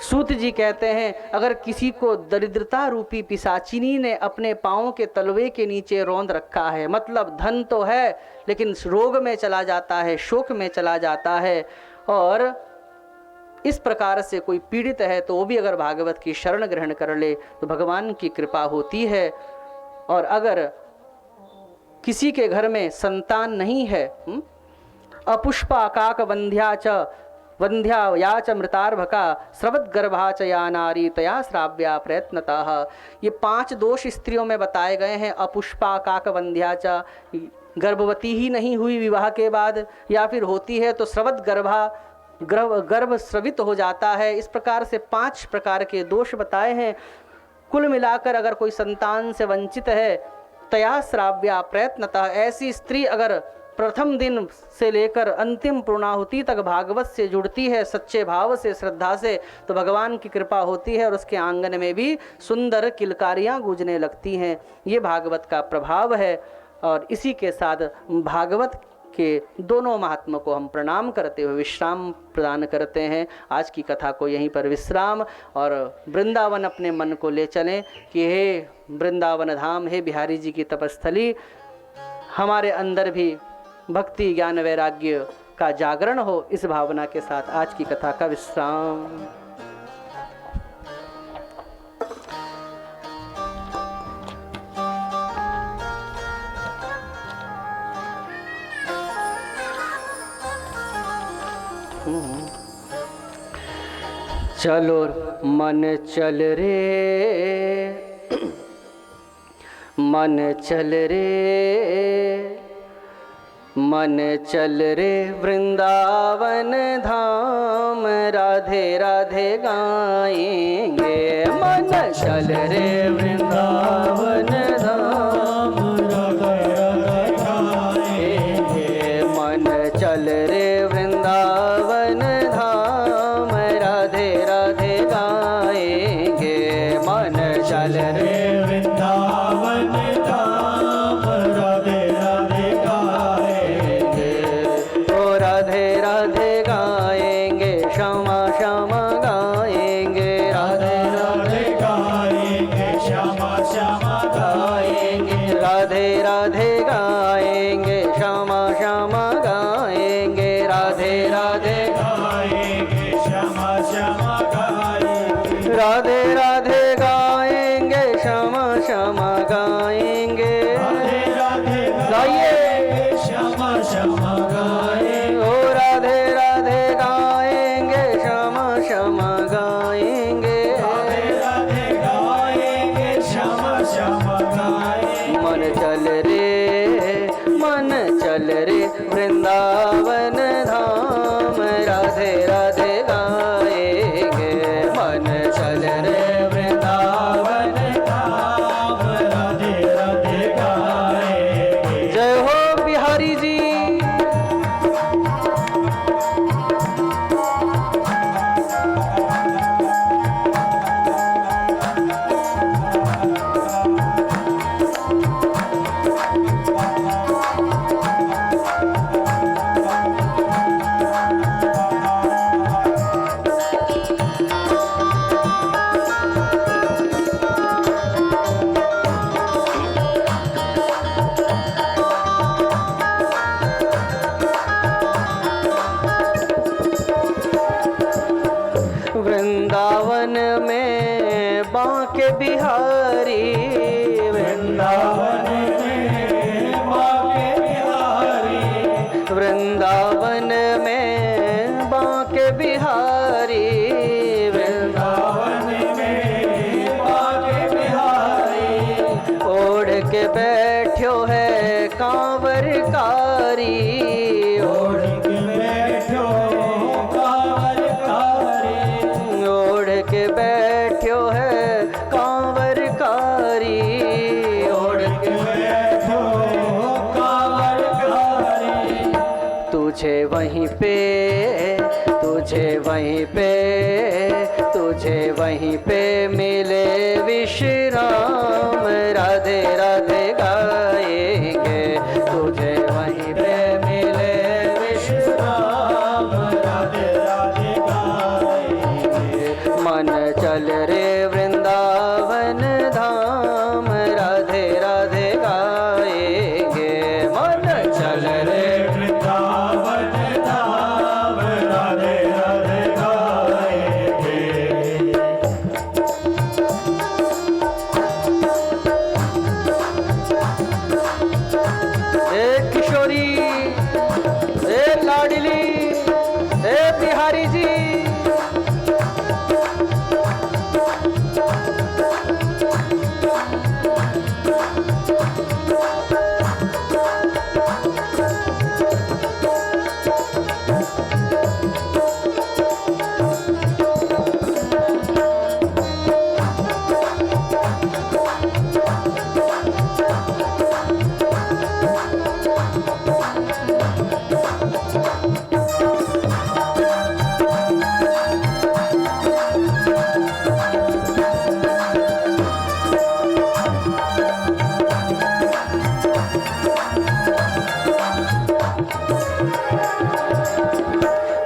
सूत जी कहते हैं अगर किसी को दरिद्रता रूपी पिशाचिनी ने अपने पाँव के तलवे के नीचे रौंद रखा है, मतलब धन तो है लेकिन रोग में चला जाता है, शोक में चला जाता है, और इस प्रकार से कोई पीड़ित है तो वो भी अगर भागवत की शरण ग्रहण कर ले तो भगवान की कृपा होती है। और अगर किसी के घर में संतान नहीं है, अपुष्पा काक वंध्या च वंध्या या च मृतार्भका स्रवद्गर्भा च या नारी तया श्राव्या प्रयत्नतः। ये 5 दोष स्त्रियों में बताए गए हैं। अपुष्पा काक वंध्या च, गर्भवती ही नहीं हुई विवाह के बाद, या फिर होती है तो स्रवद्गर्भा, गर्भ स्रवित हो जाता है। इस प्रकार से 5 प्रकार के दोष बताए हैं। कुल मिलाकर अगर कोई संतान से वंचित है, तया श्राव्या प्रयत्नतः, ऐसी स्त्री अगर प्रथम दिन से लेकर अंतिम पूर्णाहुति तक भागवत से जुड़ती है सच्चे भाव से, श्रद्धा से, तो भगवान की कृपा होती है और उसके आंगन में भी सुंदर किलकारियाँ गूंजने लगती हैं। ये भागवत का प्रभाव है। और इसी के साथ भागवत के दोनों महात्मा को हम प्रणाम करते हुए विश्राम प्रदान करते हैं। आज की कथा को यहीं पर विश्राम, और वृंदावन अपने मन को ले चलें कि हे वृंदावन धाम, हे बिहारी जी की तपस्थली, हमारे अंदर भी भक्ति ज्ञान वैराग्य का जागरण हो। इस भावना के साथ आज की कथा का विश्राम। चलो मन चल रे, मन चल रे, मन चल रे वृंदावन धाम, राधे राधे गाएंगे। मन चल रे वृंदावन धाम, राधे राधे गाएंगे। मन चल रे वृंदावन धाम, राधे राधे गाएंगे। मन चल रे वृंदावन धाम, राधे राधे गाएंगे। ओ राधे राधे गाएंगे, श्यामा श्यामा गाएंगे। राधे राधे गाएंगे, श्यामा श्यामा गाएंगे। राधे राधे गाएंगे, श्यामा श्यामा गाएंगे। राधे राधे गाएंगे, श्यामा श्यामा गाएंगे। राधे राधे गाएंगे, श्यामा श्यामा गाएंगे। राधे राधे गाइए, श्यामा श्यामा गाएंगे। ओ राधे राधे गाएंगे, श्यामा श्यामा गाएंगे। राधे राधे गाएंगे, श्यामा श्यामा गाएंगे। मन चल रे, मन चल रे वृंदावन धाम, राधे राधे गाएंगे। मन चल रे वृंदावन धाम, राधे राधे बांके बिहारी वृंदावन में बांके बिहारी वृंदावन में बांके बिहारी वृंदावन में बांके बिहारी ओढ़ के बैठ्यो है कांवर कारी ओढ़ के बैठो कांवर कारी ओढ़ के बैठ्यो है कांवर कारी ओढ़ के बैठो कांवर कारी तुझे वहीं पे तुझे वहीं पे तुझे वहीं पे मिले विश्राम राधे राधे गाएंगे तुझे वहीं पे मिले विश्राम राधे राधे गाएंगे मन चल रे वृंदावन धाम राधे राधे गाएंगे मन चल रे वृंदावन धाम राधे राधे गाएंगे ए किशोरी ए लाडली ए बिहारी जी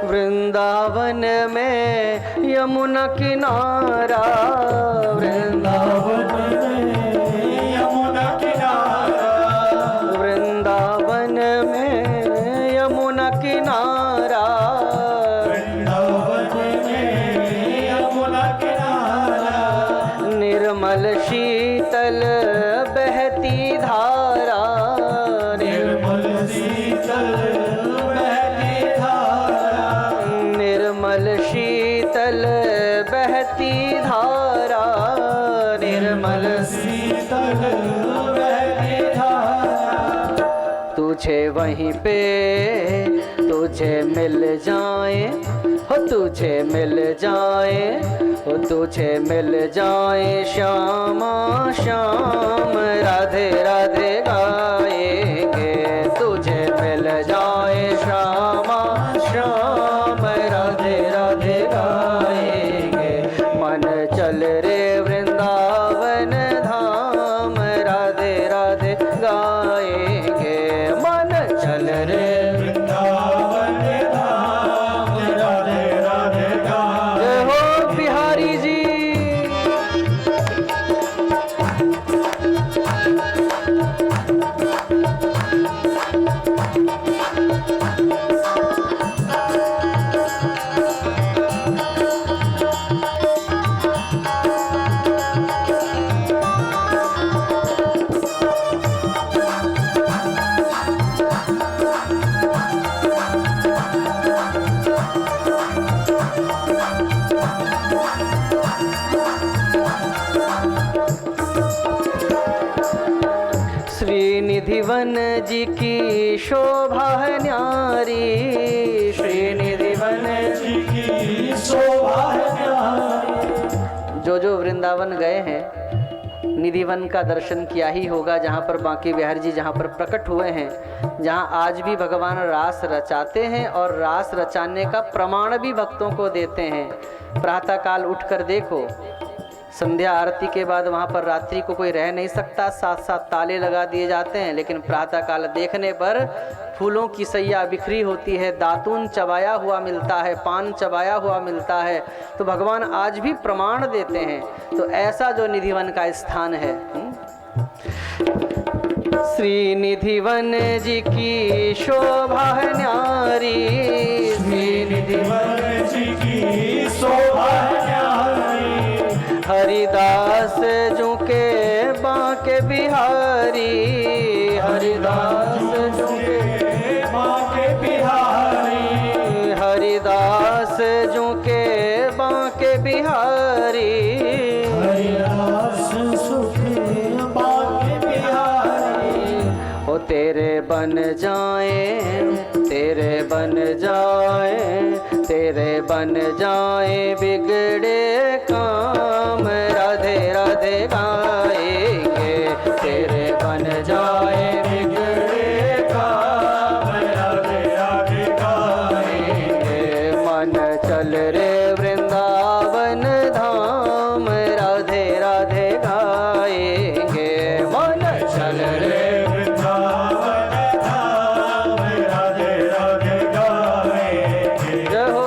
वृंदावन में यमुना किनारा वृंदावन में यमुना किनारा वृंदावन में यमुना किनारा वृंदावन में यमुना किनारा निर्मल शीतल बहती धारा निर्मल शीतल बहती धारा निर्मल शीतल बहती धारा निर्मल शीतल बहती धारा तुझे वहीं पे तुझे मिल जाए हो तुझे मिल जाए हो तुझे मिल जाए श्यामा श्याम राधे राधे गाएंगे तुझे मिल जाए श्यामा श्याम राधे राधे गाएंगे मन चल रे वृंदावन धाम राधे राधे गाएंगे मन चल रे वृंदावन धाम राधे राधे गाएंगे जय हो बिहारी जी श्रीनिधिवन जी की शोभा है न्यारी श्रीनिधिवन जी की शोभा है न्यारी जो वृंदावन गए हैं निधिवन का दर्शन किया ही होगा, जहाँ पर बांके बिहारी जी जहाँ पर प्रकट हुए हैं, जहाँ आज भी भगवान रास रचाते हैं और रास रचाने का प्रमाण भी भक्तों को देते हैं। प्रातःकाल उठकर देखो, संध्या आरती के बाद वहाँ पर रात्रि को कोई रह नहीं सकता, साथ साथ ताले लगा दिए जाते हैं, लेकिन प्रातःकाल देखने पर फूलों की सैया बिखरी होती है, दातून चबाया हुआ मिलता है, पान चबाया हुआ मिलता है। तो भगवान आज भी प्रमाण देते हैं। तो ऐसा जो निधिवन का स्थान है, श्री निधिवन जी की शोभा है न्यारी, श्री निधिवन जी की शोभा है न्यारी, हरिदास बन जाए, तेरे बन जाए, तेरे बन जाए बिगड़े काम, राधे राधे गाएंगे। तेरे बन जाए बिगड़े काम, राधे राधे गाएंगे। मन चल रे वृंदावन धाम, राधे राधे गाएंगे। मन चल रे वृंदावन धाम, राधे राधे गाएंगे। जय हो।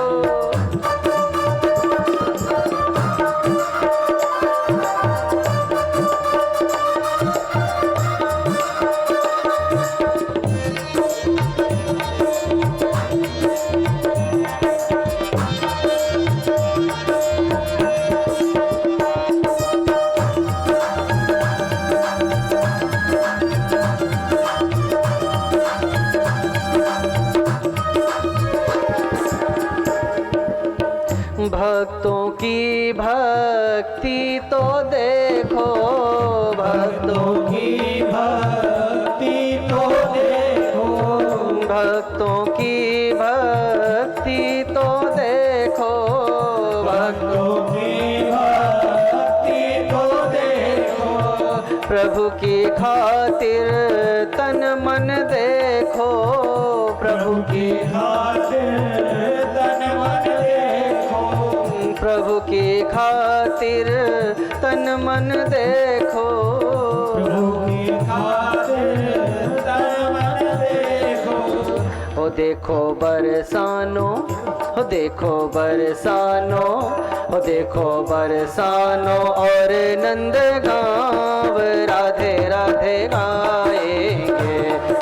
भक्तों की भक्ति तो देखो, भक्तों की भक्ति तो देखो, भक्तों की भक्ति तो देखो, भक्तों की भक्ति तो देखो। प्रभु की खातिर तन मन देखो, प्रभु की खातिर तन मन देखो, प्रभु की खातिर तन मन देखो। प्रभु की खातिर तन मन देखो। ओ देखो बरसानो, ओ देखो बरसानो, ओ देखो बरसानो और नंद गाँव, राधे राधे गाएंगे।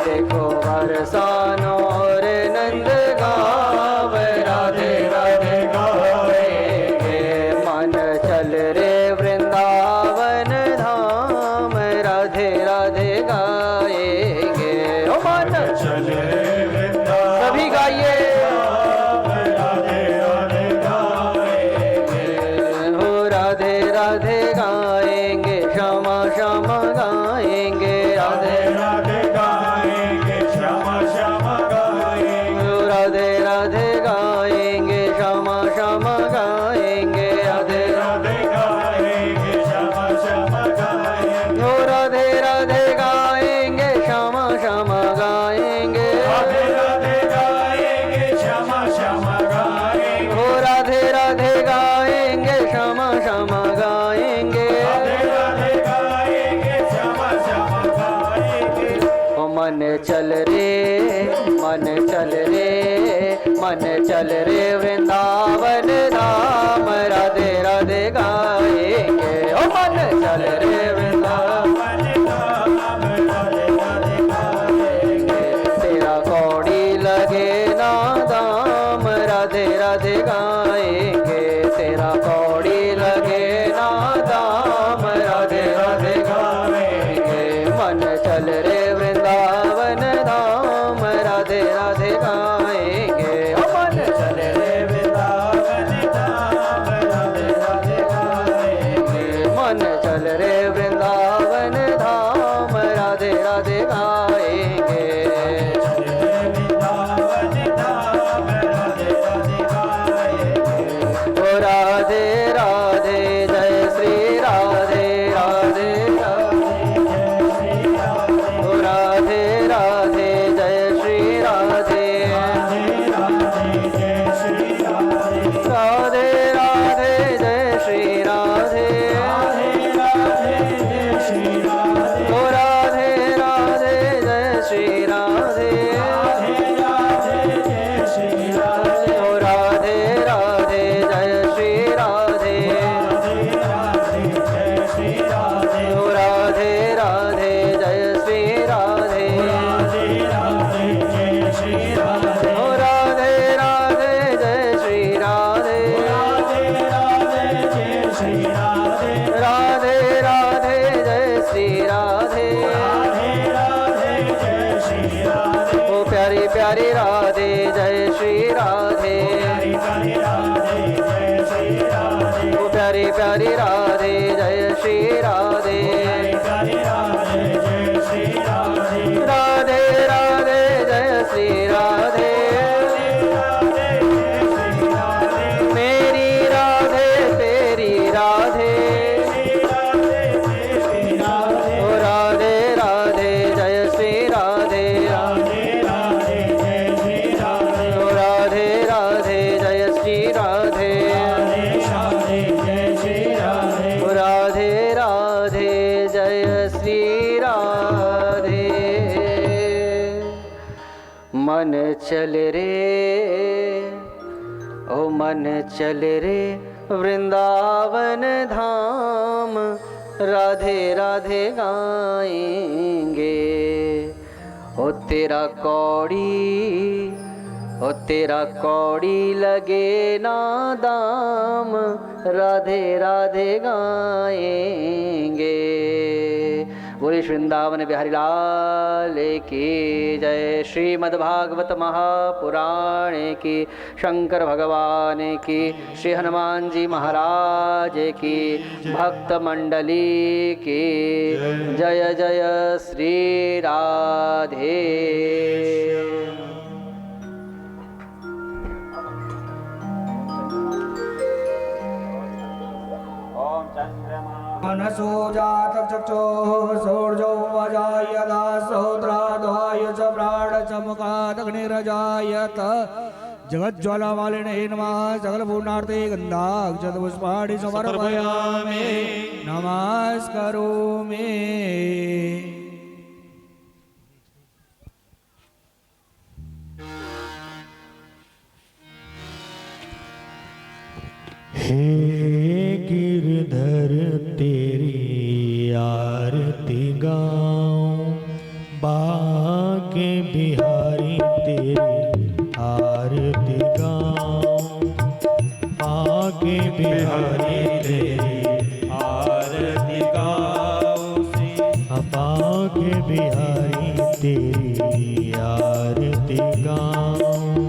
देखो बरसानो और नंद गाँव, राधे राधे गाएंगे। मन चल रे वृंदावन धाम, राधे राधे गाएंगे। ओ मन चल रे वृंदावन सभी गाइए। राधे राधे गाएंगे। हो राधे राधे गाएंगे, श्यामा श्यामा गाएंगे। राधे राधे गाएंगे, श्यामा श्यामा गाएंगे। हो राधे राधे गाएंगे, श्यामा श्यामा गाएंगे। राधे राधे गाएंगे, श्यामा श्यामा गाएंगे। हो राधे राधे गाएंगे, श्यामा श्यामा गाएंगे। राधे राधे गाएंगे, श्यामा श्यामा गाएंगे। हो राधे राधे गाएंगे, श्यामा श्यामा गाएंगे। राधे राधे गाएंगे, श्यामा श्यामा गाएंगे। ओ मन चल रे, मन चल रे, मन चल रे वृंदावन धाम, राधे राधे गाएंगे। ओ मन चल रे वृंदावन धाम, राधे राधे गाएंगे। तेरा कौड़ी लगे ना दाम, राधे राधे गाएंगे। तेरा कौड़ी लगे ना दाम, राधे राधे गाएंगे। मन चल रे वृंदावन धाम, राधे राधे गाएंगे। ओ मन चल रे वृंदावन धाम, राधे राधे गाएंगे। मन चल रे वृंदावन धाम, राधे राधे गाएंगे। वृंदावन धाम, राधे राधे गाएंगे। ओ राधे राधे जय श्री राधे, राधे ओ राधे राधे जय श्री राधे। राधे राधे जय श्री राधे। ओ राधे राधे जय श्री राधे। ओ राधे राधे जय श्री राधे। ओ राधे राधे जय श्री राधे। ओ राधे राधे जय श्री राधे। राधे राधे जय श्री राधे। ओ प्यारी प्यारी राधे जय श्री राधे। ओ प्यारी प्यारी राधे जय श्री राधे। राधे राधे मन चल रे ओ मन चल रे वृंदावन धाम, राधे राधे गाएंगे। ओ तेरा कौड़ी लगे ना दाम, राधे राधे गाएंगे। बोले वृंदावन बिहारी लाल की जय। श्रीमद्भागवत महापुराण की, शंकर भगवान की, श्री हनुमान जी महाराज की, भक्त मंडली की जय जय श्री राधे। मनसो जातक चक्षुः सूर्यो वजाय दासोत्राद्वाय च प्राणचमुखादग्निरजायत। जगज्ज्वलमालिने नमः। सकलपूर्णार्थे गन्धाक्षतपुष्पाणि समर्पयामि। नमस्करोमि। हे गिरधर तेरी आरती गाऊं, बाके बिहारी तेरी आरती गाऊं, बाके बिहारी तेरी आरती गाऊं, बाके बिहारी तेरी आरती गाऊं,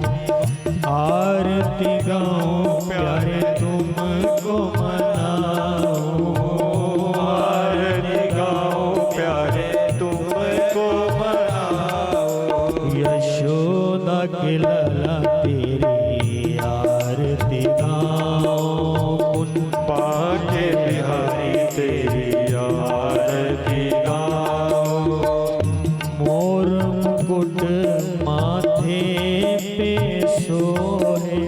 आरती गाऊं प्यारे तुमको मनाऊं, आरती गाऊं प्यारे तुमको मनाऊं। यशोदा के लाला तेरी आरती गाऊं, बाके बिहारी तेरी आरती गाऊं। मोर मुकुट माथे पे सोहे,